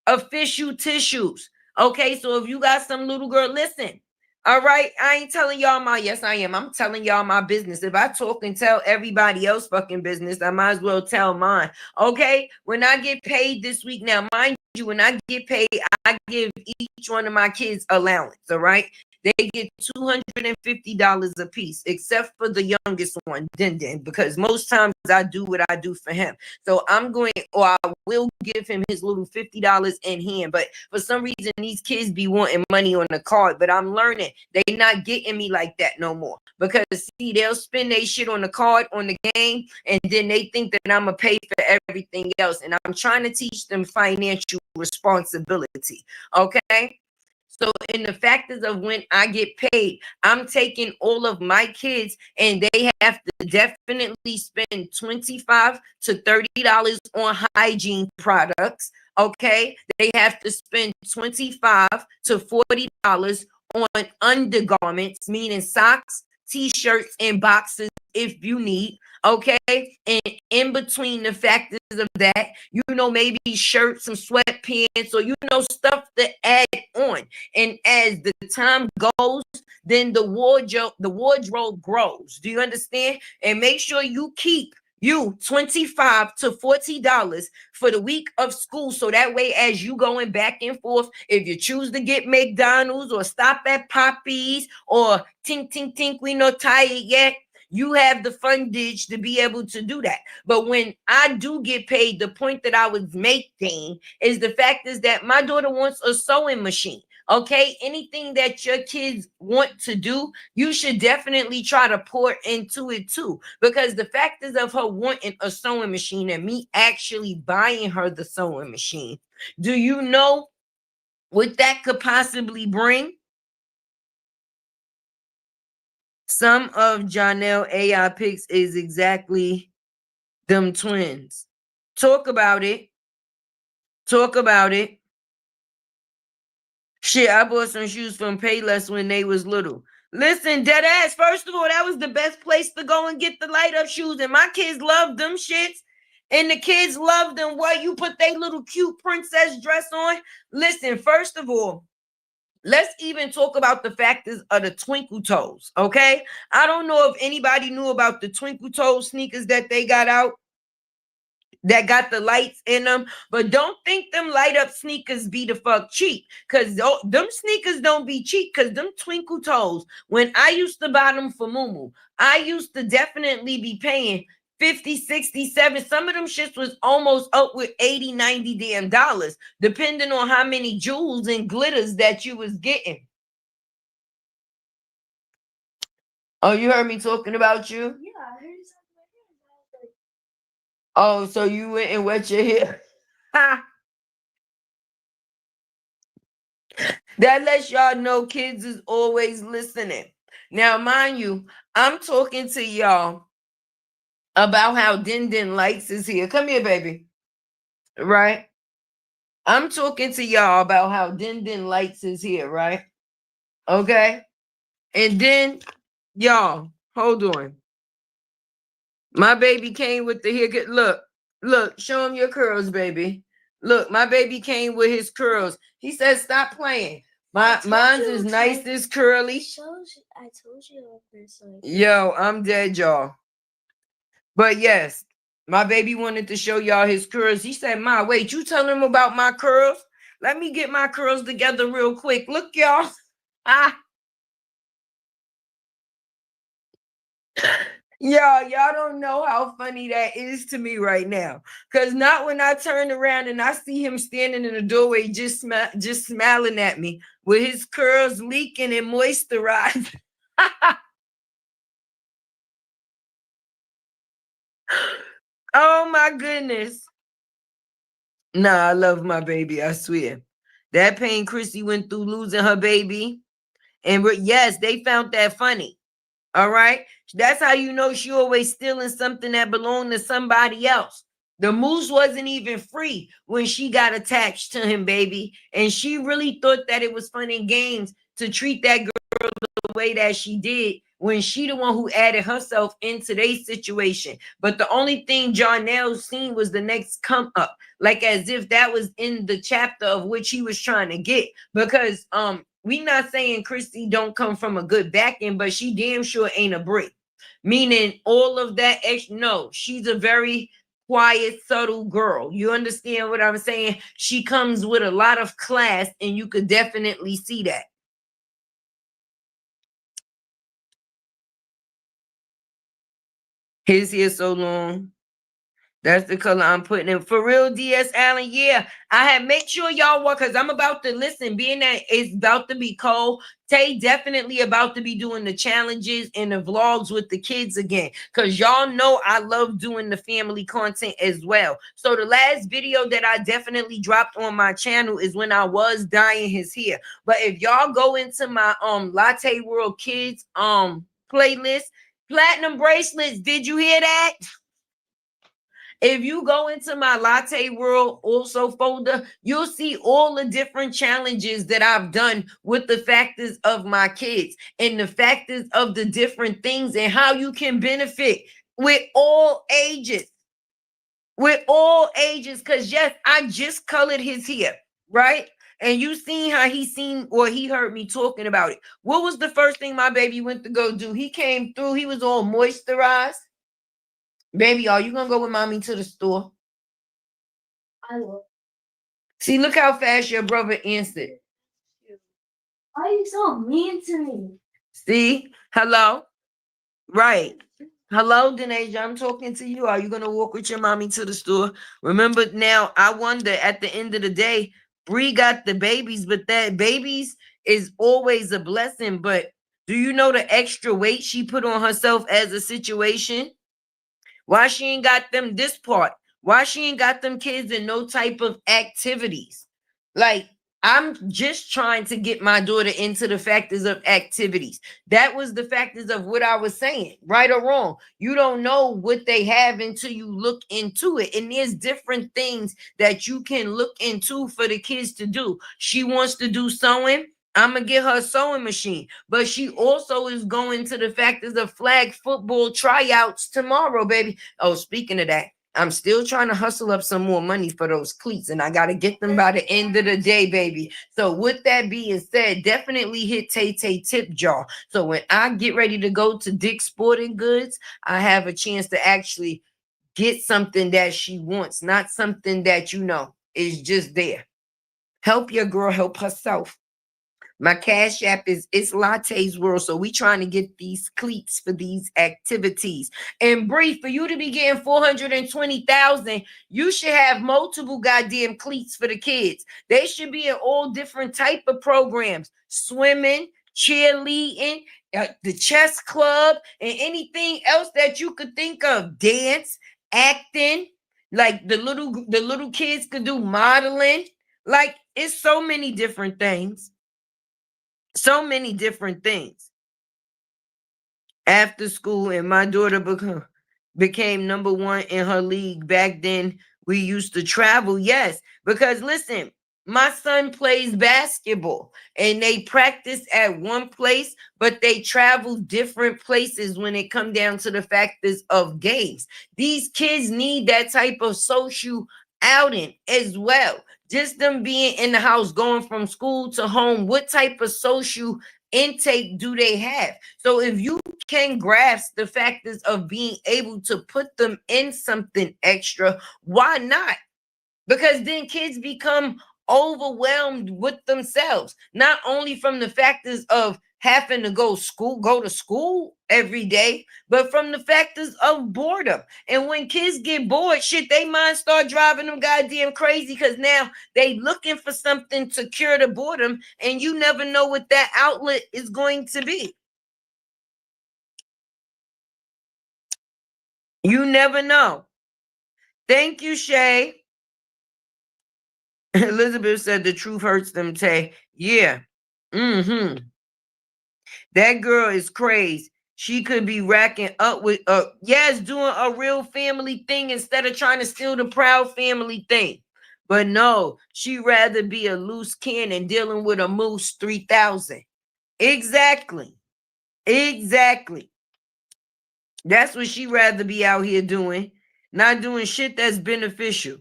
Official tissues, okay? So if you got some little girl, listen, all right? I ain't telling y'all my, yes, I am. I'm telling y'all my business. If I talk and tell everybody else fucking business, I might as well tell mine, okay? When I get paid this week, now, mind you, when I get paid, I give each one of my kids allowance, all right? They get $250 a piece, except for the youngest one, Din, because most times I do what I do for him. So I'm going, or I will give him his little $50 in hand. But for some reason, these kids be wanting money on the card. But I'm learning they not getting me like that no more. Because see, they'll spend their shit on the card, on the game, and then they think that I'm going to pay for everything else. And I'm trying to teach them financial responsibility. Okay? So in the factors of when I get paid, I'm taking all of my kids and they have to definitely spend $25 to $30 on hygiene products. Okay. They have to spend $25 to $40 on undergarments, meaning socks, t-shirts, and boxes if you need. Okay. And in between the factors of that, you know, maybe shirts, some sweatpants, or, you know, stuff to add on. And as the time goes, then the wardrobe grows. Do you understand? And make sure you keep you $25 to $40 for the week of school. So that way, as you going back and forth, if you choose to get McDonald's or stop at Poppy's or tink, we know Taye yet, you have the fundage to be able to do that. But when I do get paid, the point that I was making is the fact is that my daughter wants a sewing machine. Okay, anything that your kids want to do, you should definitely try to pour into it too. Because the fact is of her wanting a sewing machine and me actually buying her the sewing machine, do you know what that could possibly bring? Some of Janelle AI pics is exactly them twins. Talk about it. Talk about it. Shit, I bought some shoes from Payless when they was little. Listen, dead ass, first of all, that was the best place to go and get the light up shoes. And my kids loved them shits. And the kids loved them. What, you put their little cute princess dress on? Listen, first of all, let's even talk about the factors of the twinkle toes, okay? I don't know if anybody knew about the twinkle toe sneakers that they got out that got the lights in them, but don't think them light up sneakers be the fuck cheap, because them sneakers don't be cheap, because them twinkle toes, when I used to buy them for Mumu, I used to definitely be paying 50, 67. Some of them shits was almost up with 80, 90 damn dollars, depending on how many jewels and glitters that you was getting. Oh, you heard me talking about you? Yeah, I heard something. Oh, so you went and wet your hair. That lets y'all know kids is always listening. Now, mind you, I'm talking to y'all about how Din Din Lights is here. Come here, baby. Right? I'm talking to y'all about how Din Din Lights is here, right? Okay. And then, y'all, hold on. My baby came with the haircut. Look, show him your curls, baby. Look, my baby came with his curls. He said, stop playing. Mine's is nice, this curly. I told you this. Yo, I'm dead, y'all. But yes, my baby wanted to show y'all his curls. He said, Ma, wait, you tell him about my curls? Let me get my curls together real quick. Look, y'all. Y'all don't know how funny that is to me right now. Because not when I turn around and I see him standing in the doorway just smiling at me with his curls leaking and moisturized. Oh my goodness. Nah, I love my baby, I swear. That pain Chrissy went through losing her baby. And yes, they found that funny. All right. That's how you know she always stealing something that belonged to somebody else. The moose wasn't even free when she got attached to him, baby. And she really thought that it was fun and games to treat that girl the way that she did when she the one who added herself into their situation. But the only thing Jarnell seen was the next come up, like as if that was in the chapter of which he was trying to get. Because we not saying Christy don't come from a good back end, but she damn sure ain't a brick. Meaning all of that extra. No, she's a very quiet, subtle girl. You understand what I'm saying? She comes with a lot of class, and you could definitely see that. His hair so long. That's the color I'm putting in. For real, DS Allen. Yeah, I had make sure y'all walk because I'm about to listen. Being that it's about to be cold, Taye definitely about to be doing the challenges and the vlogs with the kids again. Because y'all know I love doing the family content as well. So the last video that I definitely dropped on my channel is when I was dyeing his hair. But if y'all go into my Latte World Kids playlist, platinum bracelets, did you hear that? If you go into my Latte World also folder, you'll see all the different challenges that I've done with the factors of my kids and the factors of the different things and how you can benefit with all ages. With all ages, because yes, I just colored his hair, right? And you seen how he seen or he heard me talking about it. What was the first thing my baby went to go do? He came through, he was all moisturized. Baby, are you gonna go with mommy to the store? I will. See, look how fast your brother answered. Why are you so mean to me? See? Hello? Right. Hello, Denasia. I'm talking to you. Are you gonna walk with your mommy to the store? Remember now, I wonder at the end of the day, Bree got the babies, but that babies is always a blessing. But do you know the extra weight she put on herself as a situation? Why she ain't got them this part? Why she ain't got them kids in no type of activities? Like, I'm just trying to get my daughter into the factors of activities. That was the factors of what I was saying, right or wrong. You don't know what they have until you look into it. And there's different things that you can look into for the kids to do. She wants to do sewing. I'm gonna get her a sewing machine, but she also is going to the factors of flag football tryouts tomorrow, baby. Oh, speaking of that, I'm still trying to hustle up some more money for those cleats, and I gotta get them by the end of the day, baby. So with that being said, definitely hit Tay tip jar. So when I get ready to go to Dick's Sporting Goods, I have a chance to actually get something that she wants, not something that is just there. Help your girl help herself. My Cash App is ITSLATEWORLD. So we trying to get these cleats for these activities. And Bree, for you to be getting 420,000, you should have multiple goddamn cleats for the kids. They should be in all different type of programs: swimming, cheerleading, the chess club, and anything else that you could think of. Dance, acting, like the little kids could do modeling. Like, it's so many different things. So many different things. after school, and my daughter became number one in her league. Back then, we used to travel. Yes, because listen, my son plays basketball and they practice at one place, but they travel different places when it come down to the factors of games. These kids need that type of social outing as well. Just them being in the house, going from school to home, what type of social intake do they have? So if you can grasp the factors of being able to put them in something extra, why not? Because then kids become overwhelmed with themselves, not only from the factors of having to go to school every day, but from the factors of boredom. And when kids get bored, shit, they mind start driving them goddamn crazy, because now they looking for something to cure the boredom, and you never know what that outlet is going to be. You never know. Thank you, Shay. Elizabeth said the truth hurts them, Tay. Yeah. Mm-hmm. That girl is crazy. She could be racking up with yes, doing a real family thing instead of trying to steal the proud family thing. But no, she rather be a loose cannon dealing with a moose 3000. Exactly. Exactly. That's what she rather be out here doing, not doing shit that's beneficial.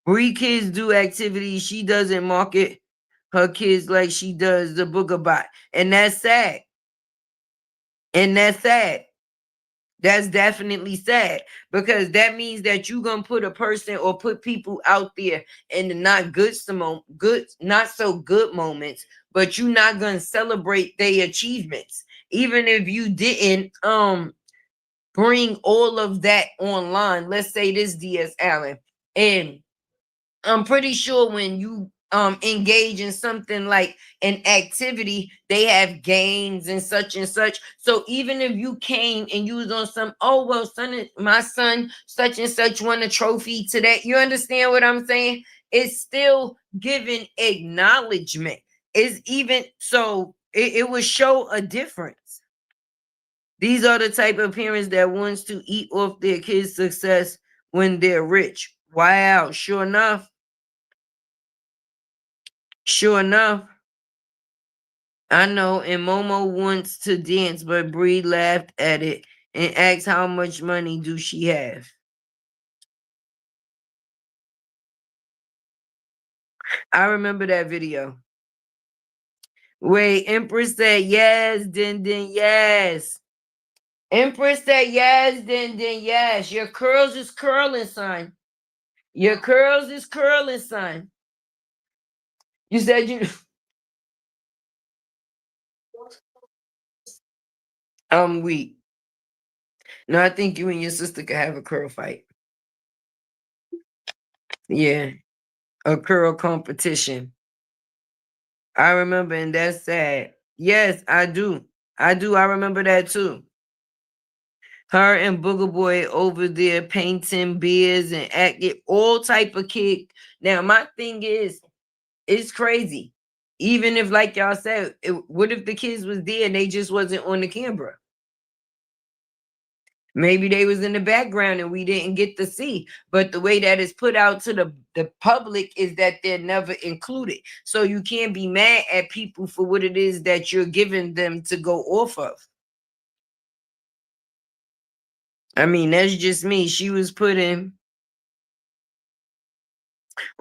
Bree kids do activities. She doesn't market her kids like she does the Booger Bot. And that's sad. And that's sad. That's definitely sad, because that means that you're gonna put a person or put people out there in the not good, not so good moments, but you're not gonna celebrate their achievements. Even if you didn't bring all of that online. Let's say this, DS Allen, and I'm pretty sure when you engage in something like an activity, they have games and such and such. So even if you came and you was on some, oh well, my son such and such won a trophy today. You understand what I'm saying? It's still giving acknowledgement. It's even so it would show a difference. These are the type of parents that wants to eat off their kids' success when they're rich. Wow, sure enough. Sure enough, I know, and Momo wants to dance, but Bree laughed at it and asked how much money do she have. I remember that video. Wait, Empress said yes, then yes. Empress said yes, then yes. Your curls is curling, son. Your curls is curling, son. You said you I'm weak. No, I think you and your sister could have a curl fight. Yeah, a curl competition. I remember, and that's sad. Yes, I do. I do. I remember that too. Her and Booger Boy over there painting beers and acting all type of kid. Now, my thing is, it's crazy. Even if, like y'all said, what if the kids was there and they just wasn't on the camera? Maybe they was in the background and we didn't get to see. But the way that is put out to the public is that they're never included. So you can't be mad at people for what it is that you're giving them to go off of. I mean, that's just me. She was putting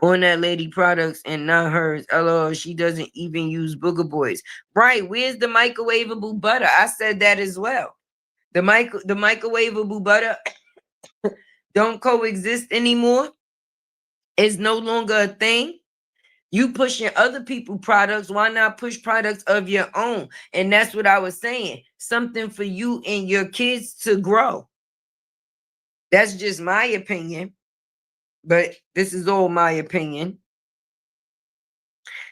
on that lady products and not hers. LOL, she doesn't even use Booger Boys. Right, where's the microwavable butter? I said that as well. The microwavable butter don't coexist anymore. It's no longer a thing. You pushing other people products. Why not push products of your own? And that's what I was saying. Something for you and your kids to grow. That's just my opinion. But this is all my opinion.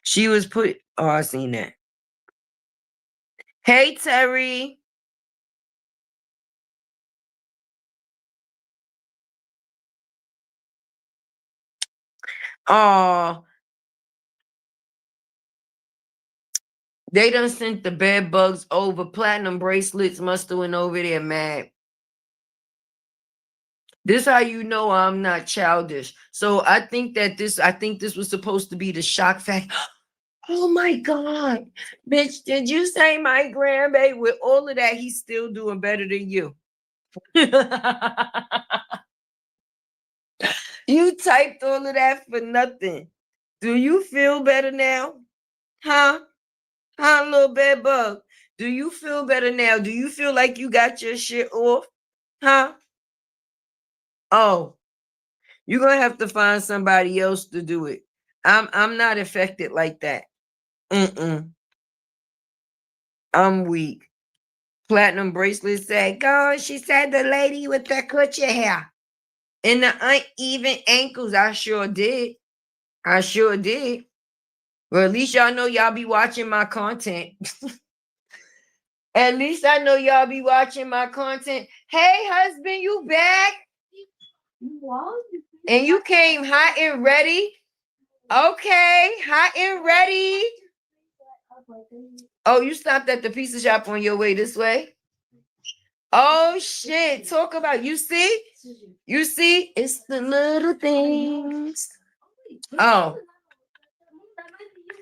She was put. Oh, I seen that. Hey, Terry. Oh, They done sent the bed bugs over. Platinum bracelets must have went over there mad. This how you know I'm not childish. So I think this was supposed to be the shock fact. Oh my God. Bitch, did you say my grandbaby with all of that, he's still doing better than you? You typed all of that for nothing. Do you feel better now? Huh? Huh, little bed bug? Do you feel better now? Do you feel like you got your shit off? Huh? Oh, you're gonna have to find somebody else to do it. I'm not affected like that. I'm weak. Platinum bracelet said, "Go." She said the lady with the coochie hair and the uneven ankles. I sure did. I sure did. Well, at least y'all know y'all be watching my content. At least I know y'all be watching my content. Hey, husband, you back? And you came hot and ready? Okay, hot and ready. Oh, you stopped at the pizza shop on your way this way? Oh, shit. Talk about, you see? You see? It's the little things. Oh.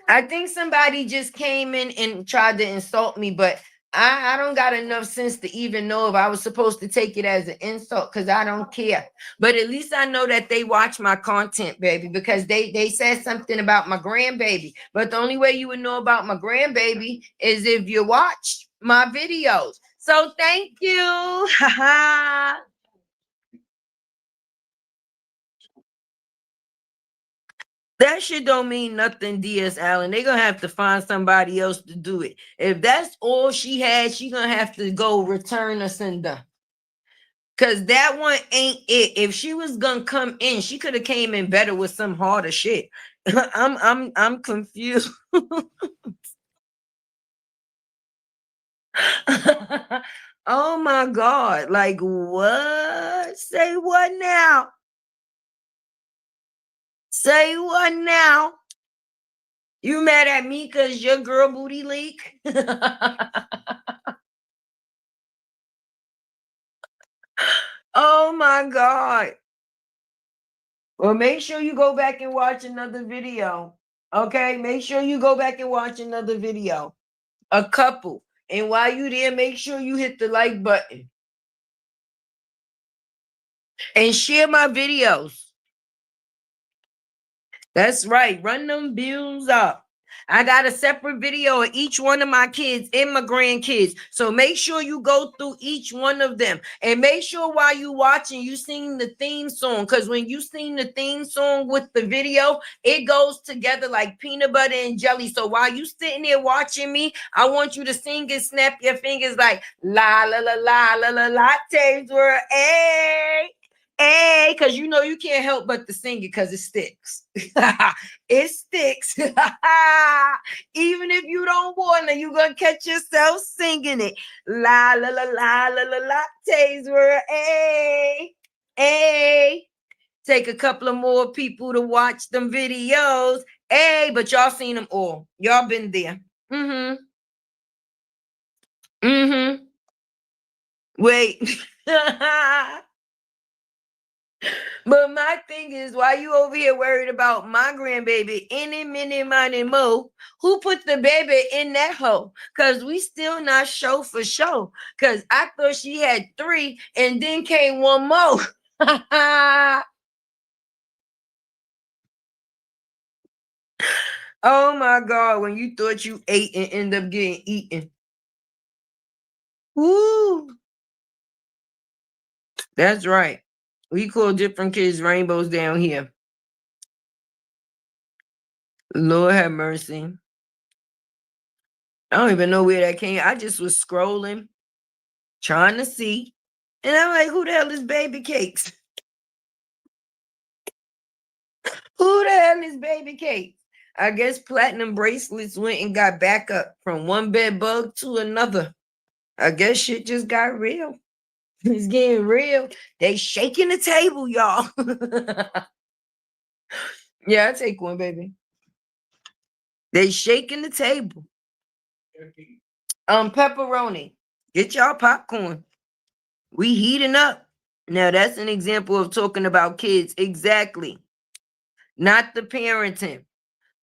I think somebody just came in and tried to insult me, but I don't got enough sense to even know if I was supposed to take it as an insult because I don't care. But at least I know that they watch my content, baby, because they said something about my grandbaby. But the only way you would know about my grandbaby is if you watch my videos. So thank you. That shit don't mean nothing, DS Allen. They're gonna have to find somebody else to do it. If that's all she had, she gonna have to go return a sender. Cause that one ain't it. If she was gonna come in, she could have came in better with some harder shit. I'm confused. Oh my God. Like what? Say what now? Say what now? You mad at me because your girl booty leak? Oh my God. Well, make sure you go back and watch another video. Okay, make sure you go back and watch another video. A couple. And while you there, make sure you hit the like button. And share my videos. That's right. Run them bills up. I got a separate video of each one of my kids and my grandkids. So make sure you go through each one of them. And make sure while you watching, you sing the theme song. Because when you sing the theme song with the video, it goes together like peanut butter and jelly. So while you sitting there watching me, I want you to sing and snap your fingers like la la la la la la lattes were a. Hey, because you know you can't help but to sing it because it sticks. It sticks. Even if you don't want to, you're going to catch yourself singing it. La, la, la, la, la, la, lattes were a. Take a couple of more people to watch them videos. Hey, but y'all seen them all. Y'all been there. Wait. But my thing is, why you over here worried about my grandbaby? Any, mini, money, mo. Who put the baby in that hole? Because we still not show for show. Because I thought she had 3 and then came one more. Oh my God, when you thought you ate and end up getting eaten. Woo. That's right. We call different kids rainbows down here. Lord have mercy. I don't even know where that came. I just was scrolling, trying to see. And I'm like, who the hell is Baby Cakes? Who the hell is Baby Cakes? I guess platinum bracelets went and got back up from one bed bug to another. I guess shit just got real. It's getting real. They shaking the table, y'all. Yeah, I take one, baby. They shaking the table. Pepperoni. Get y'all popcorn. We heating up. Now that's an example of talking about kids. Exactly. Not the parenting.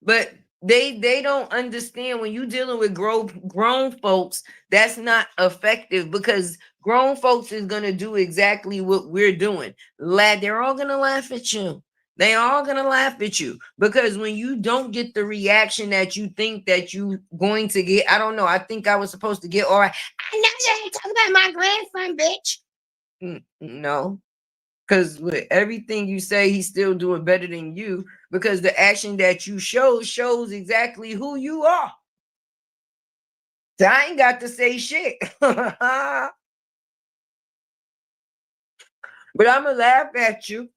But they don't understand when you're dealing with grown folks, that's not effective because grown folks is gonna do exactly what we're doing. They're all gonna laugh at you. They all gonna laugh at you because when you don't get the reaction that you think that you going to get, I don't know. I think I was supposed to get all right. I know you ain't talking about my grandson, bitch. No, because with everything you say, he's still doing better than you because the action that you shows exactly who you are. So I ain't got to say shit. But I'm going to laugh at you.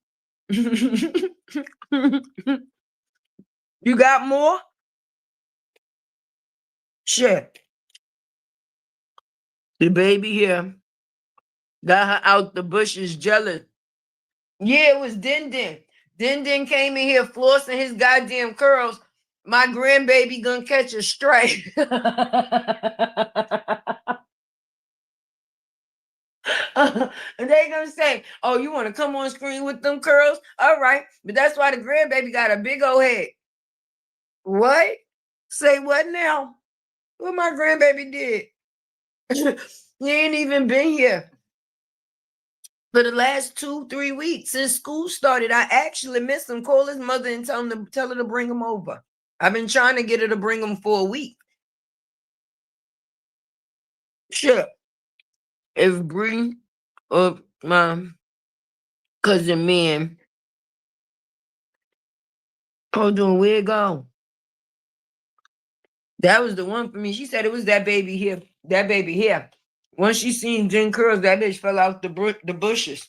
You got more? Shit. The baby here got her out the bushes jealous. Yeah, it was Din Din. Din Din came in here flossing his goddamn curls. My grandbaby gonna catch a strike. And they gonna say, oh, you want to come on screen with them curls? All right. But that's why the grandbaby got a big old head. What? Say what now? What my grandbaby did? He ain't even been here. For the last 2-3 weeks since school started, I actually missed him. Call his mother and tell her to bring him over. I've been trying to get her to bring him for a week. Sure. If Bree or my cousin man, hold on, where it go? That was the one for me. She said it was that baby here. That baby here. Once she seen Jen curls, that bitch fell out the bushes.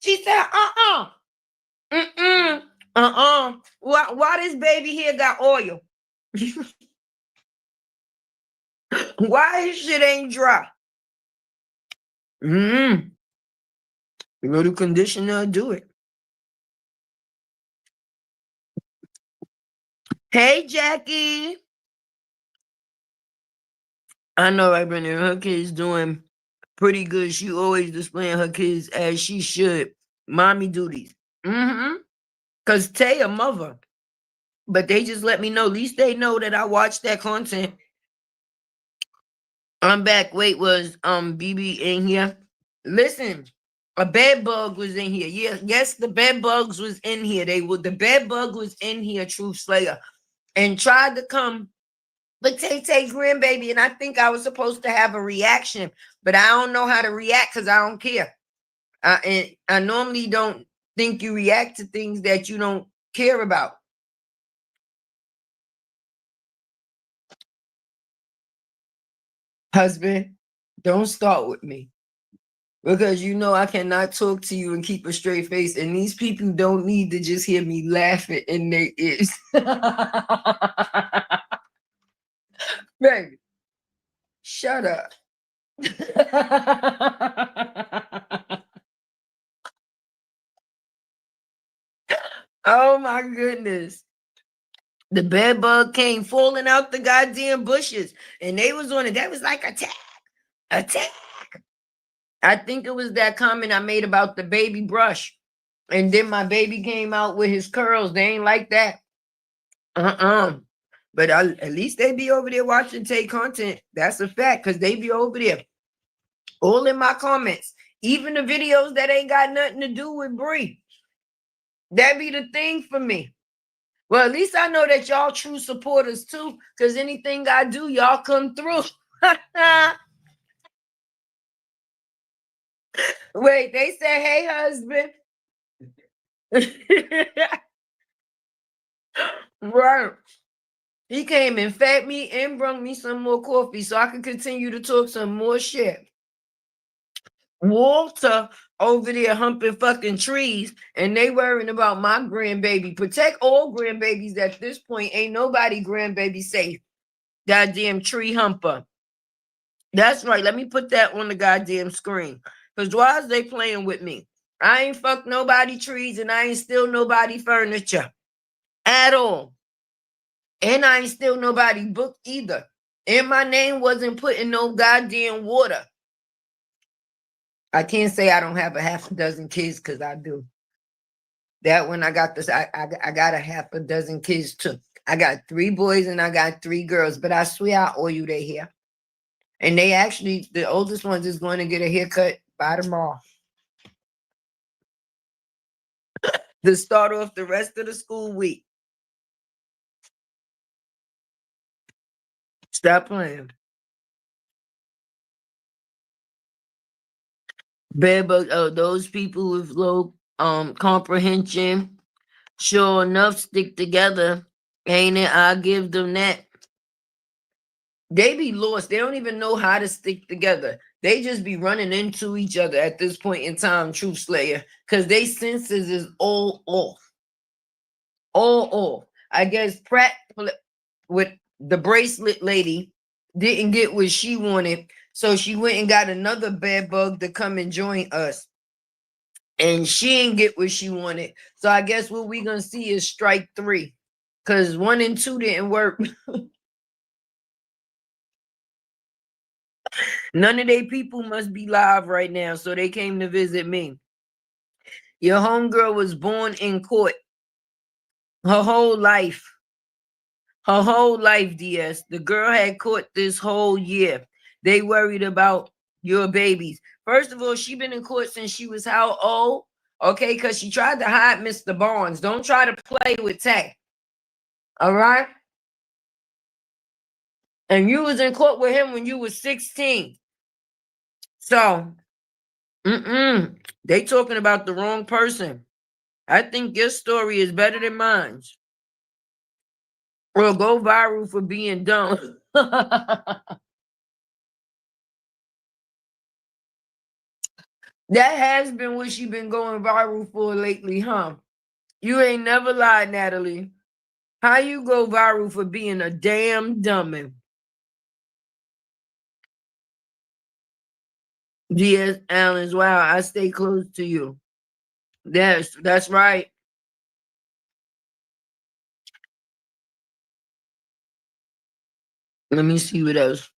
She said, Why this baby here got oil? Why his shit ain't dry? You go to conditioner, do it. Hey, Jackie. I know right, Brenda. Her kids doing pretty good. She always displaying her kids as she should. Mommy duties. Because Taye a mother. But they just let me know. At least they know that I watched that content. I'm back. Wait, was BB in here? Listen, a bed bug was in here. Yes, the bed bugs was in here. The bed bug was in here, Truth Slayer, and tried to come. But Tay grandbaby, and I think I was supposed to have a reaction, but I don't know how to react because I don't care. And I normally don't think you react to things that you don't care about. Husband, don't start with me. Because you know I cannot talk to you and keep a straight face. And these people don't need to just hear me laughing in their ears. Baby, shut up. Oh my goodness. The bed bug came falling out the goddamn bushes. And they was on it. That was like attack. I think it was that comment I made about the baby brush. And then my baby came out with his curls. They ain't like that. But at least they be over there watching Tay content. That's a fact, because they be over there. All in my comments. Even the videos that ain't got nothing to do with Bree. That be the thing for me. Well, at least I know that y'all true supporters too, because anything I do, y'all come through. Wait, they said, hey, husband. Right. He came and fed me and brought me some more coffee so I could continue to talk some more shit. Walter over there humping fucking trees, and they worrying about my grandbaby. Protect all grandbabies at this point. Ain't nobody grandbaby safe. Goddamn tree humper. That's right. Let me put that on the goddamn screen. Because why is they playing with me? I ain't fucked nobody trees, and I ain't steal nobody furniture at all. And I ain't steal nobody book either. And my name wasn't put in no goddamn water. I can't say I don't have a half a dozen kids because I do. That when I got this, I got a half a dozen kids too. I got 3 boys and I got 3 girls, but I swear I owe you their hair. And they actually, the oldest ones is going to get a haircut by tomorrow. To start off the rest of the school week. Stop playing. Bad bug, those people with low comprehension, sure enough, stick together. Ain't it? I'll give them that. They be lost. They don't even know how to stick together. They just be running into each other at this point in time, Truth Slayer, because they senses is all off. All off. I guess Pratt with the bracelet lady didn't get what she wanted, so she went and got another bad bug to come and join us. And she didn't get what she wanted. So I guess what we gonna see is strike 3. Because 1 and 2 didn't work. None of they people must be live right now, so they came to visit me. Your homegirl was born in court. Her whole life. Her whole life, DS. The girl had court this whole year. They worried about your babies. First of all, she been in court since she was how old? Okay, because she tried to hide Mr. Barnes. Don't try to play with Taye. All right? And you was in court with him when you was 16. So, they talking about the wrong person. I think your story is better than mine. Or go viral for being dumb. That has been what she been going viral for lately, huh? You ain't never lied, Natalie. How you go viral for being a damn dummy? D.S. Allen's, wow, I stay close to you. That's right. Let me see what else.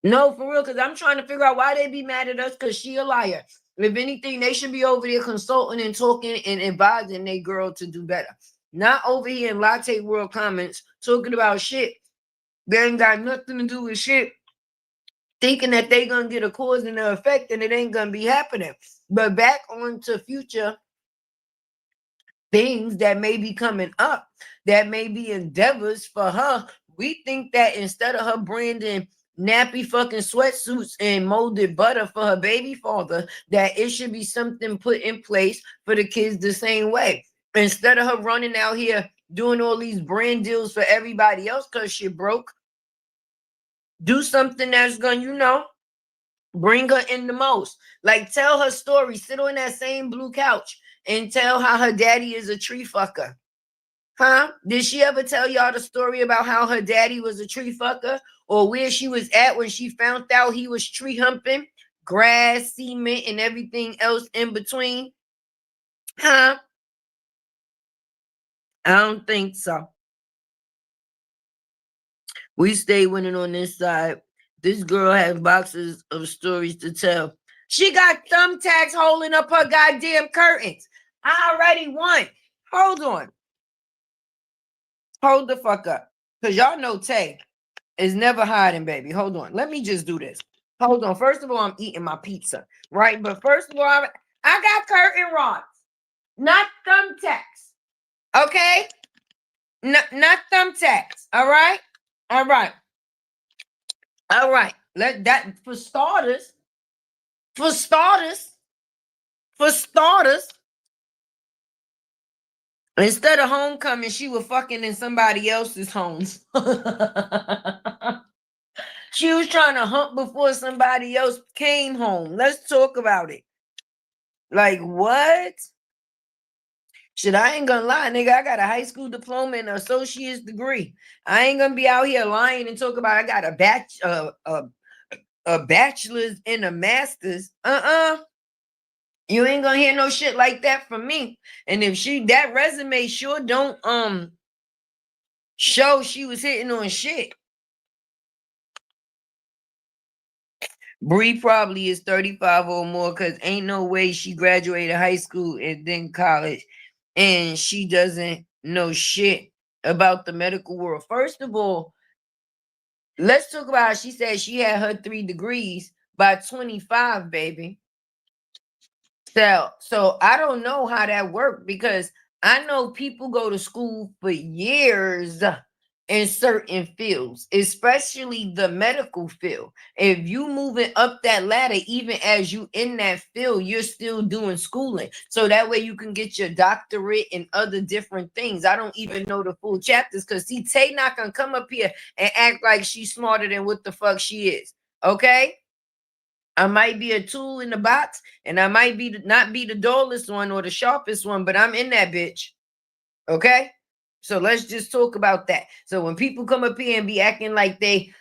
No, for real, because I'm trying to figure out why they be mad at us, because she a liar. If anything, they should be over there consulting and talking and advising their girl to do better. Not over here in Latte World comments talking about shit. They ain't got nothing to do with shit. Thinking that they gonna get a cause and an effect and it ain't gonna be happening. But back on to future things that may be coming up, that may be endeavors for her. We think that instead of her branding nappy fucking sweatsuits and molded butter for her baby father, that it should be something put in place for the kids the same way. Instead of her running out here doing all these brand deals for everybody else because she broke, do something that's gonna, bring her in the most. Like, tell her story, sit on that same blue couch and tell how her daddy is a tree fucker. Huh? Did she ever tell y'all the story about how her daddy was a tree fucker, or where she was at when she found out he was tree humping, grass, cement, and everything else in between? Huh? I don't think so. We stay winning on this side. This girl has boxes of stories to tell. She got thumbtacks holding up her goddamn curtains. I already won. Hold on. Hold the fuck up. Because y'all know Taye is never hiding, baby. Hold on. Let me just do this. Hold on. First of all, I'm eating my pizza, right? But first of all, I got curtain rods, not thumbtacks. Okay? Not thumbtacks. All right? All right. All right. Let that for starters. Instead of homecoming, she was fucking in somebody else's homes. She was trying to hump before somebody else came home. Let's talk about it. Like, what? Shit, I ain't gonna lie, nigga. I got a high school diploma and an associate's degree. I ain't gonna be out here lying and talk about I got a bachelor's and a master's. You ain't gonna hear no shit like that from me. And if that resume sure don't show she was hitting on shit. Bree probably is 35 or more because ain't no way she graduated high school and then college and she doesn't know shit about the medical world. First of all, let's talk about how she said she had her 3 degrees by 25, baby. So I don't know how that worked because I know people go to school for years in certain fields, especially the medical field. If you moving up that ladder, even as you in that field, you're still doing schooling. So that way you can get your doctorate and other different things. I don't even know the full chapters because see, Taye not gonna come up here and act like she's smarter than what the fuck she is. Okay? I might be a tool in the box, and I might be not be the dullest one or the sharpest one, but I'm in that bitch. Okay? So let's just talk about that. So when people come up here and be acting like they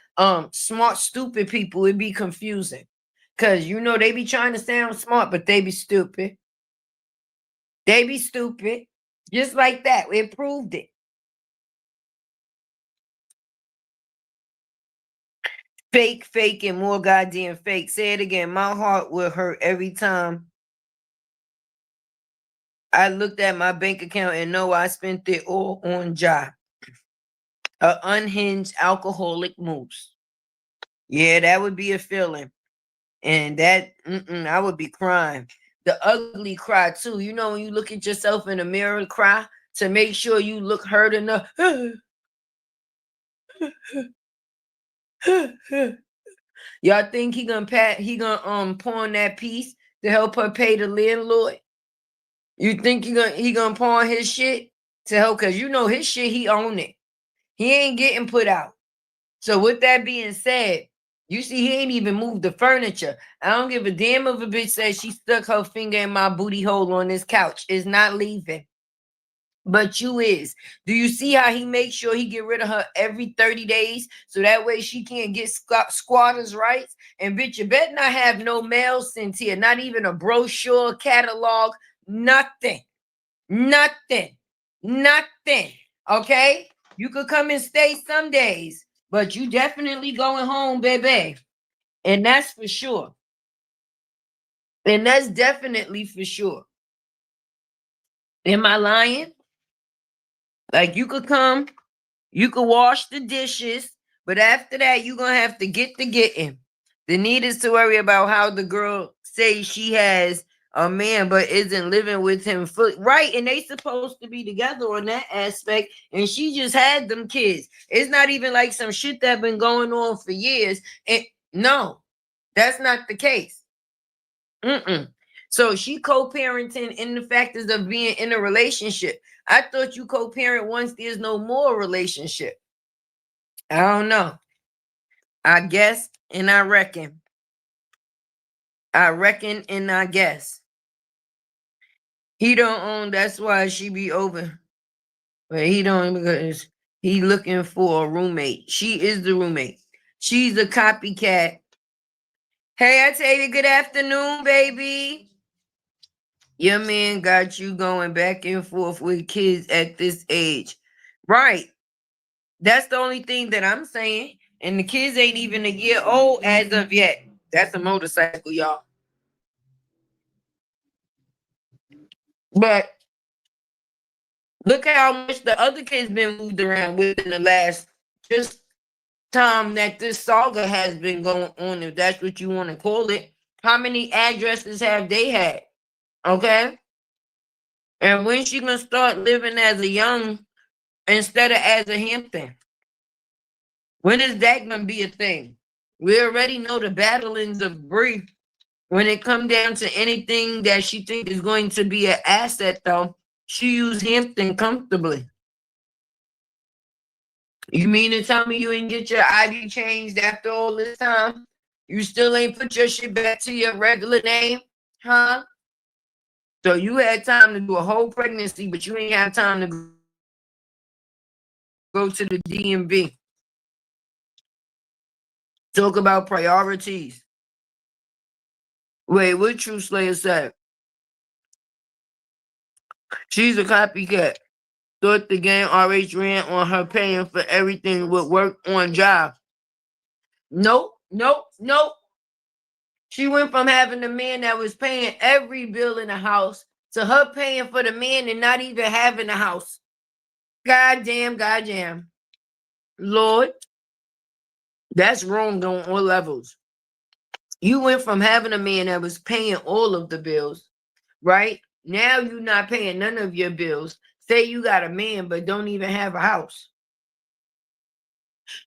smart, stupid people, it be confusing. Cause you know they be trying to sound smart, but they be stupid. They be stupid. Just like that. It proved it. Fake, fake, and more goddamn fake. Say it again. My heart will hurt every time I looked at my bank account and know I spent it all on Ja. A unhinged alcoholic moose. Yeah, that would be a feeling. And that, I would be crying. The ugly cry, too. You know, when you look at yourself in the mirror and cry to make sure you look hurt enough. Y'all think he gonna pawn that piece to help her pay the landlord? You think he gonna pawn his shit to help? Cause you know his shit, he own it. He ain't getting put out. So with that being said, you see he ain't even moved the furniture. I don't give a damn if a bitch says she stuck her finger in my booty hole on this couch. It's not leaving. But you is. Do you see how he makes sure he get rid of her every 30 days so that way she can't get squatters' rights? And bitch, you better not have no mail sent here, not even a brochure, catalog, nothing. Nothing. Nothing. Okay? You could come and stay some days, but you definitely going home, baby. And that's for sure. And that's definitely for sure. Am I lying? Like you could come, you could wash the dishes, but after that, you're gonna have to get the getting. The need is to worry about how the girl says she has a man but isn't living with him right, and they supposed to be together on that aspect, and she just had them kids. It's not even like some shit that been going on for years. And no, that's not the case. So she co-parenting in the factors of being in a relationship. I thought you co-parent once there's no more relationship. I don't know. I guess and I reckon. I reckon and I guess. He don't own, that's why she be over. But he don't because he looking for a roommate. She is the roommate. She's a copycat. Hey, I tell you, good afternoon, baby. Your man got you going back and forth with kids at this age. Right. That's the only thing that I'm saying. And the kids ain't even a year old as of yet. That's a motorcycle, y'all. But look how much the other kids been moved around within the last just time that this saga has been going on, if that's what you want to call it. How many addresses have they had? Okay. And when she gonna start living as a young instead of as a Hampton? When is that gonna be a thing? We already know the battlings of Bree. When it come down to anything that she think is going to be an asset, though, she used Hampton comfortably. You mean to tell me you ain't get your ID changed after all this time? You still ain't put your shit back to your regular name? Huh? So you had time to do a whole pregnancy, but you ain't have time to go to the DMV. Talk about priorities. Wait, what True Slayer said? She's a copycat. Thought the game RH ran on her paying for everything with work on job. Nope. She went from having a man that was paying every bill in the house to her paying for the man and not even having a house. Goddamn. Lord, that's wrong on all levels. You went from having a man that was paying all of the bills, right? Now you're not paying none of your bills. Say you got a man but don't even have a house.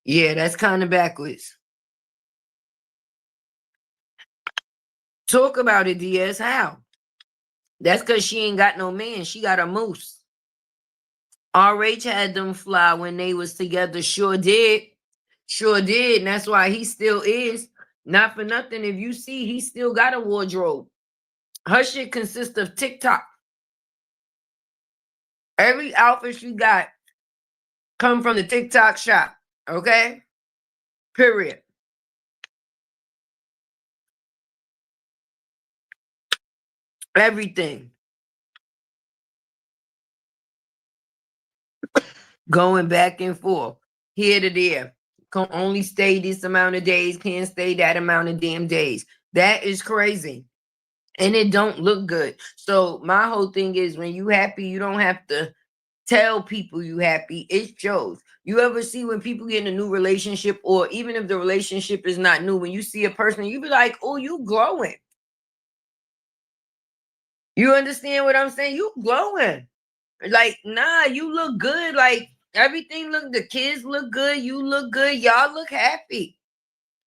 Yeah, that's kind of backwards. Talk about it, DS. How? That's because she ain't got no man. She got a moose. RH had them fly when they was together. Sure did. And that's why he still is. Not for nothing. If you see, he still got a wardrobe. Her shit consists of TikTok. Every outfit she got come from the TikTok shop. Okay? Period. Everything. Going back and forth. Here to there. Can only stay this amount of days. Can't stay that amount of damn days. That is crazy. And it don't look good. So my whole thing is when you happy, you don't have to tell people you happy. It shows. You ever see when people get in a new relationship, or even if the relationship is not new, when you see a person, you be like, oh, you glowing. You understand what I'm saying? You glowing. Like, nah, you look good. Like, everything look, the kids look good. You look good. Y'all look happy.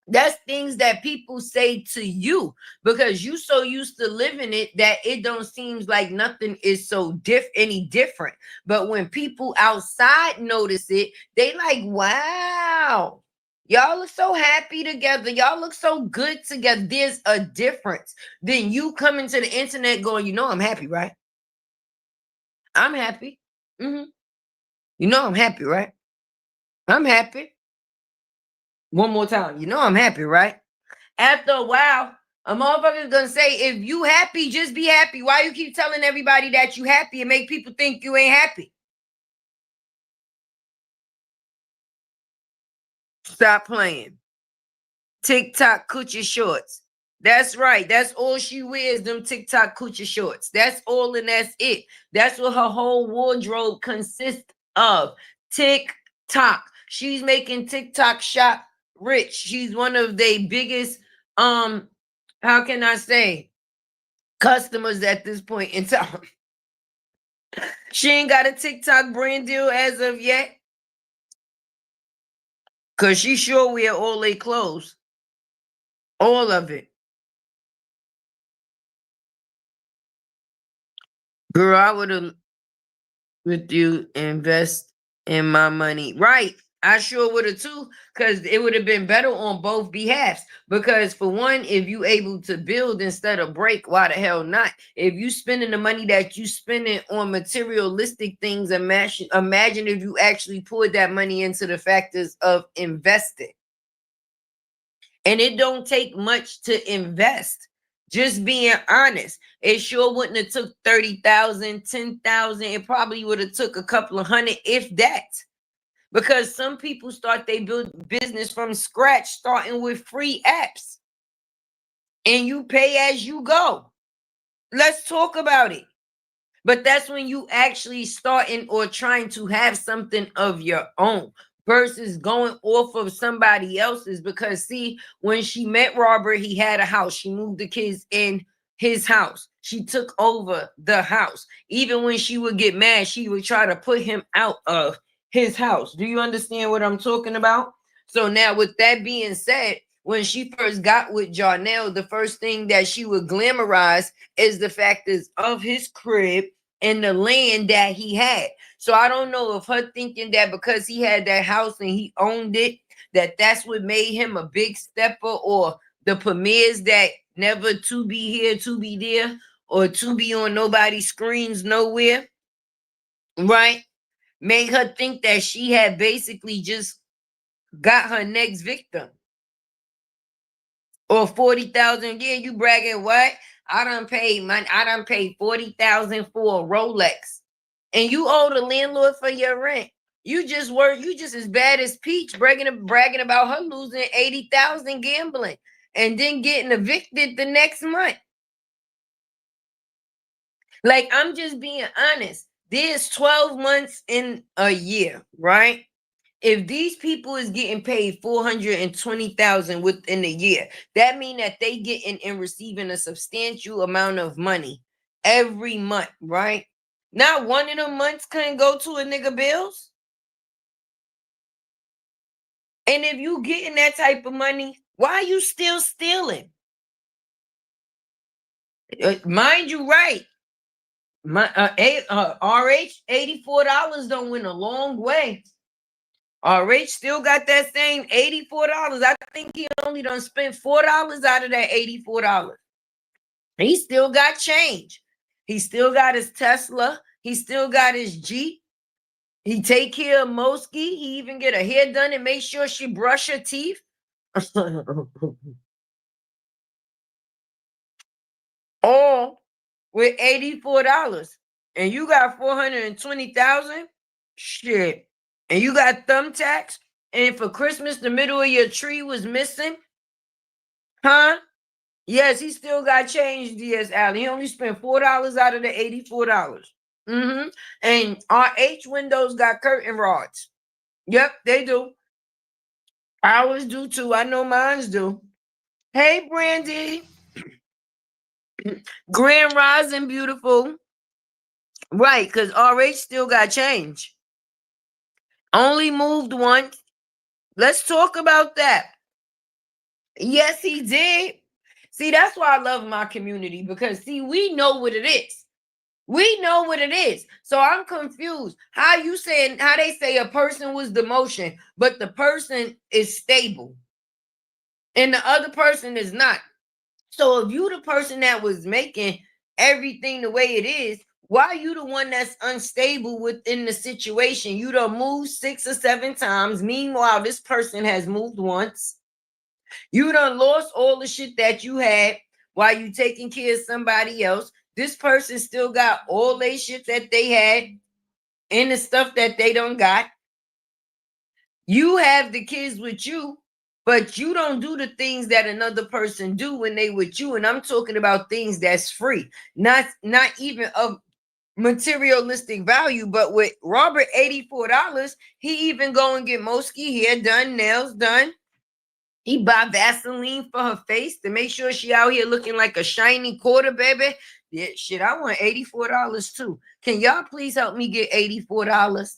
That's things that people say to you because you so used to living it that it don't seem like nothing is so any different. But when people outside notice it, they like, wow, y'all look so happy together. Y'all look so good together. There's a difference. Then you coming to the internet going, you know, I'm happy, right? I'm happy. You know, I'm happy, right? I'm happy. One more time. You know, I'm happy, right? After a while, a motherfucker's gonna say, if you happy, just be happy. Why you keep telling everybody that you happy and make people think you ain't happy? Stop playing. TikTok coochie shorts. That's right. That's all she wears, them TikTok coochie shorts. That's all and that's it. That's what her whole wardrobe consists of. TikTok. She's making TikTok shop rich. She's one of the biggest, how can I say, customers at this point in time. She ain't got a TikTok brand deal as of yet. Cause she sure wear all they clothes. All of it. Girl, I would have with you invest in my money. Right. I sure would have too, because it would have been better on both behalves. Because for one, if you able to build instead of break, why the hell not? If you spending the money that you spending on materialistic things, imagine if you actually poured that money into the factors of investing. And it don't take much to invest. Just being honest, it sure wouldn't have took 30,000, 10,000. It probably would have took a couple of hundred, if that. Because some people start they build business from scratch, starting with free apps. And you pay as you go. Let's talk about it. But that's when you actually starting or trying to have something of your own versus going off of somebody else's. Because see, when she met Robert, he had a house. She moved the kids in his house. She took over the house. Even when she would get mad, she would try to put him out of his house. Do you understand what I'm talking about? So now with that being said, when she first got with Jarnell, the first thing that she would glamorize is the fact is of his crib and the land that he had. So I don't know if her thinking that because he had that house and he owned it, that's what made him a big stepper, or the premieres that never to be here, to be there, or to be on nobody's screens nowhere, right? Made her think that she had basically just got her next victim. Or 40,000. Yeah, you bragging what? I done paid 40,000 for a Rolex. and you owe the landlord for your rent. You just as bad as Peach bragging about her losing 80,000 gambling and then getting evicted the next month. Like, I'm just being honest. There's 12 months in a year, right? If these people is getting paid 420,000 within a year, that means that they getting and receiving a substantial amount of money every month, right? Not one of them months couldn't go to a nigga bills. And if you getting that type of money, why are you still stealing? Mind you, right? My RH $84 don't win a long way. RH still got that same $84. I think he only done spent $4 out of that $84. He still got change. He still got his Tesla. He still got his Jeep. He take care of Moski. He even get her hair done and make sure she brush her teeth. All with $84. And you got 420,000? Shit. And you got thumbtacks? And for Christmas, the middle of your tree was missing? Huh? Yes, he still got change, DS Alley. He only spent $4 out of the $84. And RH windows got curtain rods. Yep, they do. Ours do too. I know mine's do. Hey, Brandy. Grand Rising, beautiful. Right, because RH still got change. Only moved once. Let's talk about that. Yes, he did. See, that's why I love my community, because, see, we know what it is. We know what it is. So I'm confused. How they say a person was demotion, but the person is stable and the other person is not. So if you the person that was making everything the way it is, why are you the one that's unstable within the situation? You done moved 6 or 7 times. Meanwhile, this person has moved once. You done lost all the shit that you had while you taking care of somebody else. This person still got all their shit that they had and the stuff that they don't got. You have the kids with you, but you don't do the things that another person do when they with you. And I'm talking about things that's free, not even of materialistic value. But with Robert, $84, he even go and get Moski hair done, nails done. He buy Vaseline for her face to make sure she out here looking like a shiny quarter, baby. Yeah, shit, I want $84 too. Can y'all please help me get $84?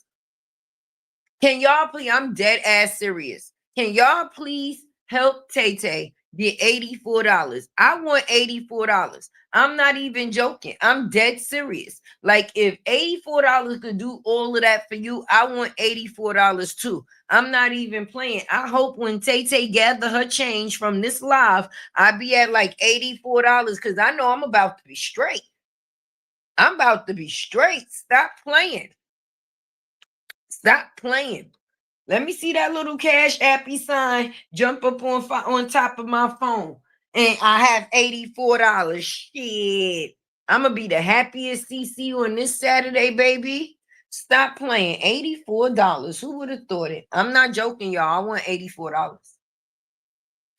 Can y'all please? I'm dead ass serious. Can y'all please help Taye get $84? I want $84. I'm not even joking. I'm dead serious. Like, if $84 could do all of that for you, I want $84 too. I'm not even playing. I hope when Taye gather her change from this live, I be at like $84, because I know I'm about to be straight. I'm about to be straight. Stop playing. Stop playing. Let me see that little Cash Appy sign jump up on top of my phone. And I have $84. Shit. I'm going to be the happiest CC on this Saturday, baby. Stop playing. $84. Who would have thought it? I'm not joking, y'all. I want $84.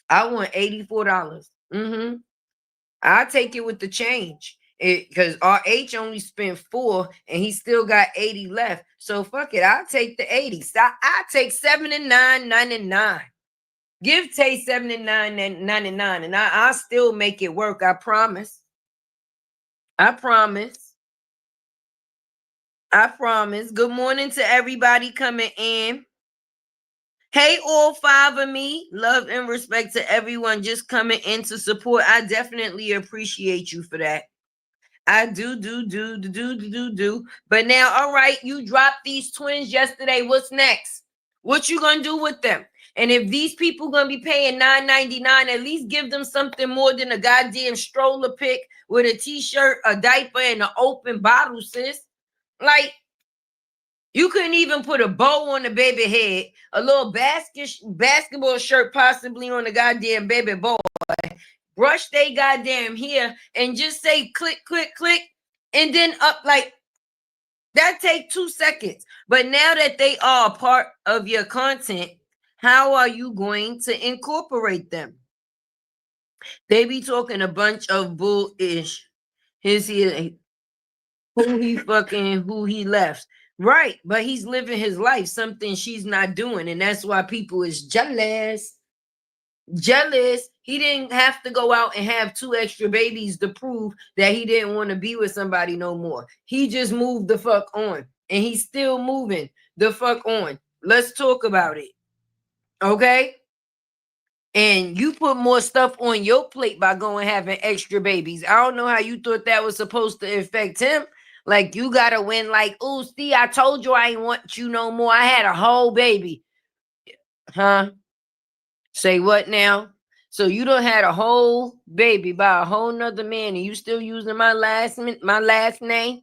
I want $84. I'll take it with the change. Because RH only spent 4 and he still got 80 left. So fuck it. I'll take the 80. So I'll take $79.99. Give Taye $79.99 and I'll still make it work. I promise. I promise. I promise. Good morning to everybody coming in. Hey, all 5 of me. Love and respect to everyone just coming in to support. I definitely appreciate you for that. I do. But now, all right, you dropped these twins yesterday. What's next? What you gonna do with them? And if these people gonna be paying $9.99, at least give them something more than a goddamn stroller pick with a t-shirt, a diaper, and an open bottle, sis. Like, you couldn't even put a bow on the baby head, a little basketball shirt possibly on the goddamn baby boy. Brush they goddamn hair and just say click, click, click, and then up like, That take 2 seconds. But now that they are a part of your content, how are you going to incorporate them? They be talking a bunch of bullish. Who he fucking, who he left. Right, but he's living his life, something she's not doing, and that's why people is jealous. He didn't have to go out and have 2 extra babies to prove that he didn't want to be with somebody no more. He just moved the fuck on, and he's still moving the fuck on. Let's talk about it. Okay? And you put more stuff on your plate by going having extra babies. I don't know how you thought that was supposed to affect him. Like, you gotta win, like, oh, see, I told you I ain't want you no more. I had a whole baby. Huh? Say what now? So you done had a whole baby by a whole nother man, and you still using my last name?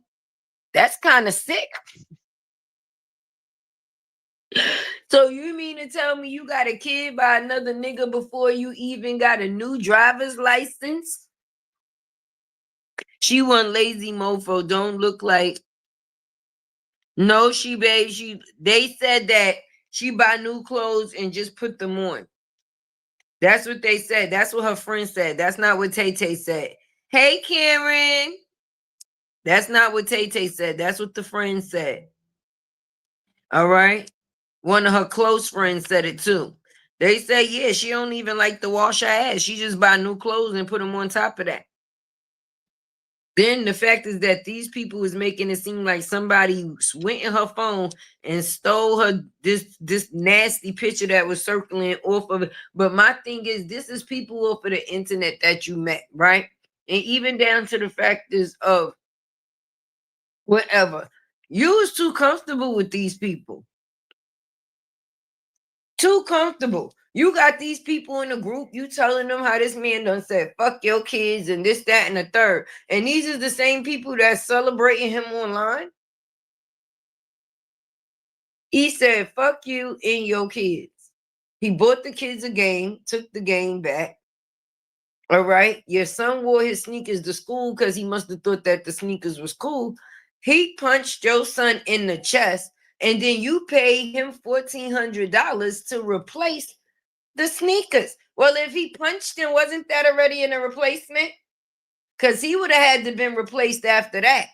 That's kind of sick. So you mean to tell me you got a kid by another nigga before you even got a new driver's license? She one lazy mofo, don't look like. No, they said that she buy new clothes and just put them on. That's what they said. That's what her friend said. That's not what Taye said. Hey, Karen. That's not what Taye said. That's what the friend said. All right. One of her close friends said it too. They said, yeah, she don't even like to wash her ass. She just buy new clothes and put them on top of that. Then the fact is that these people is making it seem like somebody went in her phone and stole her this nasty picture that was circling off of it. But my thing is, this is people off of the internet that you met, right? And even down to the fact is of whatever. You was too comfortable with these people. Too comfortable. You got these people in the group, you telling them how this man done said, fuck your kids and this, that, and the third. And these are the same people that's celebrating him online. He said, fuck you and your kids. He bought the kids a game, took the game back. All right. Your son wore his sneakers to school because he must have thought that the sneakers was cool. He punched your son in the chest, and then you paid him $1,400 to replace the sneakers. Well, if he punched him, wasn't that already in a replacement? Because he would have had to been replaced after that.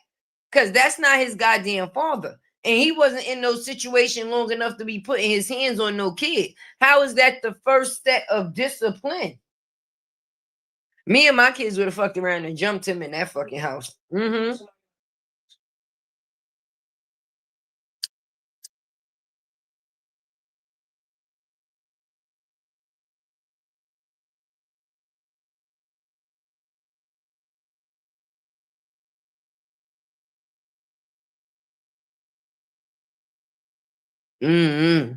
Because that's not his goddamn father. And he wasn't in no situation long enough to be putting his hands on no kid. How is that the first set of discipline? Me and my kids would have fucked around and jumped him in that fucking house. Mm-hmm. Mm-hmm.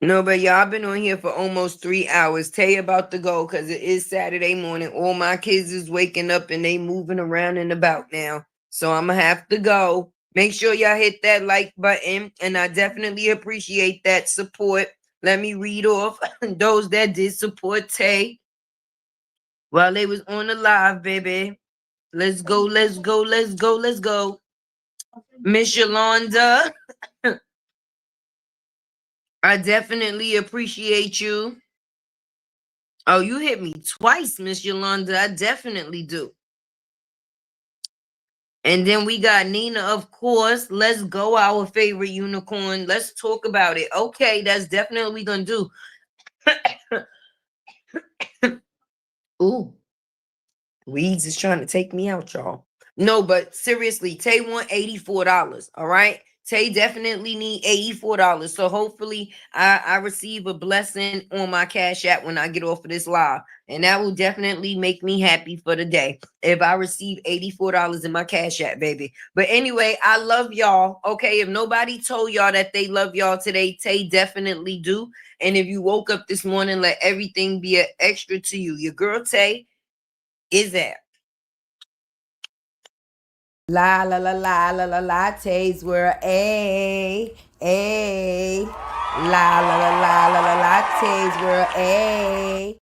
No, but y'all been on here for almost 3 hours. Taye about to go because it is Saturday morning. All my kids is waking up and they moving around and about now. So I'm going to have to go. Make sure y'all hit that like button. And I definitely appreciate that support. Let me read off those that did support Taye while they was on the live, baby. Let's go, let's go, let's go, let's go. Miss Yolanda. I definitely appreciate you. Oh, you hit me twice, Miss Yolanda. I definitely do. And then we got Nina, of course. Let's go, our favorite unicorn. Let's talk about it. Okay, that's definitely what we're going to do. Ooh. Weeds is trying to take me out, y'all. No, but seriously, Taye want $84. All right. Taye definitely need $84. So hopefully I receive a blessing on my Cash App when I get off of this live. And that will definitely make me happy for the day if I receive $84 in my Cash App, baby. But anyway, I love y'all. Okay, if nobody told y'all that they love y'all today, Taye definitely do. And if you woke up this morning, let everything be an extra to you. Your girl Taye is there. La la la la la la lattes were a la la la la la la lattes were a